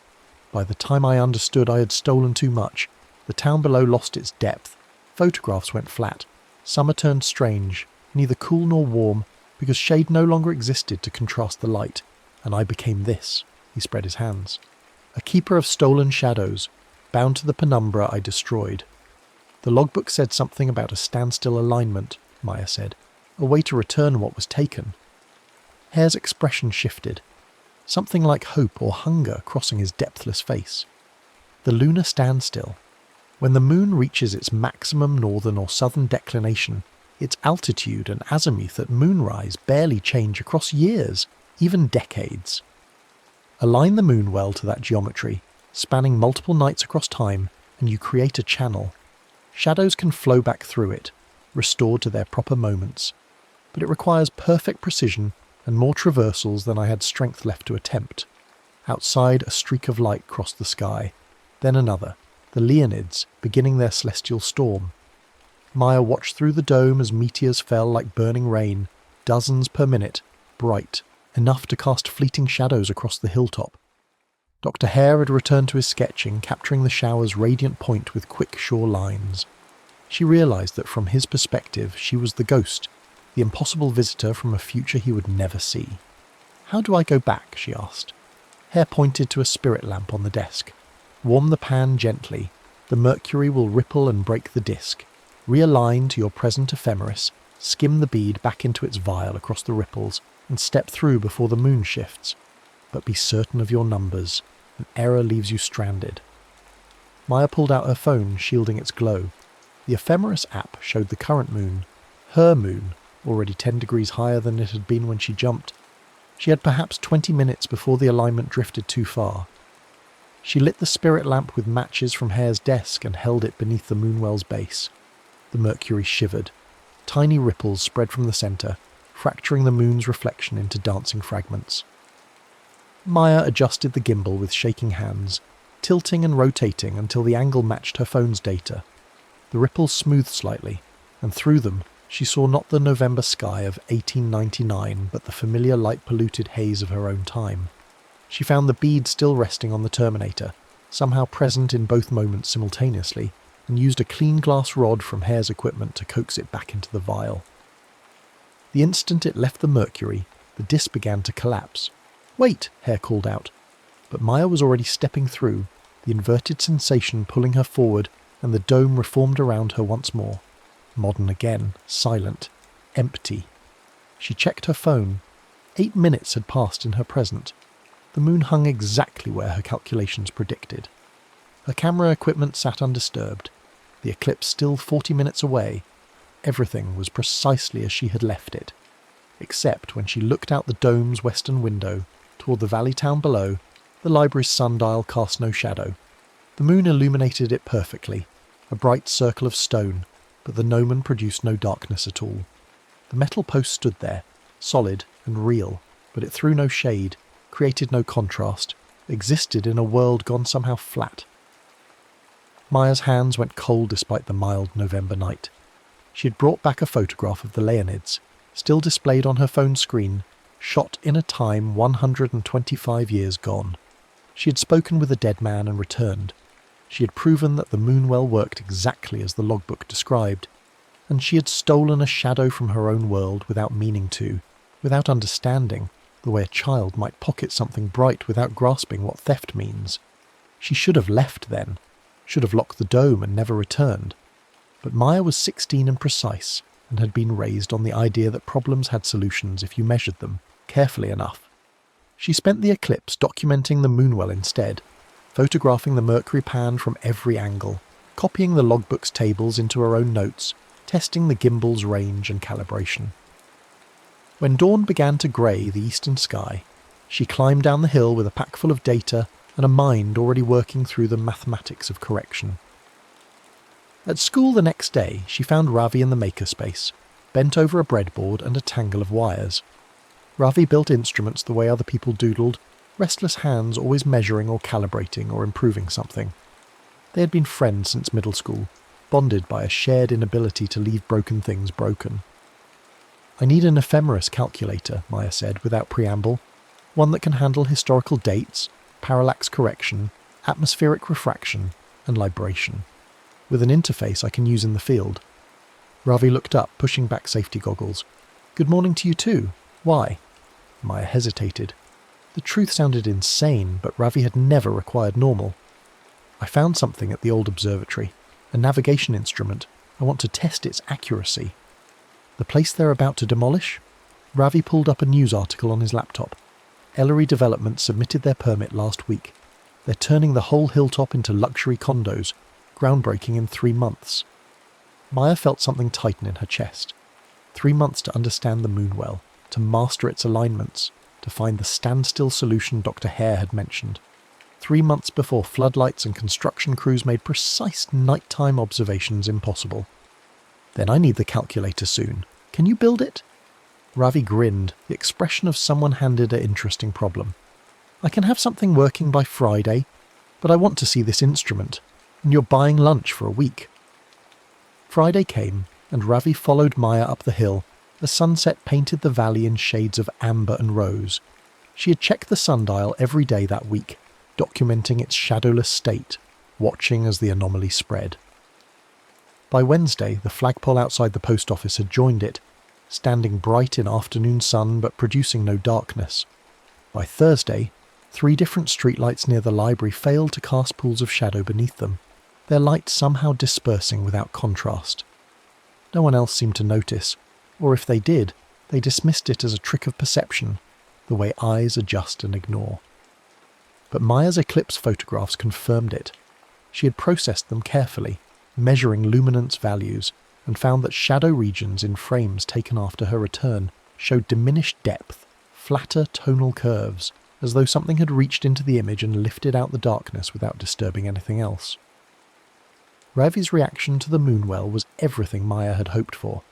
By the time I understood I had stolen too much, the town below lost its depth. Photographs went flat. Summer turned strange, neither cool nor warm, because shade no longer existed to contrast the light, and I became this. He spread his hands. A keeper of stolen shadows, bound to the penumbra I destroyed. The logbook said something about a standstill alignment, Maya said, a way to return what was taken. Hare's expression shifted, something like hope or hunger crossing his depthless face. The lunar standstill. When the moon reaches its maximum northern or southern declination, its altitude and azimuth at moonrise barely change across years, even decades. Align the moon well to that geometry, spanning multiple nights across time, and you create a channel. Shadows can flow back through it, restored to their proper moments. But it requires perfect precision and more traversals than I had strength left to attempt. Outside, a streak of light crossed the sky, then another, the Leonids beginning their celestial storm. Maya watched through the dome as meteors fell like burning rain, dozens per minute, bright, enough to cast fleeting shadows across the hilltop. Dr. Hare had returned to his sketching, capturing the shower's radiant point with quick shore lines. She realised that from his perspective she was the ghost, the impossible visitor from a future he would never see. "How do I go back?" she asked. Hare pointed to a spirit lamp on the desk. "Warm the pan gently. The mercury will ripple and break the disc. Realign to your present ephemeris, skim the bead back into its vial across the ripples, and step through before the moon shifts. But be certain of your numbers. An error leaves you stranded." Maya pulled out her phone, shielding its glow. The ephemeris app showed the current moon, her moon, already 10 degrees higher than it had been when she jumped. She had perhaps 20 minutes before the alignment drifted too far. She lit the spirit lamp with matches from Hare's desk and held it beneath the moonwell's base. The mercury shivered. Tiny ripples spread from the centre, fracturing the moon's reflection into dancing fragments. Maya adjusted the gimbal with shaking hands, tilting and rotating until the angle matched her phone's data. The ripples smoothed slightly, and through them she saw not the November sky of 1899 but the familiar light-polluted haze of her own time. She found the bead still resting on the terminator, somehow present in both moments simultaneously, and used a clean glass rod from Hare's equipment to coax it back into the vial. The instant it left the mercury, the disc began to collapse. "Wait!" Hare called out. But Maya was already stepping through, the inverted sensation pulling her forward, and the dome reformed around her once more. Modern again, silent, empty. She checked her phone. 8 minutes had passed in her present. The moon hung exactly where her calculations predicted. Her camera equipment sat undisturbed. The eclipse still 40 minutes away. Everything was precisely as she had left it. Except when she looked out the dome's western window, toward the valley town below, the library's sundial cast no shadow. The moon illuminated it perfectly, a bright circle of stone, but the gnomon produced no darkness at all. The metal post stood there, solid and real, but it threw no shade, created no contrast, existed in a world gone somehow flat. Maya's hands went cold despite the mild November night. She had brought back a photograph of the Leonids, still displayed on her phone screen, shot in a time 125 years gone. She had spoken with a dead man and returned. She had proven that the moonwell worked exactly as the logbook described, and she had stolen a shadow from her own world without meaning to, without understanding, the way a child might pocket something bright without grasping what theft means. She should have left then, should have locked the dome and never returned. But Maya was 16 and precise, and had been raised on the idea that problems had solutions if you measured them, carefully enough. She spent the eclipse documenting the moonwell instead, photographing the mercury pan from every angle, copying the logbook's tables into her own notes, testing the gimbal's range and calibration. When dawn began to grey the eastern sky, She climbed down the hill with a pack full of data and a mind already working through the mathematics of correction. At school the next day, she found Ravi in the makerspace, bent over a breadboard and a tangle of wires. Ravi built instruments the way other people doodled, restless hands always measuring or calibrating or improving something. They had been friends since middle school, bonded by a shared inability to leave broken things broken. "I need an ephemeris calculator," Maya said without preamble, "one that can handle historical dates, parallax correction, atmospheric refraction, and libration. With an interface I can use in the field." Ravi looked up, pushing back safety goggles. "Good morning to you too. Why?" Maya hesitated. The truth sounded insane, but Ravi had never required normal. "I found something at the old observatory, a navigation instrument. I want to test its accuracy." "The place they're about to demolish?" Ravi pulled up a news article on his laptop. Ellery Development submitted their permit last week. They're turning the whole hilltop into luxury condos, groundbreaking in 3 months. Maya felt something tighten in her chest. 3 months to understand the moon well, to master its alignments, to find the standstill solution Dr. Hare had mentioned. 3 months before floodlights and construction crews made precise nighttime observations impossible. "Then I need the calculator soon. Can you build it?" Ravi grinned, the expression of someone handed an interesting problem. "I can have something working by Friday, but I want to see this instrument, and you're buying lunch for a week." Friday came, and Ravi followed Maya up the hill. The sunset painted the valley in shades of amber and rose. She had checked the sundial every day that week, documenting its shadowless state, watching as the anomaly spread. By Wednesday, the flagpole outside the post office had joined it, standing bright in afternoon sun but producing no darkness. By Thursday, 3 different streetlights near the library failed to cast pools of shadow beneath them, their light somehow dispersing without contrast. No one else seemed to notice, or if they did, they dismissed it as a trick of perception, the way eyes adjust and ignore. But Maya's eclipse photographs confirmed it. She had processed them carefully, measuring luminance values, and found that shadow regions in frames taken after her return showed diminished depth, flatter tonal curves, as though something had reached into the image and lifted out the darkness without disturbing anything else. Ravi's reaction to the moonwell was everything Maya had hoped for.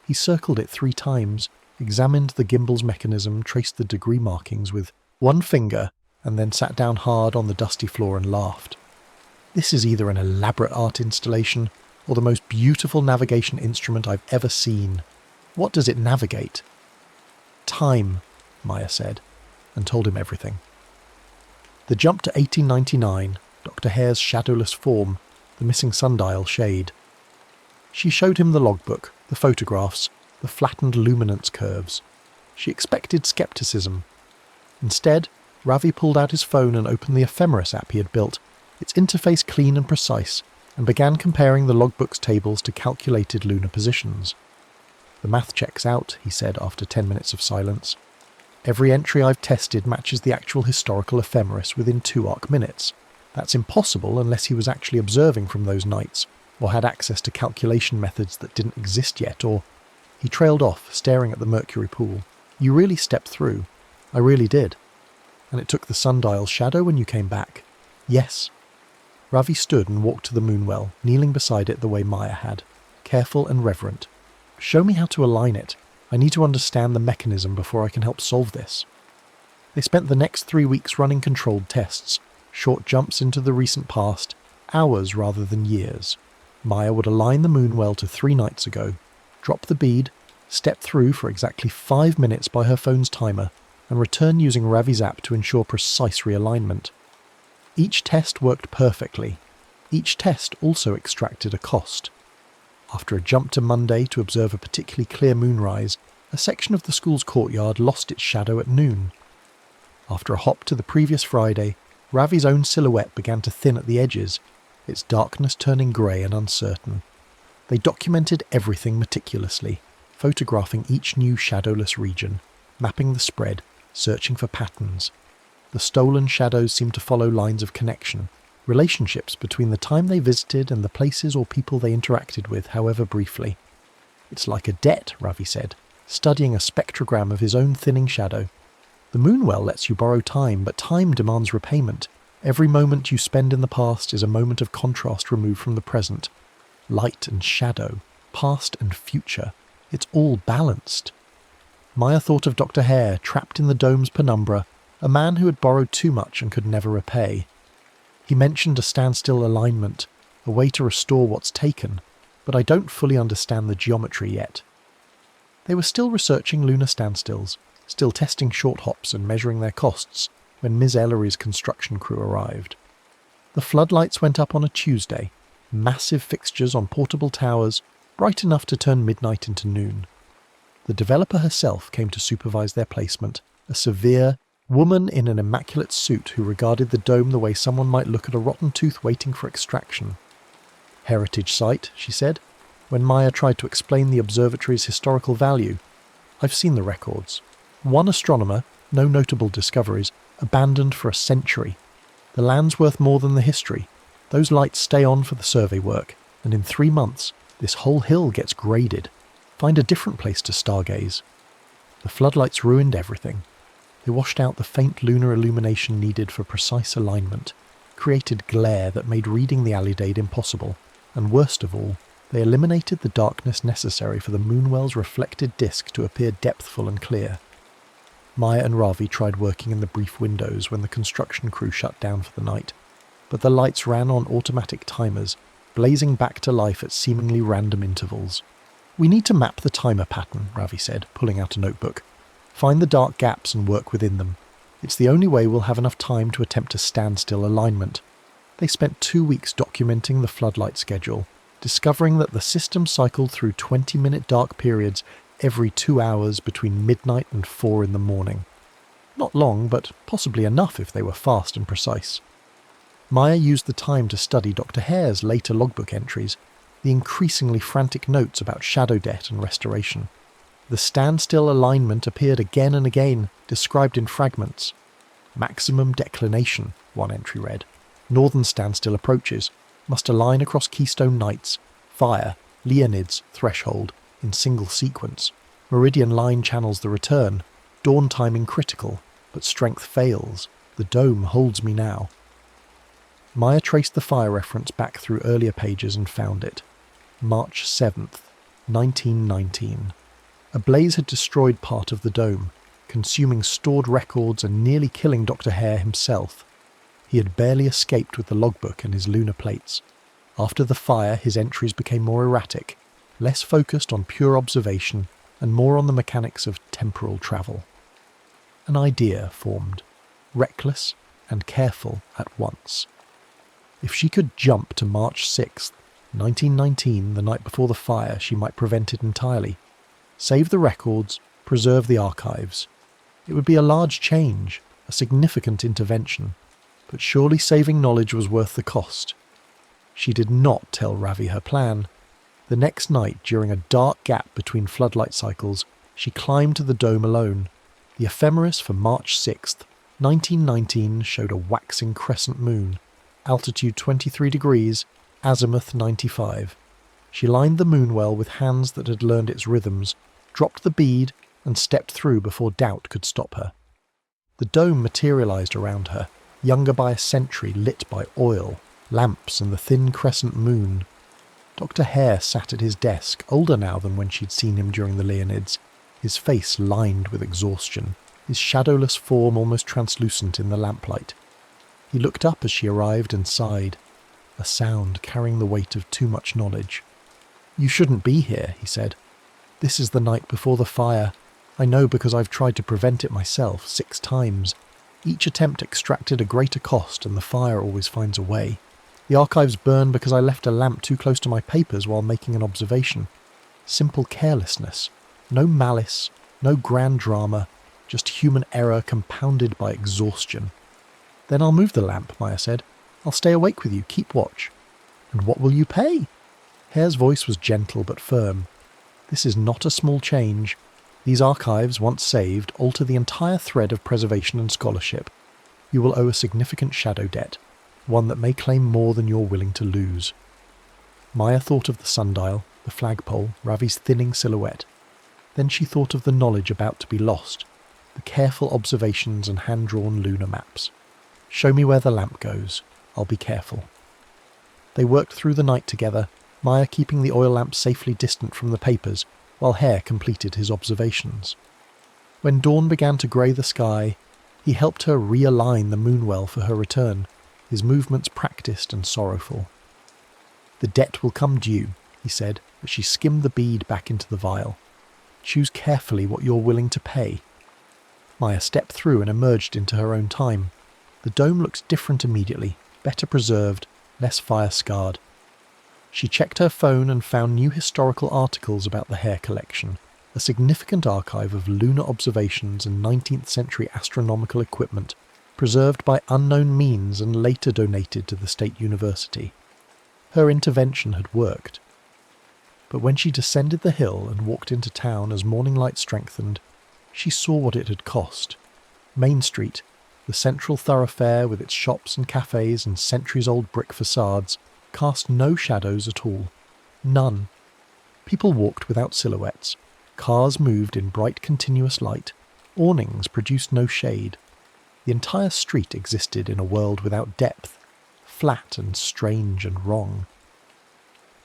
He circled it 3 times, examined the gimbal's mechanism, traced the degree markings with one finger, and then sat down hard on the dusty floor and laughed. "This is either an elaborate art installation or the most beautiful navigation instrument I've ever seen. What does it navigate?" "Time," Maya said, and told him everything. The jump to 1899, Dr. Hare's shadowless form, the missing sundial shade. She showed him the logbook, the photographs, the flattened luminance curves. She expected skepticism. Instead, Ravi pulled out his phone and opened the ephemeris app he had built, its interface clean and precise, and began comparing the logbook's tables to calculated lunar positions. "The math checks out," he said after 10 minutes of silence. "Every entry I've tested matches the actual historical ephemeris within 2 arc minutes. That's impossible unless he was actually observing from those nights, or had access to calculation methods that didn't exist yet, or..." He trailed off, staring at the mercury pool. "You really stepped through." "I really did." "And it took the sundial's shadow when you came back?" "Yes." Ravi stood and walked to the moonwell, kneeling beside it the way Maya had, careful and reverent. "Show me how to align it. I need to understand the mechanism before I can help solve this." They spent the next 3 weeks running controlled tests, short jumps into the recent past, hours rather than years. Maya would align the moonwell to 3 nights ago, drop the bead, step through for exactly 5 minutes by her phone's timer, and return using Ravi's app to ensure precise realignment. Each test worked perfectly. Each test also extracted a cost. After a jump to Monday to observe a particularly clear moonrise, a section of the school's courtyard lost its shadow at noon. After a hop to the previous Friday, Ravi's own silhouette began to thin at the edges, its darkness turning grey and uncertain. They documented everything meticulously, photographing each new shadowless region, mapping the spread, searching for patterns. The stolen shadows seemed to follow lines of connection, relationships between the time they visited and the places or people they interacted with, however briefly. "It's like a debt," Ravi said, studying a spectrogram of his own thinning shadow. The moonwell lets you borrow time, but time demands repayment. Every moment you spend in the past is a moment of contrast removed from the present. Light and shadow, past and future, it's all balanced. Maya thought of Dr. Hare, trapped in the dome's penumbra, a man who had borrowed too much and could never repay. He mentioned a standstill alignment, a way to restore what's taken, but I don't fully understand the geometry yet. They were still researching lunar standstills, still testing short hops and measuring their costs, when Ms. Ellery's construction crew arrived. The floodlights went up on a Tuesday, massive fixtures on portable towers, bright enough to turn midnight into noon. The developer herself came to supervise their placement, a severe woman in an immaculate suit who regarded the dome the way someone might look at a rotten tooth waiting for extraction. Heritage site, she said, when Maya tried to explain the observatory's historical value. I've seen the records. One astronomer, no notable discoveries, abandoned for a century. The land's worth more than the history. Those lights stay on for the survey work, and in 3 months, this whole hill gets graded. Find a different place to stargaze. The floodlights ruined everything. They washed out the faint lunar illumination needed for precise alignment, created glare that made reading the alidade impossible, and worst of all, they eliminated the darkness necessary for the moonwell's reflected disk to appear depthful and clear. Maya and Ravi tried working in the brief windows when the construction crew shut down for the night, but the lights ran on automatic timers, blazing back to life at seemingly random intervals. We need to map the timer pattern, Ravi said, pulling out a notebook. Find the dark gaps and work within them. It's the only way we'll have enough time to attempt a standstill alignment. They spent 2 weeks documenting the floodlight schedule, discovering that the system cycled through 20-minute dark periods every 2 hours between midnight and 4 in the morning. Not long, but possibly enough if they were fast and precise. Maya used the time to study Dr. Hare's later logbook entries, the increasingly frantic notes about shadow debt and restoration. The standstill alignment appeared again and again, described in fragments. Maximum declination, one entry read. Northern standstill approaches. Must align across keystone nights. Fire, Leonids, threshold, in single sequence. Meridian line channels the return. Dawn timing critical, but strength fails. The dome holds me now. Maya traced the fire reference back through earlier pages and found it. March 7th, 1919. A blaze had destroyed part of the dome, consuming stored records and nearly killing Dr. Hare himself. He had barely escaped with the logbook and his lunar plates. After the fire, his entries became more erratic, less focused on pure observation and more on the mechanics of temporal travel. An idea formed, reckless and careful at once. If she could jump to March 6th, 1919, the night before the fire, she might prevent it entirely. Save the records, preserve the archives. It would be a large change, a significant intervention, but surely saving knowledge was worth the cost. She did not tell Ravi her plan. The next night, during a dark gap between floodlight cycles, she climbed to the dome alone. The ephemeris for March 6th, 1919 showed a waxing crescent moon, altitude 23 degrees, azimuth 95. She lined the moonwell with hands that had learned its rhythms, dropped the bead, and stepped through before doubt could stop her. The dome materialized around her, younger by a century, lit by oil, lamps and the thin crescent moon. Dr. Hare sat at his desk, older now than when she'd seen him during the Leonids, his face lined with exhaustion, his shadowless form almost translucent in the lamplight. He looked up as she arrived and sighed, a sound carrying the weight of too much knowledge. "You shouldn't be here," he said. "This is the night before the fire. I know because I've tried to prevent it myself 6 times. Each attempt extracted a greater cost and the fire always finds a way. The archives burn because I left a lamp too close to my papers while making an observation. Simple carelessness. No malice, no grand drama, just human error compounded by exhaustion." "Then I'll move the lamp," Maya said. "I'll stay awake with you, keep watch." "And what will you pay?" Hare's voice was gentle but firm. "This is not a small change. These archives, once saved, alter the entire thread of preservation and scholarship. You will owe a significant shadow debt, one that may claim more than you're willing to lose." Maya thought of the sundial, the flagpole, Ravi's thinning silhouette. Then she thought of the knowledge about to be lost. the careful observations and hand-drawn lunar maps. Show me where the lamp goes. I'll be careful. They worked through the night together, Maya keeping the oil lamp safely distant from the papers, while Hare completed his observations. When dawn began to grey the sky, he helped her realign the moonwell for her return, his movements practised and sorrowful. "The debt will come due," he said, as she skimmed the bead back into the vial. "Choose carefully what you're willing to pay." Maya stepped through and emerged into her own time. The dome looked different immediately, better preserved, less fire-scarred. She checked her phone and found new historical articles about the Hare collection, a significant archive of lunar observations and 19th century astronomical equipment, preserved by unknown means and later donated to the State University. Her intervention had worked. But when she descended the hill and walked into town as morning light strengthened, she saw what it had cost. Main Street, the central thoroughfare with its shops and cafes and centuries-old brick facades, cast no shadows at all. None. People walked without silhouettes. Cars moved in bright continuous light. Awnings produced no shade. The entire street existed in a world without depth, flat and strange and wrong.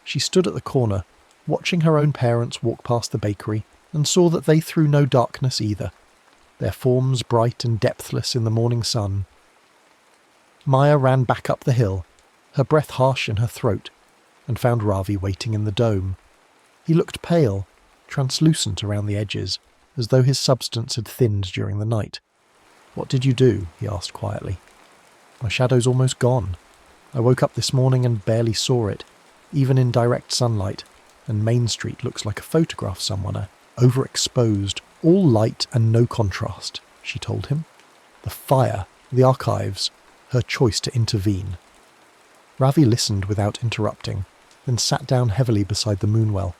She stood at the corner, watching her own parents walk past the bakery, and saw that they threw no darkness either, their forms bright and depthless in the morning sun. Maya ran back up the hill, her breath harsh in her throat, and found Ravi waiting in the dome. He looked pale, translucent around the edges, as though his substance had thinned during the night. "What did you do?" he asked quietly. "My shadow's almost gone. I woke up this morning and barely saw it, even in direct sunlight, and Main Street looks like a photograph somewhere, overexposed, all light and no contrast," she told him. The fire, the archives, her choice to intervene. Ravi listened without interrupting, then sat down heavily beside the moonwell.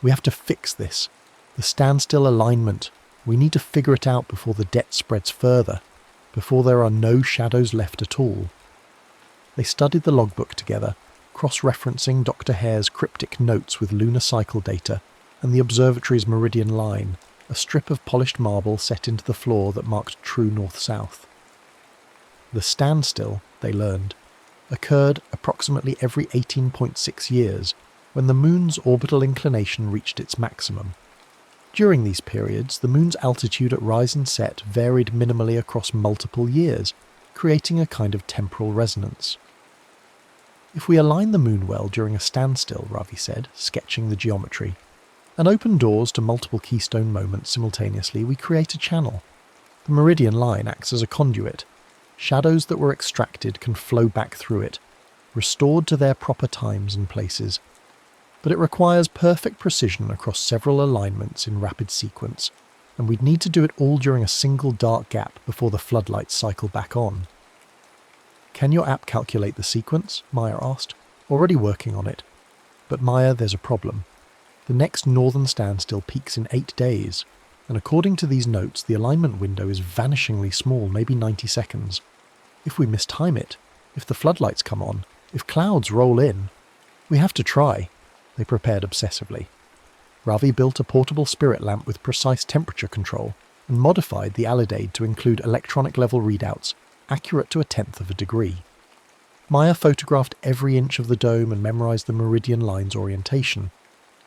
"We have to fix this. The standstill alignment. We need to figure it out before the debt spreads further, before there are no shadows left at all." They studied the logbook together, cross-referencing Dr. Hare's cryptic notes with lunar cycle data and the observatory's meridian line, a strip of polished marble set into the floor that marked true north-south. The standstill, they learned, occurred approximately every 18.6 years, when the moon's orbital inclination reached its maximum. During these periods, the moon's altitude at rise and set varied minimally across multiple years, creating a kind of temporal resonance. "If we align the moon well during a standstill," Ravi said, sketching the geometry, "and open doors to multiple keystone moments simultaneously, we create a channel. The meridian line acts as a conduit. Shadows that were extracted can flow back through it, restored to their proper times and places. But it requires perfect precision across several alignments in rapid sequence, and we'd need to do it all during a single dark gap before the floodlights cycle back on." "Can your app calculate the sequence?" Maya asked. "Already working on it. But Maya, there's a problem. The next northern standstill peaks in 8 days, and according to these notes, the alignment window is vanishingly small, maybe 90 seconds. If we mistime it, if the floodlights come on, if clouds roll in, we have to try." They prepared obsessively. Ravi built a portable spirit lamp with precise temperature control and modified the alidade to include electronic-level readouts, accurate to 1/10 of a degree. Maya photographed every inch of the dome and memorized the meridian line's orientation.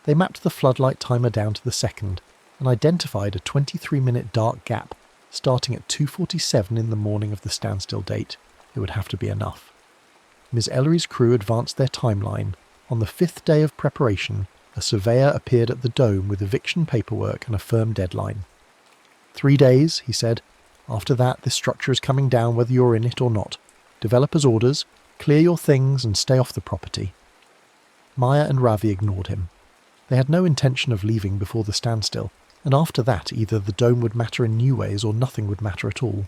They mapped the floodlight timer down to the second and identified a 23-minute dark gap starting at 2:47 in the morning of the standstill date. It would have to be enough. Ms. Ellery's crew advanced their timeline. On the 5th day of preparation, a surveyor appeared at the dome with eviction paperwork and a firm deadline. 3 days, he said. "After that, this structure is coming down whether you're in it or not. Developer's orders, clear your things and stay off the property." Maya and Ravi ignored him. They had no intention of leaving before the standstill, and after that either the dome would matter in new ways or nothing would matter at all.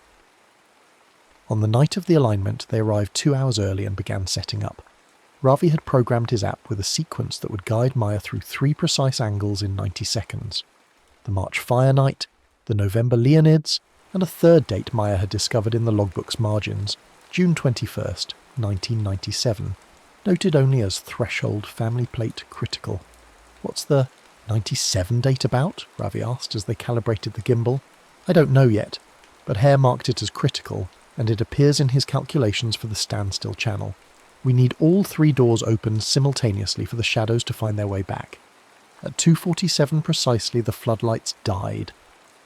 On the night of the alignment, they arrived 2 hours early and began setting up. Ravi had programmed his app with a sequence that would guide Maya through 3 precise angles in 90 seconds. The March Fire Night, the November Leonids, and a third date Maya had discovered in the logbook's margins, June 21st, 1997, noted only as threshold family plate critical. "What's the 97 date about?" Ravi asked as they calibrated the gimbal. I don't know yet, but Hare marked it as critical, and it appears in his calculations for the standstill channel. We need all 3 doors opened simultaneously for the shadows to find their way back. At 2:47 precisely, the floodlights died.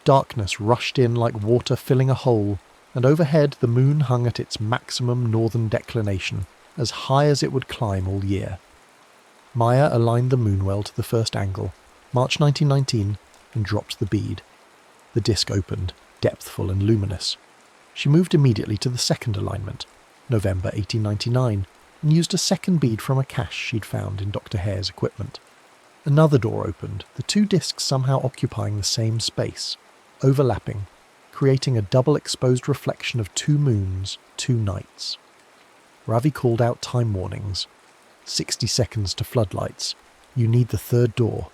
Darkness rushed in like water filling a hole, and overhead the moon hung at its maximum northern declination, as high as it would climb all year. Maya aligned the moonwell to the first angle, March 1919, and dropped the bead. The disc opened, depthful and luminous. She moved immediately to the second alignment, November 1899, and used a second bead from a cache she'd found in Dr. Hare's equipment. Another door opened, the 2 discs somehow occupying the same space, overlapping, creating a double exposed reflection of 2 moons, 2 nights. Ravi called out time warnings. 60 seconds to floodlights. You need the 3rd door.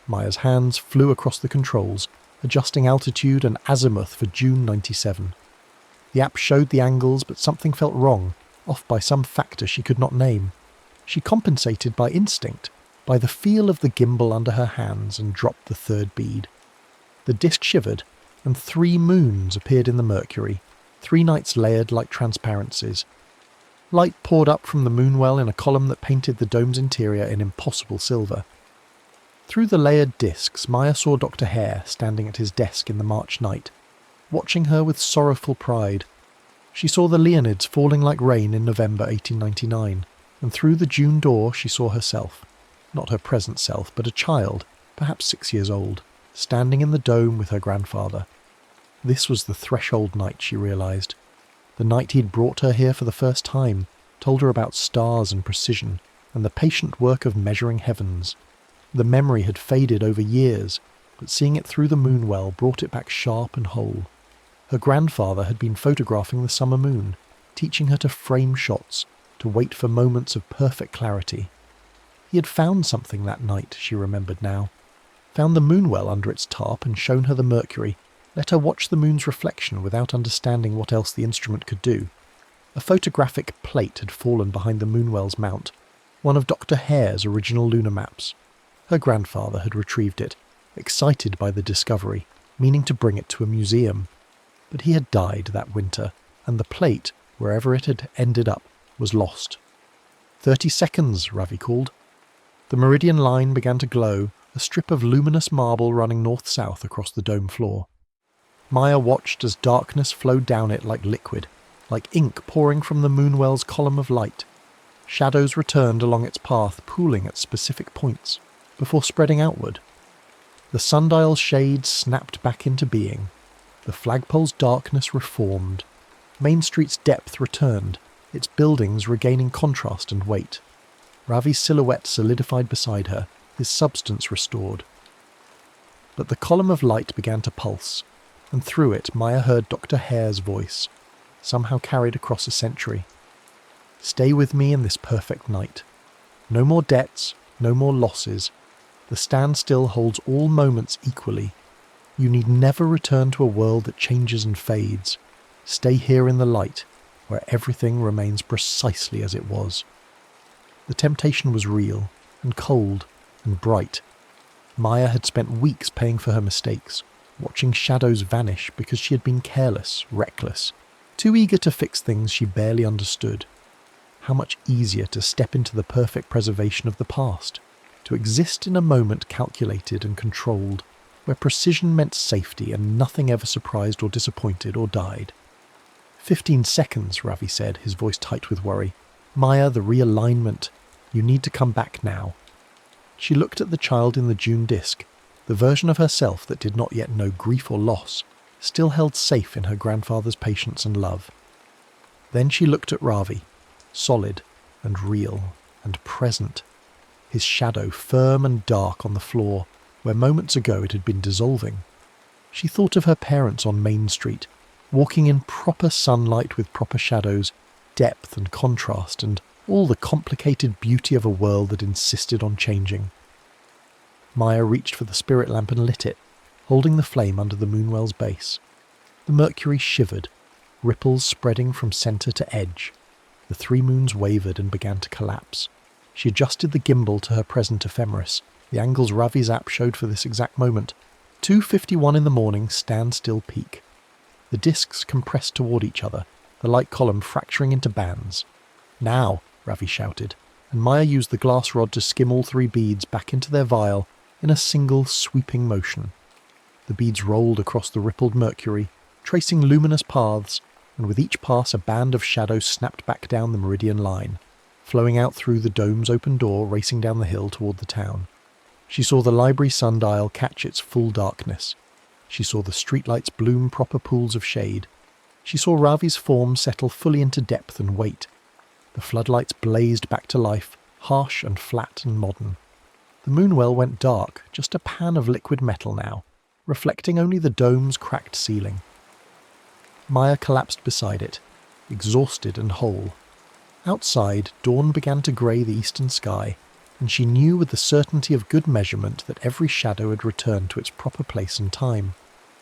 Maya's hands flew across the controls, adjusting altitude and azimuth for June 97. The app showed the angles, but something felt wrong, off by some factor she could not name. She compensated by instinct, by the feel of the gimbal under her hands, and dropped the 3rd bead. The disc shivered, and 3 moons appeared in the mercury, 3 nights layered like transparencies. Light poured up from the moonwell in a column that painted the dome's interior in impossible silver. Through the layered discs, Maya saw Dr. Hare standing at his desk in the March night, watching her with sorrowful pride. She saw the Leonids falling like rain in November 1899, and through the June door she saw herself, not her present self, but a child, perhaps 6 years old, standing in the dome with her grandfather. This was the threshold night, she realised. The night he'd brought her here for the first time, told her about stars and precision, and the patient work of measuring heavens. The memory had faded over years, but seeing it through the moonwell brought it back sharp and whole. Her grandfather had been photographing the summer moon, teaching her to frame shots, to wait for moments of perfect clarity. He had found something that night, she remembered now. Found the moonwell under its tarp and shown her the mercury, let her watch the moon's reflection without understanding what else the instrument could do. A photographic plate had fallen behind the moonwell's mount, one of Dr. Hare's original lunar maps. Her grandfather had retrieved it, excited by the discovery, meaning to bring it to a museum. But he had died that winter, and the plate, wherever it had ended up, was lost. 30 seconds, Ravi called. The meridian line began to glow, a strip of luminous marble running north-south across the dome floor. Maya watched as darkness flowed down it like liquid, like ink pouring from the moonwell's column of light. Shadows returned along its path, pooling at specific points, before spreading outward. The sundial's shades snapped back into being. The flagpole's darkness reformed. Main Street's depth returned, its buildings regaining contrast and weight. Ravi's silhouette solidified beside her, his substance restored. But the column of light began to pulse, and through it Maya heard Dr. Hare's voice, somehow carried across a century. Stay with me in this perfect night. No more debts, no more losses. The standstill holds all moments equally. You need never return to a world that changes and fades. Stay here in the light, where everything remains precisely as it was. The temptation was real, and cold, and bright. Maya had spent weeks paying for her mistakes, watching shadows vanish because she had been careless, reckless, too eager to fix things she barely understood. How much easier to step into the perfect preservation of the past, to exist in a moment calculated and controlled, where precision meant safety and nothing ever surprised or disappointed or died. 15 seconds, Ravi said, his voice tight with worry. Maya, the realignment. You need to come back now. She looked at the child in the June disk, the version of herself that did not yet know grief or loss, still held safe in her grandfather's patience and love. Then she looked at Ravi, solid and real and present, his shadow firm and dark on the floor, where moments ago it had been dissolving. She thought of her parents on Main Street, walking in proper sunlight with proper shadows, depth and contrast, and all the complicated beauty of a world that insisted on changing. Maya reached for the spirit lamp and lit it, holding the flame under the moonwell's base. The mercury shivered, ripples spreading from centre to edge. The 3 moons wavered and began to collapse. She adjusted the gimbal to her present ephemeris, the angles Ravi's app showed for this exact moment. 2:51 in the morning standstill peak. The discs compressed toward each other, the light column fracturing into bands. "Now," Ravi shouted, and Maya used the glass rod to skim all 3 beads back into their vial in a single sweeping motion. The beads rolled across the rippled mercury, tracing luminous paths, and with each pass a band of shadow snapped back down the meridian line, flowing out through the dome's open door, racing down the hill toward the town. She saw the library sundial catch its full darkness. She saw the streetlights bloom proper pools of shade. She saw Ravi's form settle fully into depth and weight. The floodlights blazed back to life, harsh and flat and modern. The moonwell went dark, just a pan of liquid metal now, reflecting only the dome's cracked ceiling. Maya collapsed beside it, exhausted and whole. Outside, dawn began to grey the eastern sky, and she knew with the certainty of good measurement that every shadow had returned to its proper place and time.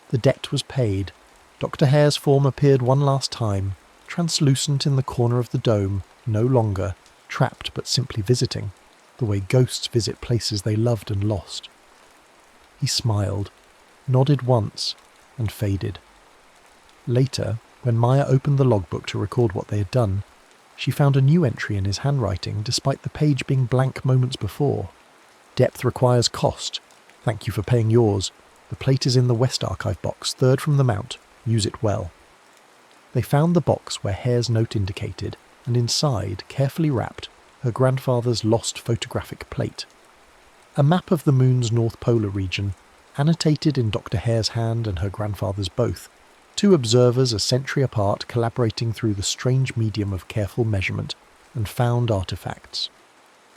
The debt was paid. Dr. Hare's form appeared one last time, translucent in the corner of the dome, no longer trapped but simply visiting, the way ghosts visit places they loved and lost. He smiled, nodded once, and faded. Later, when Maya opened the logbook to record what they had done, she found a new entry in his handwriting despite the page being blank moments before. "Depth requires cost. Thank you for paying yours. The plate is in the West Archive box, 3rd from the mount. Use it well." They found the box where Hare's note indicated, and inside, carefully wrapped, her grandfather's lost photographic plate. A map of the moon's North Polar region, annotated in Dr. Hare's hand and her grandfather's both, 2 observers a century apart collaborating through the strange medium of careful measurement and found artifacts.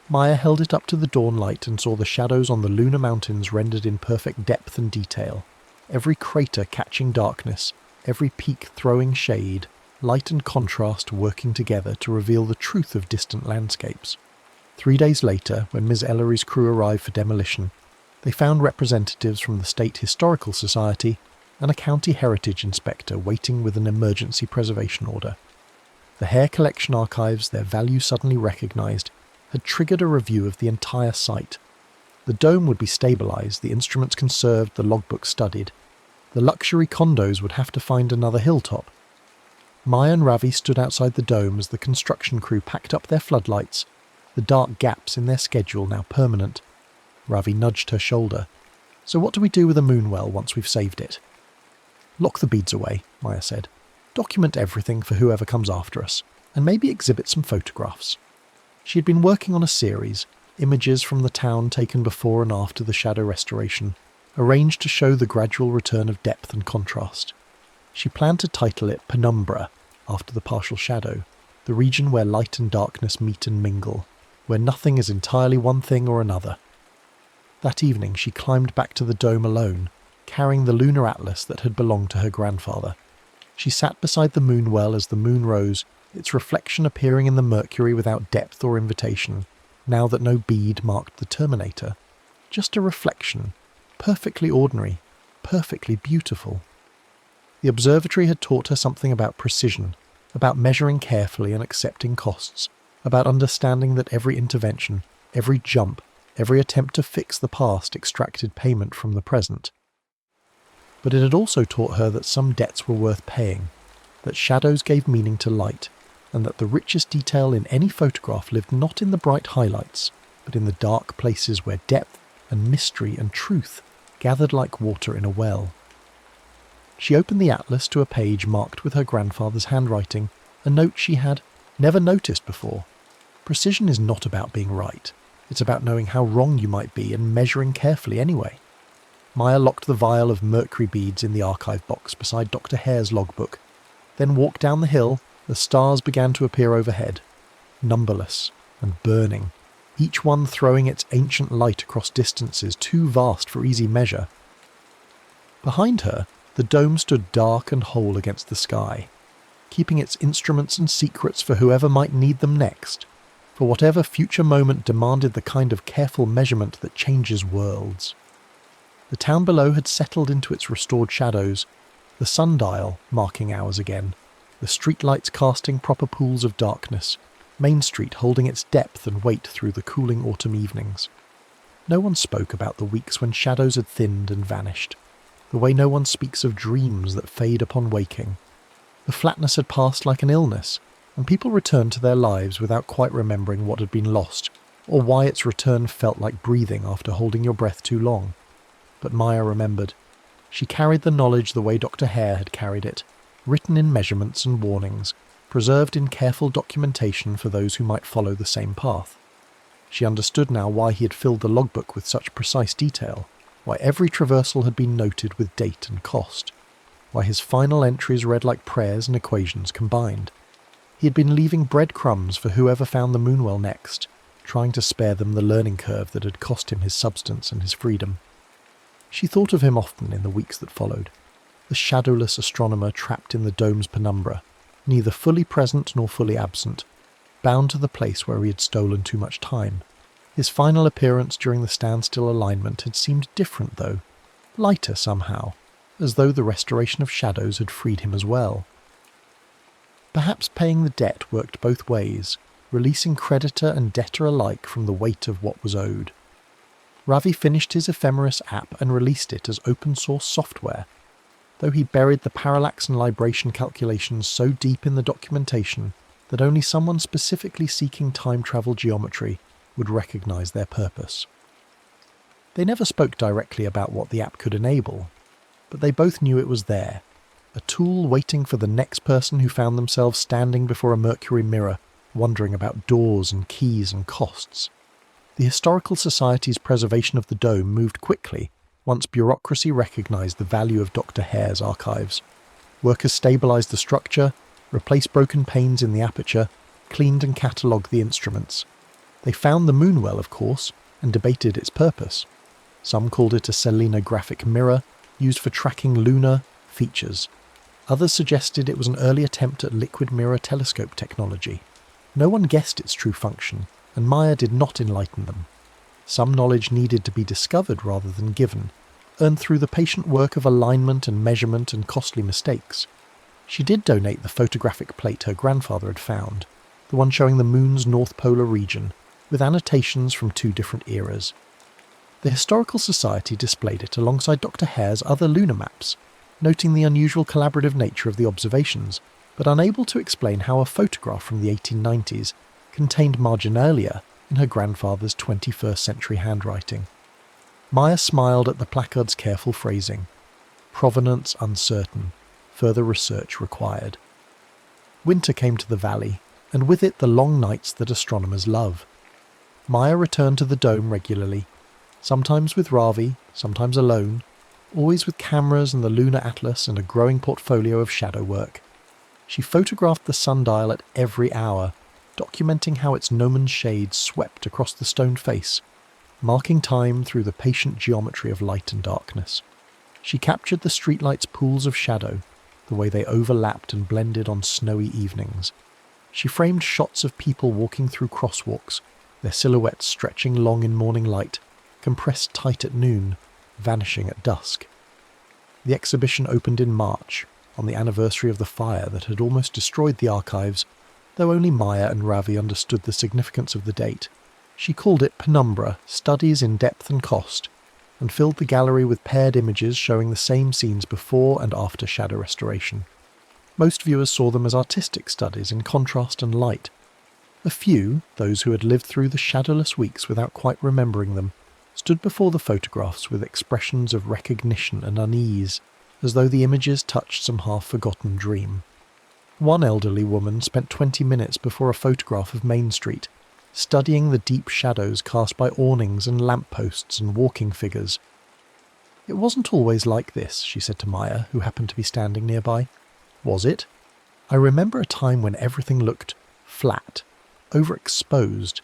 Maya held it up to the dawn light and saw the shadows on the lunar mountains rendered in perfect depth and detail, every crater catching darkness, every peak throwing shade, light and contrast working together to reveal the truth of distant landscapes. 3 days later, when Ms. Ellery's crew arrived for demolition, they found representatives from the State Historical Society and a county heritage inspector waiting with an emergency preservation order. The Hare Collection archives, their value suddenly recognised, had triggered a review of the entire site. The dome would be stabilised, the instruments conserved, the logbook studied. The luxury condos would have to find another hilltop. Maya and Ravi stood outside the dome as the construction crew packed up their floodlights, the dark gaps in their schedule now permanent. Ravi nudged her shoulder. "So what do we do with a moonwell once we've saved it?" "Lock the beads away," Maya said. "Document everything for whoever comes after us, and maybe exhibit some photographs." She had been working on a series, images from the town taken before and after the shadow restoration, arranged to show the gradual return of depth and contrast. She planned to title it Penumbra, after the partial shadow, the region where light and darkness meet and mingle, where nothing is entirely one thing or another. That evening she climbed back to the dome alone, carrying the lunar atlas that had belonged to her grandfather. She sat beside the moonwell as the moon rose, its reflection appearing in the mercury without depth or invitation, now that no bead marked the terminator. Just a reflection, perfectly ordinary, perfectly beautiful. The observatory had taught her something about precision, about measuring carefully and accepting costs, about understanding that every intervention, every jump, every attempt to fix the past extracted payment from the present. But it had also taught her that some debts were worth paying, that shadows gave meaning to light, and that the richest detail in any photograph lived not in the bright highlights, but in the dark places where depth and mystery and truth gathered like water in a well. She opened the atlas to a page marked with her grandfather's handwriting, a note she had never noticed before. Precision is not about being right. It's about knowing how wrong you might be and measuring carefully anyway. Maya locked the vial of mercury beads in the archive box beside Dr. Hare's logbook, then walked down the hill. The stars began to appear overhead, numberless and burning, each one throwing its ancient light across distances too vast for easy measure. Behind her, the dome stood dark and whole against the sky, keeping its instruments and secrets for whoever might need them next, for whatever future moment demanded the kind of careful measurement that changes worlds. The town below had settled into its restored shadows, the sundial marking hours again, the streetlights casting proper pools of darkness, Main Street holding its depth and weight through the cooling autumn evenings. No one spoke about the weeks when shadows had thinned and vanished, the way no one speaks of dreams that fade upon waking. The flatness had passed like an illness, and people returned to their lives without quite remembering what had been lost, or why its return felt like breathing after holding your breath too long. But Maya remembered. She carried the knowledge the way Dr. Hare had carried it, written in measurements and warnings, preserved in careful documentation for those who might follow the same path. She understood now why he had filled the logbook with such precise detail, why every traversal had been noted with date and cost, why his final entries read like prayers and equations combined. He had been leaving breadcrumbs for whoever found the Moonwell next, trying to spare them the learning curve that had cost him his substance and his freedom. She thought of him often in the weeks that followed, the shadowless astronomer trapped in the dome's penumbra, neither fully present nor fully absent, bound to the place where he had stolen too much time. His final appearance during the standstill alignment had seemed different though, lighter somehow, as though the restoration of shadows had freed him as well. Perhaps paying the debt worked both ways, releasing creditor and debtor alike from the weight of what was owed. Ravi finished his ephemeris app and released it as open-source software, though he buried the parallax and libration calculations so deep in the documentation that only someone specifically seeking time-travel geometry would recognise their purpose. They never spoke directly about what the app could enable, but they both knew it was there, a tool waiting for the next person who found themselves standing before a mercury mirror, wondering about doors and keys and costs. The Historical Society's preservation of the dome moved quickly once bureaucracy recognised the value of Dr. Hare's archives. Workers stabilised the structure, replaced broken panes in the aperture, cleaned and catalogued the instruments. They found the Moonwell, of course, and debated its purpose. Some called it a selenographic mirror, used for tracking lunar features. Others suggested it was an early attempt at liquid mirror telescope technology. No one guessed its true function, and Maya did not enlighten them. Some knowledge needed to be discovered rather than given, earned through the patient work of alignment and measurement and costly mistakes. She did donate the photographic plate her grandfather had found, the one showing the moon's north polar region, with annotations from 2 different eras. The Historical Society displayed it alongside Dr. Hare's other lunar maps, noting the unusual collaborative nature of the observations, but unable to explain how a photograph from the 1890s contained marginalia in her grandfather's 21st century handwriting. Maya smiled at the placard's careful phrasing. Provenance uncertain, further research required. Winter came to the valley, and with it the long nights that astronomers love. Maya returned to the dome regularly, sometimes with Ravi, sometimes alone, always with cameras and the lunar atlas and a growing portfolio of shadow work. She photographed the sundial at every hour, documenting how its gnomon shades swept across the stone face, marking time through the patient geometry of light and darkness. She captured the streetlights' pools of shadow, the way they overlapped and blended on snowy evenings. She framed shots of people walking through crosswalks, their silhouettes stretching long in morning light, compressed tight at noon, vanishing at dusk. The exhibition opened in March, on the anniversary of the fire that had almost destroyed the archives, though only Maya and Ravi understood the significance of the date. She called it Penumbra, Studies in Depth and Cost, and filled the gallery with paired images showing the same scenes before and after shadow restoration. Most viewers saw them as artistic studies in contrast and light. A few, those who had lived through the shadowless weeks without quite remembering them, stood before the photographs with expressions of recognition and unease, as though the images touched some half-forgotten dream. One elderly woman spent 20 minutes before a photograph of Main Street, studying the deep shadows cast by awnings and lampposts and walking figures. "It wasn't always like this," she said to Maya, who happened to be standing nearby. "Was it? I remember a time when everything looked flat, overexposed,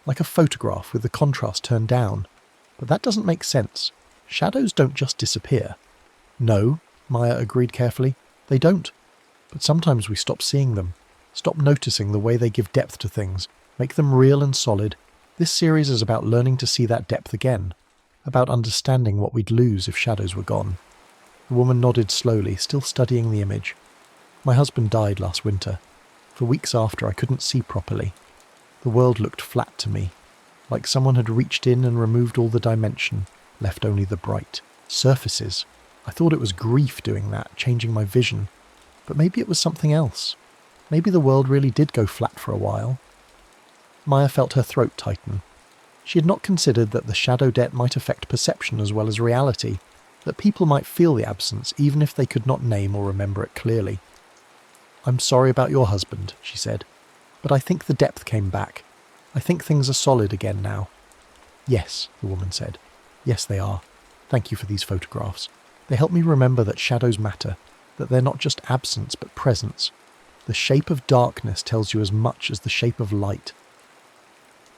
like a photograph with the contrast turned down. But that doesn't make sense. Shadows don't just disappear." "No," Maya agreed carefully, "they don't. But sometimes we stop seeing them, stop noticing the way they give depth to things, make them real and solid. This series is about learning to see that depth again, about understanding what we'd lose if shadows were gone." The woman nodded slowly, still studying the image. "My husband died last winter. For weeks after, I couldn't see properly. The world looked flat to me, like someone had reached in and removed all the dimension, left only the bright surfaces. I thought it was grief doing that, changing my vision. But maybe it was something else. Maybe the world really did go flat for a while. Maya felt her throat tighten. She had not considered that the shadow debt might affect perception as well as reality, that people might feel the absence even if they could not name or remember it clearly. "I'm sorry about your husband," she said, "but I think the depth came back. I think things are solid again now." "Yes," the woman said. "Yes, they are. Thank you for these photographs. They help me remember that shadows matter, that they're not just absence but presence. The shape of darkness tells you as much as the shape of light."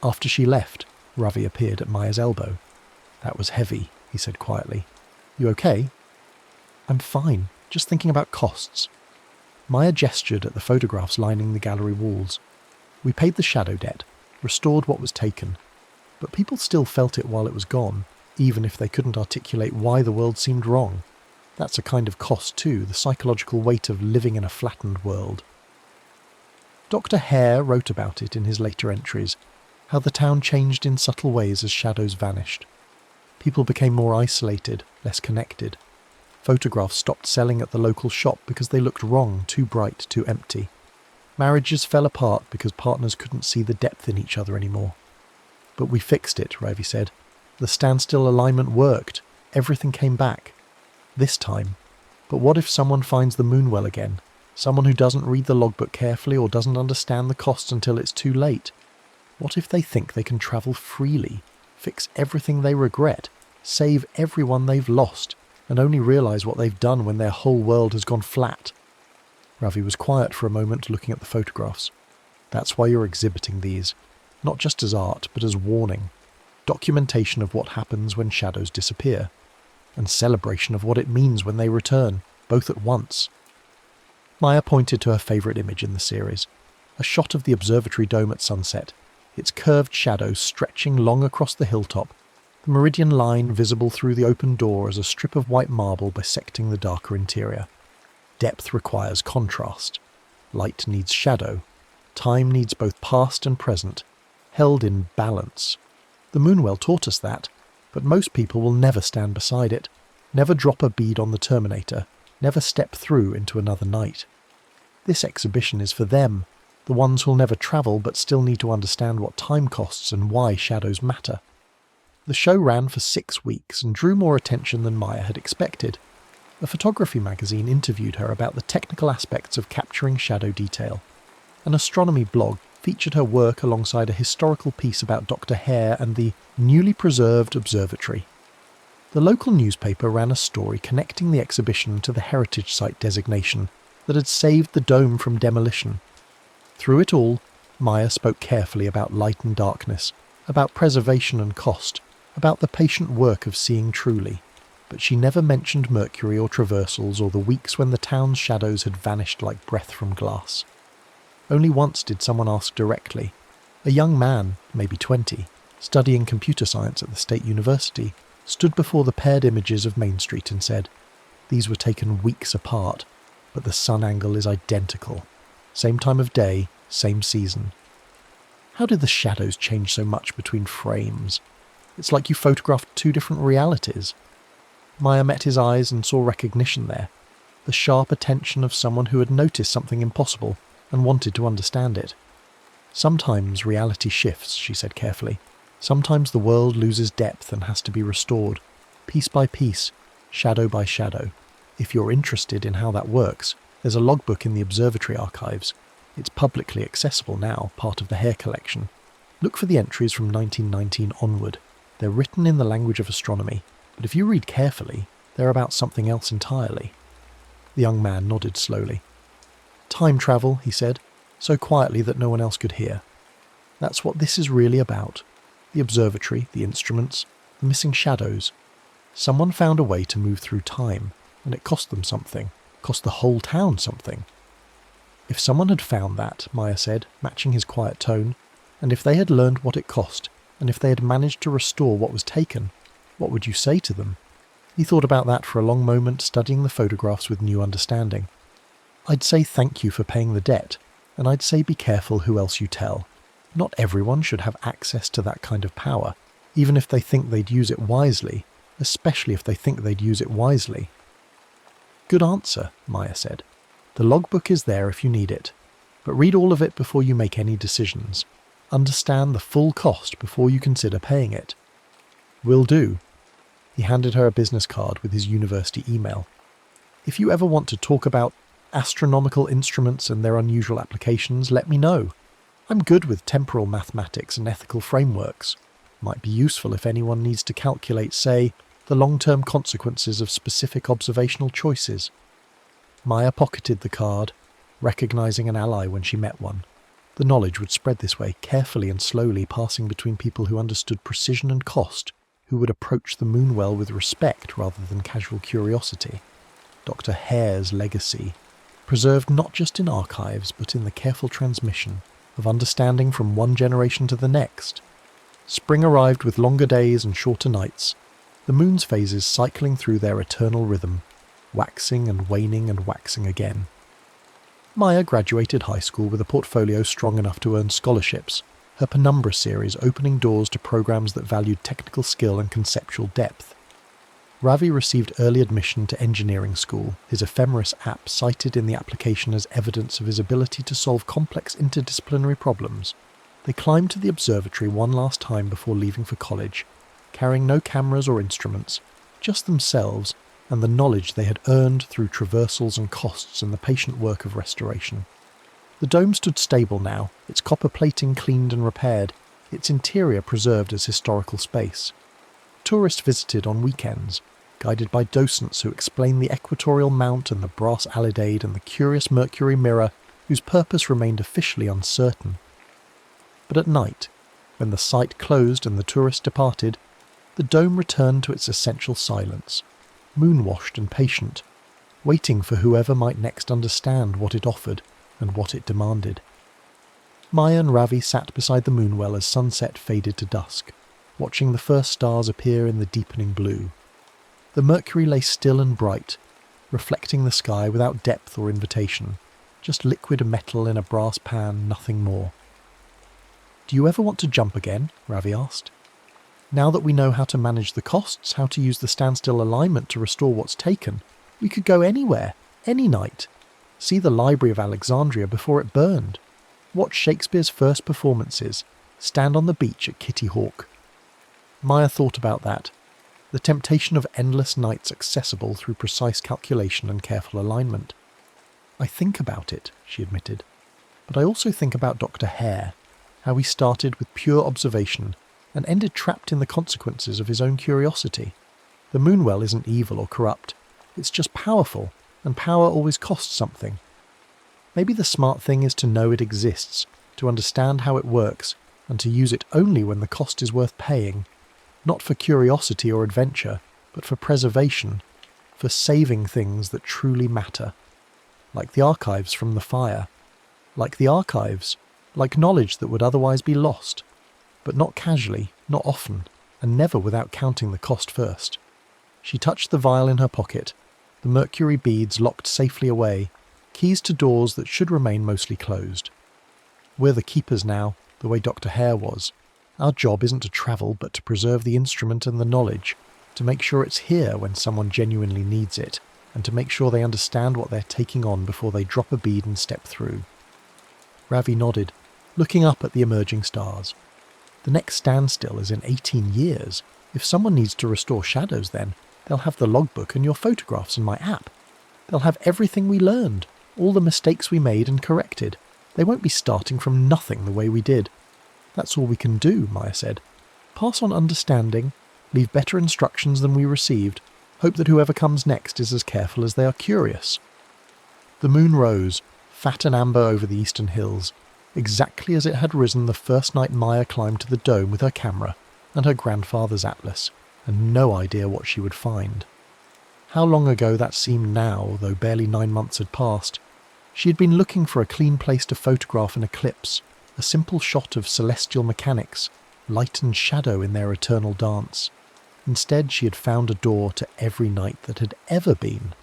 After she left, Ravi appeared at Maya's elbow. "That was heavy," he said quietly. "You okay?" "I'm fine, just thinking about costs." Maya gestured at the photographs lining the gallery walls. "We paid the shadow debt, restored what was taken, but people still felt it while it was gone, even if they couldn't articulate why the world seemed wrong. That's a kind of cost too, the psychological weight of living in a flattened world." Dr. Hare wrote about it in his later entries, how the town changed in subtle ways as shadows vanished. People became more isolated, less connected. Photographs stopped selling at the local shop because they looked wrong, too bright, too empty. Marriages fell apart because partners couldn't see the depth in each other anymore. "But we fixed it," Ravi said. "The standstill alignment worked. Everything came back. This time. But what if someone finds the moon well again? Someone who doesn't read the logbook carefully or doesn't understand the costs until it's too late? What if they think they can travel freely, fix everything they regret, save everyone they've lost, and only realise what they've done when their whole world has gone flat?" Ravi was quiet for a moment, looking at the photographs. "That's why you're exhibiting these, not just as art, but as warning. Documentation of what happens when shadows disappear, and celebration of what it means when they return, both at once." Maya pointed to her favourite image in the series, a shot of the observatory dome at sunset, its curved shadow stretching long across the hilltop, the meridian line visible through the open door as a strip of white marble bisecting the darker interior. Depth requires contrast. Light needs shadow. Time needs both past and present, held in balance. The Moonwell taught us that, but most people will never stand beside it, never drop a bead on the Terminator, never step through into another night. This exhibition is for them, the ones who'll never travel but still need to understand what time costs and why shadows matter. The show ran for 6 weeks and drew more attention than Maya had expected. A photography magazine interviewed her about the technical aspects of capturing shadow detail. An astronomy blog featured her work alongside a historical piece about Dr. Hare and the newly preserved observatory. The local newspaper ran a story connecting the exhibition to the heritage site designation that had saved the dome from demolition. Through it all, Maya spoke carefully about light and darkness, about preservation and cost, about the patient work of seeing truly, but she never mentioned Mercury or traversals or the weeks when the town's shadows had vanished like breath from glass. Only once did someone ask directly. A young man, maybe 20, studying computer science at the State University, stood before the paired images of Main Street and said, "These were taken weeks apart, but the sun angle is identical. Same time of day, same season." How did the shadows change so much between frames? It's like you photographed 2 different realities. Maya met his eyes and saw recognition there, the sharp attention of someone who had noticed something impossible and wanted to understand it. "Sometimes reality shifts," she said carefully. "Sometimes the world loses depth and has to be restored, piece by piece, shadow by shadow. If you're interested in how that works, there's a logbook in the observatory archives. It's publicly accessible now, part of the Hare collection. Look for the entries from 1919 onward. They're written in the language of astronomy, but if you read carefully, they're about something else entirely." The young man nodded slowly. "Time travel," he said, so quietly that no one else could hear. "That's what this is really about. The observatory, the instruments, the missing shadows. Someone found a way to move through time, and it cost them something, cost the whole town something." "If someone had found that," Maya said, matching his quiet tone, "and if they had learned what it cost, and if they had managed to restore what was taken, what would you say to them?" He thought about that for a long moment, studying the photographs with new understanding. "I'd say thank you for paying the debt, and I'd say be careful who else you tell. Not everyone should have access to that kind of power, even if they think they'd use it wisely, especially if they think they'd use it wisely. Good answer, Maya said. The logbook is there if you need it, but read all of it before you make any decisions. Understand the full cost before you consider paying it. Will do. He handed her a business card with his university email. If you ever want to talk about astronomical instruments and their unusual applications, let me know. I'm good with temporal mathematics and ethical frameworks. Might be useful if anyone needs to calculate, say, the long-term consequences of specific observational choices. Maya pocketed the card, recognizing an ally when she met one. The knowledge would spread this way, carefully and slowly, passing between people who understood precision and cost, who would approach the Moonwell with respect rather than casual curiosity. Dr. Hare's legacy, preserved not just in archives but in the careful transmission of understanding from one generation to the next. Spring arrived with longer days and shorter nights, the moon's phases cycling through their eternal rhythm, waxing and waning and waxing again. Maya graduated high school with a portfolio strong enough to earn scholarships, her Penumbra series opening doors to programs that valued technical skill and conceptual depth. Ravi received early admission to engineering school, his ephemeris app cited in the application as evidence of his ability to solve complex interdisciplinary problems. They climbed to the observatory one last time before leaving for college, carrying no cameras or instruments, just themselves and the knowledge they had earned through traversals and costs and the patient work of restoration. The dome stood stable now, its copper plating cleaned and repaired, its interior preserved as historical space. Tourists visited on weekends, guided by docents who explained the equatorial mount and the brass alidade and the curious mercury mirror whose purpose remained officially uncertain. But at night, when the site closed and the tourists departed, the dome returned to its essential silence, moon-washed and patient, waiting for whoever might next understand what it offered and what it demanded. Maya and Ravi sat beside the Moonwell as sunset faded to dusk, watching the first stars appear in the deepening blue. The mercury lay still and bright, reflecting the sky without depth or invitation, just liquid metal in a brass pan, nothing more. "Do you ever want to jump again?" Ravi asked. "Now that we know how to manage the costs, how to use the standstill alignment to restore what's taken, we could go anywhere, any night. See the Library of Alexandria before it burned. Watch Shakespeare's first performances. Stand on the beach at Kitty Hawk." Maya thought about that. The temptation of endless nights accessible through precise calculation and careful alignment. "I think about it," she admitted. "But I also think about Dr. Hare, how he started with pure observation and ended trapped in the consequences of his own curiosity. The Moonwell isn't evil or corrupt. It's just powerful, and power always costs something. Maybe the smart thing is to know it exists, to understand how it works, and to use it only when the cost is worth paying, not for curiosity or adventure, but for preservation, for saving things that truly matter. Like the archives from the fire. Like the archives, like knowledge that would otherwise be lost. But not casually, not often, and never without counting the cost first." She touched the vial in her pocket, the mercury beads locked safely away, keys to doors that should remain mostly closed. "We're the keepers now, the way Dr. Hare was. Our job isn't to travel, but to preserve the instrument and the knowledge, to make sure it's here when someone genuinely needs it, and to make sure they understand what they're taking on before they drop a bead and step through." Ravi nodded, looking up at the emerging stars. "The next standstill is in 18 years. If someone needs to restore shadows then, they'll have the logbook and your photographs and my app. They'll have everything we learned, all the mistakes we made and corrected. They won't be starting from nothing the way we did. That's all we can do," Maya said. "Pass on understanding, leave better instructions than we received, hope that whoever comes next is as careful as they are curious." The moon rose, fat and amber over the eastern hills, exactly as it had risen the first night Maya climbed to the dome with her camera and her grandfather's atlas, and no idea what she would find. How long ago that seemed now, though barely 9 months had passed. She had been looking for a clean place to photograph an eclipse, a simple shot of celestial mechanics, light and shadow in their eternal dance. Instead, she had found a door to every night that had ever been,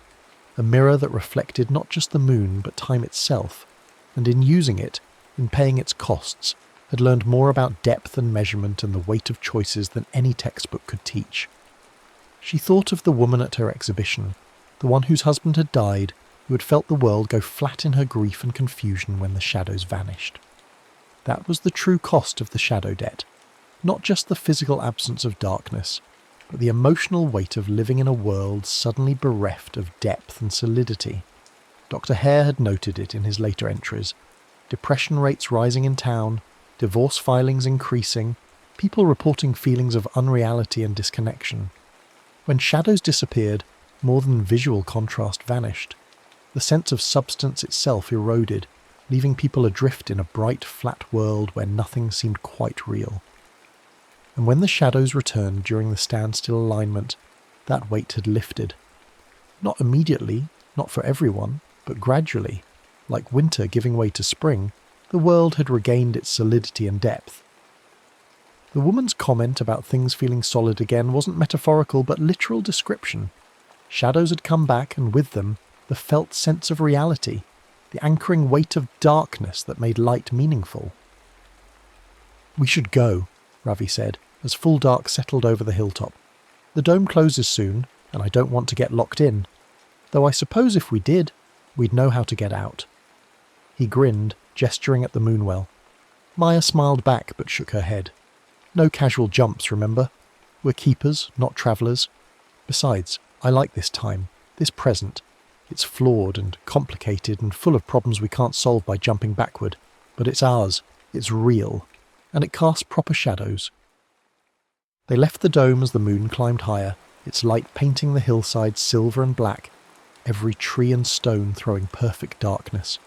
a mirror that reflected not just the moon but time itself, and in using it, in paying its costs, had learned more about depth and measurement and the weight of choices than any textbook could teach. She thought of the woman at her exhibition, the one whose husband had died, who had felt the world go flat in her grief and confusion when the shadows vanished. That was the true cost of the shadow debt, not just the physical absence of darkness, but the emotional weight of living in a world suddenly bereft of depth and solidity. Dr. Hare had noted it in his later entries. Depression rates rising in town, divorce filings increasing, people reporting feelings of unreality and disconnection. When shadows disappeared, more than visual contrast vanished. The sense of substance itself eroded, leaving people adrift in a bright, flat world where nothing seemed quite real. And when the shadows returned during the standstill alignment, that weight had lifted. Not immediately, not for everyone, but gradually, like winter giving way to spring, the world had regained its solidity and depth. The woman's comment about things feeling solid again wasn't metaphorical but literal description. Shadows had come back, and with them, the felt sense of reality, the anchoring weight of darkness that made light meaningful. "We should go," Ravi said, as full dark settled over the hilltop. "The dome closes soon, and I don't want to get locked in. Though I suppose if we did, we'd know how to get out." He grinned, gesturing at the moonwell. Maya smiled back but shook her head. "No casual jumps, remember? We're keepers, not travellers. Besides, I like this time, this present. It's flawed and complicated and full of problems we can't solve by jumping backward. But it's ours, it's real, and it casts proper shadows." They left the dome as the moon climbed higher, its light painting the hillsides silver and black, every tree and stone throwing perfect darkness.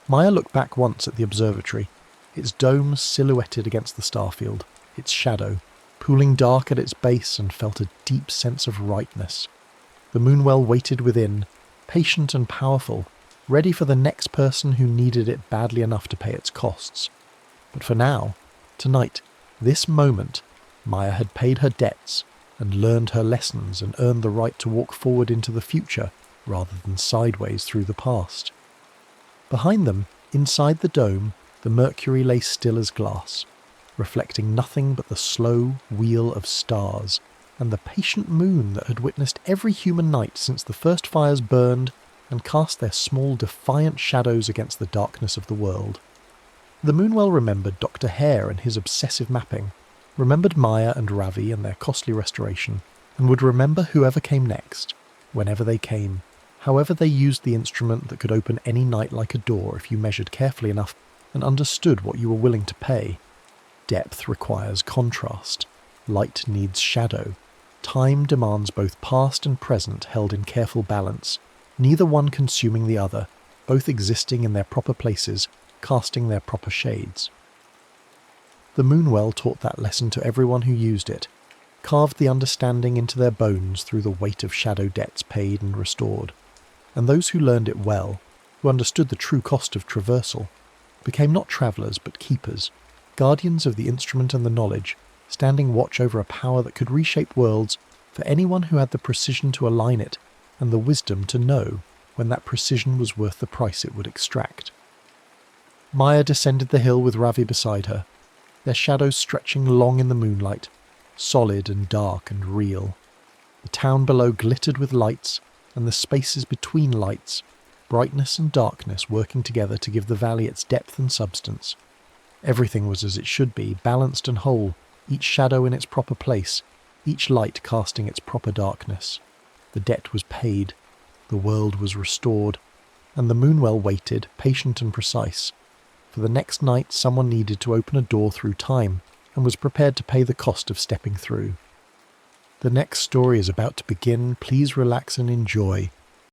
Maya looked back once at the observatory, its dome silhouetted against the starfield, its shadow, pooling dark at its base, and felt a deep sense of rightness. The moonwell waited within, patient and powerful, ready for the next person who needed it badly enough to pay its costs. But for now, tonight, this moment, Maya had paid her debts and learned her lessons and earned the right to walk forward into the future rather than sideways through the past. Behind them, inside the dome, the mercury lay still as glass, reflecting nothing but the slow wheel of stars and the patient moon that had witnessed every human night since the first fires burned and cast their small defiant shadows against the darkness of the world. The moonwell remembered Dr. Hare and his obsessive mapping, remembered Maya and Ravi and their costly restoration, and would remember whoever came next, whenever they came, however they used the instrument that could open any night like a door if you measured carefully enough and understood what you were willing to pay. Depth requires contrast. Light needs shadow. Time demands both past and present held in careful balance, neither one consuming the other, both existing in their proper places, casting their proper shades. The moonwell taught that lesson to everyone who used it, carved the understanding into their bones through the weight of shadow debts paid and restored. And those who learned it well, who understood the true cost of traversal, became not travellers but keepers, guardians of the instrument and the knowledge, standing watch over a power that could reshape worlds for anyone who had the precision to align it and the wisdom to know when that precision was worth the price it would extract. Maya descended the hill with Ravi beside her, their shadows stretching long in the moonlight, solid and dark and real. The town below glittered with lights, and the spaces between lights, brightness and darkness working together to give the valley its depth and substance. Everything was as it should be, balanced and whole, each shadow in its proper place, each light casting its proper darkness. The debt was paid, the world was restored, and the moonwell waited, patient and precise. For the next night someone needed to open a door through time, and was prepared to pay the cost of stepping through. The next story is about to begin. Please relax and enjoy.